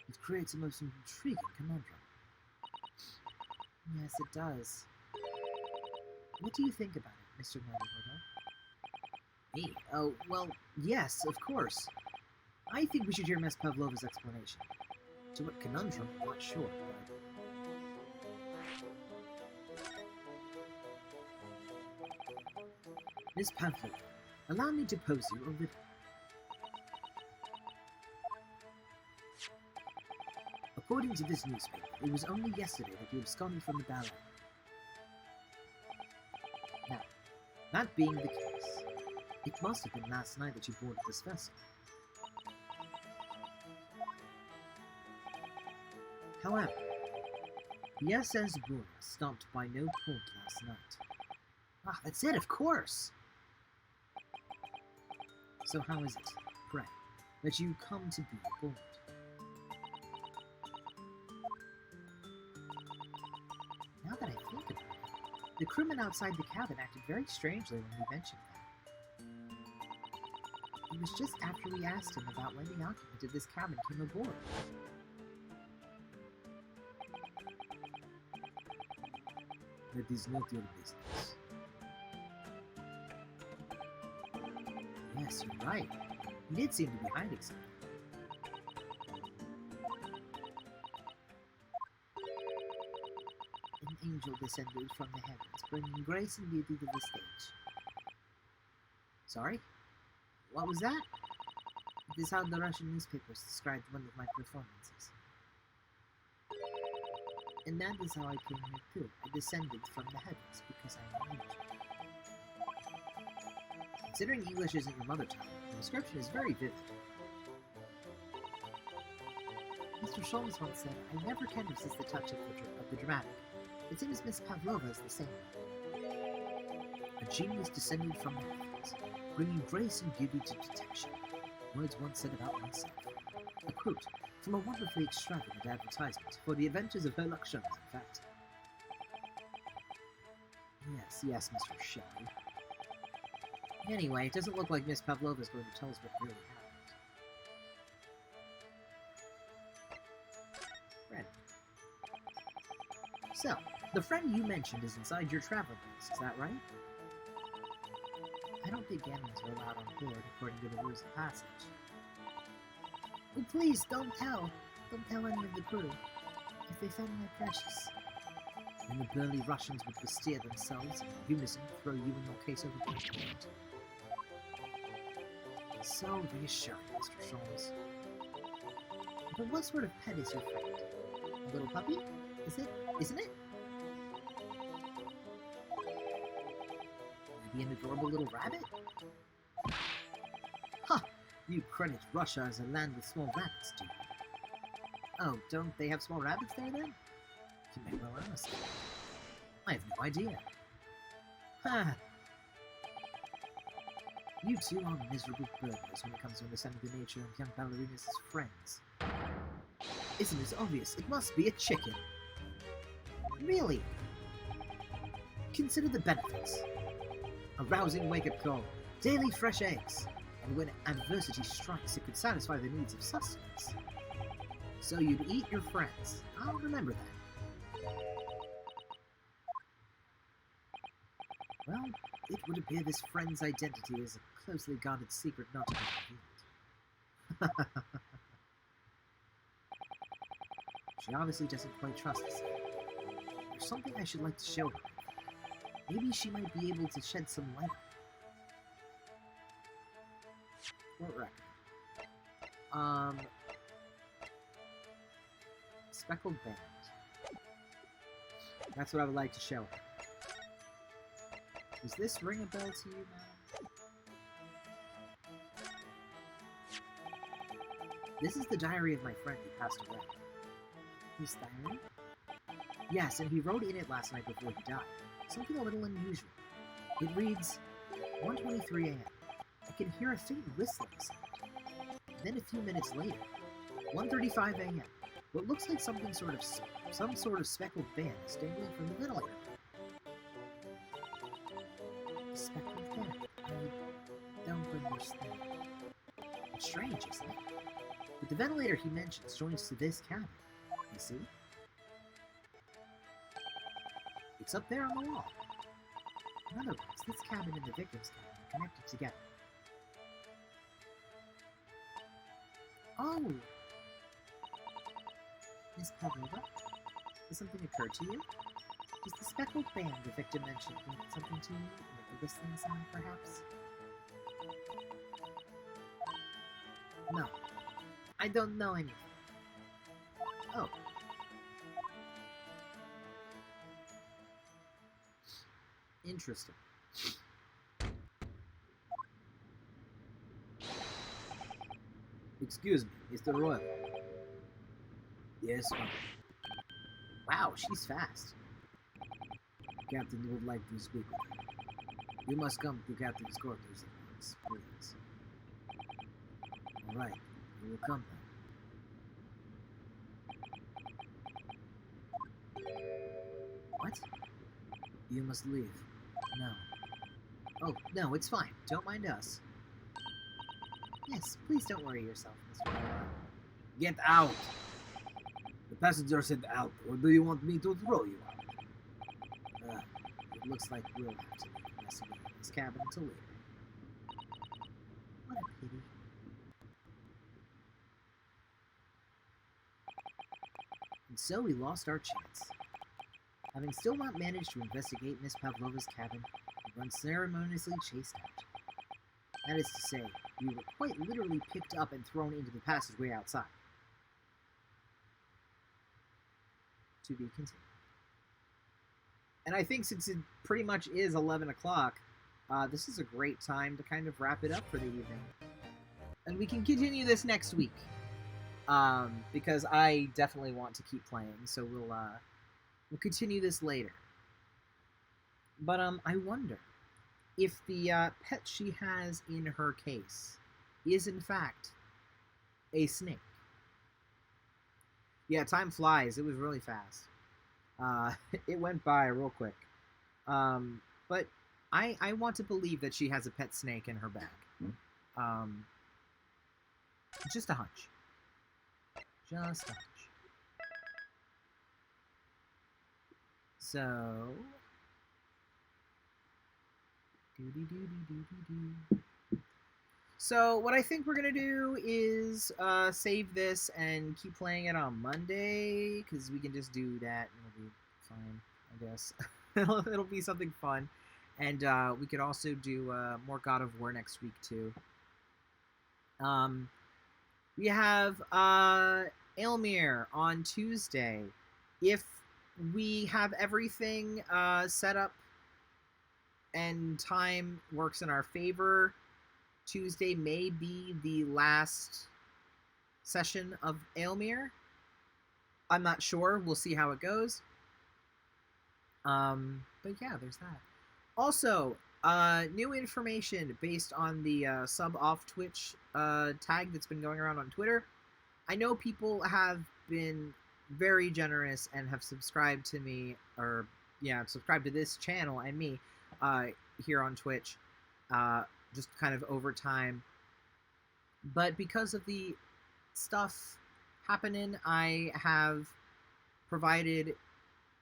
it creates a most intriguing conundrum. Yes, it does. What do you think about it, Mr. Norihodo? Me? Oh, well, yes, of course. I think we should hear Miss Pavlova's explanation. To what conundrum, I'm not sure, but... Miss Pavlova, allow me to pose you a riddle. According to this newspaper, it was only yesterday that you absconded from the ballet. Now, that being the case, it must have been last night that you boarded this vessel. However, the SS Bora stopped by no port last night. Ah, that's it, of course! So how is it, pray, that you come to be aboard? Now that I think about it, The crewman outside the cabin acted very strangely when we mentioned that. It was just after we asked him about when the occupant of this cabin came aboard. That is not your business. Yes, you're right. He did seem to be hiding something. An angel descended from the heavens, bringing grace and beauty to the stage. Sorry? What was that? It is how the Russian newspapers described one of my performances. And that is how I came here too. I descended from the heavens because I am an angel. Considering English isn't your mother tongue, the description is very vivid. Mr. Sholmes once said, I never can resist the touch of the dramatic. It seems Miss Pavlova is the same. A genius descended from the heavens, bringing grace and beauty to detection. Words once said about myself. A quote from a wonderfully extravagant advertisement for the adventures of Herlock Sholmes, in fact. Yes, Mr. Shelley. Anyway, it doesn't look like Miss Pavlova is going to tell us what really happened. Friend. So, the friend you mentioned is inside your traveling bus, is that right? I don't think animals are allowed on board according to the rules of passage. Oh, please, don't tell. Don't tell any of the crew. If they found my precious. Then the burly Russians would bestir themselves and in unison throw you and your case overboard. So reassuring, Mr. Sholmes. But what sort of pet is your friend? A little puppy? Isn't it? Maybe an adorable little rabbit? Ha! You credit Russia as a land with small rabbits, do you? Oh, don't they have small rabbits there then? You may well ask. I have no idea. Ha! You two are miserable burglars when it comes to understanding the nature of young ballerinas as friends. Isn't it obvious? It must be a chicken. Really? Consider the benefits. A rousing wake-up call, daily fresh eggs, and when adversity strikes, it could satisfy the needs of sustenance. So you'd eat your friends. I'll remember that. Well, it would appear this friend's identity is a closely guarded secret not to be revealed. She obviously doesn't quite trust us. There's something I should like to show her. Maybe she might be able to shed some light on it. What record? Speckled band. That's what I would like to show her. Does this ring a bell to you, man? This is the diary of my friend who passed away. His diary? Yes, and he wrote in it last night before he died. Something a little unusual. It reads, 1:23 a.m. I can hear a faint whistling sound. Then a few minutes later, 1:35 a.m. What looks like some sort of speckled band is dangling from the ventilator. Speckled band? I don't understand. It's strange, isn't it? But the ventilator he mentions joins to this cabin. You see? It's up there on the wall. In other words, this cabin and the victim's cabin are connected together. Oh! Miss Pavlova, does something occur to you? Does the speckled band the victim mentioned mean something to you? Like a whistling sound, perhaps? No. I don't know anything. Oh. Interesting. Excuse me, Mr. Royal. Yes, ma'am. Wow, she's fast. Captain would like to speak with you. You must come to Captain's quarters at once, please. Alright, we will come then. What? You must leave. No. Oh, no, it's fine. Don't mind us. Yes, please don't worry yourself, Mr. Larock. Get out! The passenger said out, or do you want me to throw you out? It looks like we'll have to investigate this cabin until later. What a pity. And so we lost our chance. Having still not managed to investigate Miss Pavlova's cabin, we were unceremoniously chased out. That is to say, we were quite literally picked up and thrown into the passageway outside. To be continued. And I think since it pretty much is 11 o'clock, this is a great time to kind of wrap it up for the evening. And we can continue this next week. Because I definitely want to keep playing, so we'll continue this later. But I wonder if the pet she has in her case is in fact a snake. Yeah, time flies. It was really fast. It went by real quick. But I want to believe that she has a pet snake in her bag. Just a hunch. Just a hunch. So... So what I think we're going to do is save this and keep playing it on Monday, because we can just do that and it'll be fine, I guess. It'll be something fun. And we could also do more God of War next week, too. We have Aylmere on Tuesday. If we have everything set up and time works in our favor, Tuesday may be the last session of Aylmere. I'm not sure. We'll see how it goes. But yeah, there's that. Also, new information based on the sub off Twitch tag that's been going around on Twitter. I know people have been very generous and have subscribed to me, or yeah, subscribed to this channel and me here on Twitch, just kind of over time. But because of the stuff happening, I have provided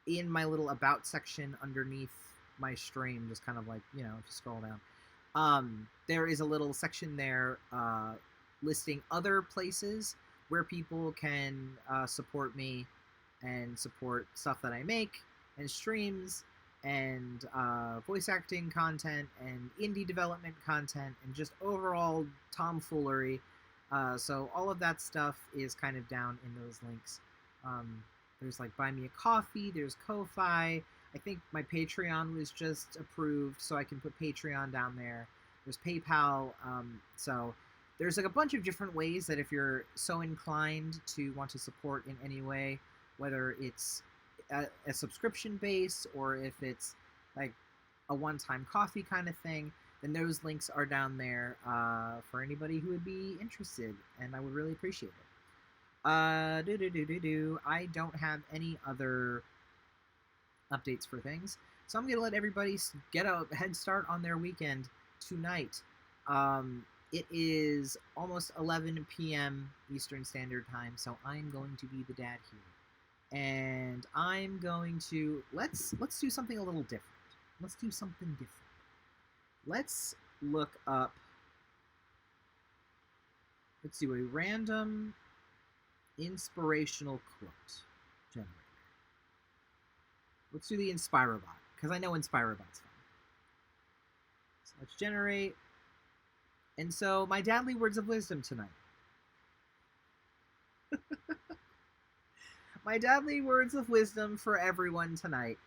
in my little about section underneath my stream, just kind of like, you know, if you scroll down, there is a little section there listing other places where people can support me and support stuff that I make and streams and voice acting content and indie development content and just overall tomfoolery. So all of that stuff is kind of down in those links. There's like Buy Me a Coffee, there's Ko-Fi. I think my Patreon was just approved, so I can put Patreon down there. There's PayPal. So there's like a bunch of different ways that if you're so inclined to want to support in any way, whether it's a subscription base or if it's like a one-time coffee kind of thing, then those links are down there for anybody who would be interested, and I would really appreciate it. I don't have any other updates for things, so I'm going to let everybody get a head start on their weekend tonight. It is almost 11 p.m. Eastern Standard Time, so I'm going to be the dad here. And I'm going to... Let's do something a little different. Let's do something different. Let's look up... Let's do a random inspirational quote generator. Let's do the Inspirobot, because I know Inspirobot's fun. So let's generate. And so, my dadly words of wisdom tonight. My dadly words of wisdom for everyone tonight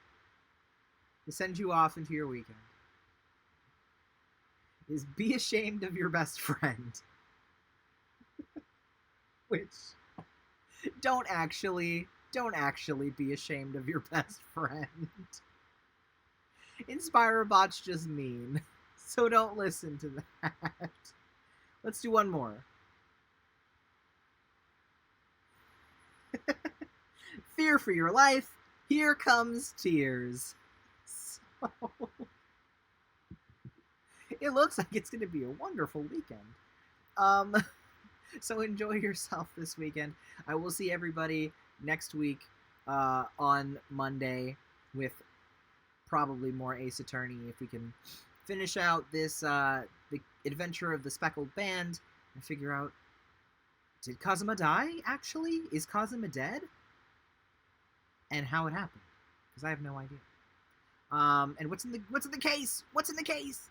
to send you off into your weekend is be ashamed of your best friend. Which, don't actually be ashamed of your best friend. Inspirobot's just mean, so don't listen to that. Let's do one more. Fear for your life, here comes tears. It looks like it's going to be a wonderful weekend. Um, so enjoy yourself this weekend. I will see everybody next week on Monday with probably more Ace Attorney if we can finish out this the adventure of the Speckled Band and figure out, did Kazuma die actually? Is Kazuma dead? And how it happened, because I have no idea. And what's in the case? What's in the case?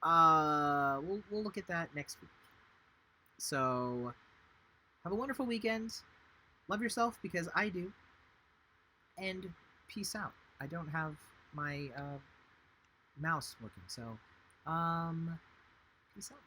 We'll look at that next week. So have a wonderful weekend. Love yourself, because I do. And peace out. I don't have my mouse working, so peace out.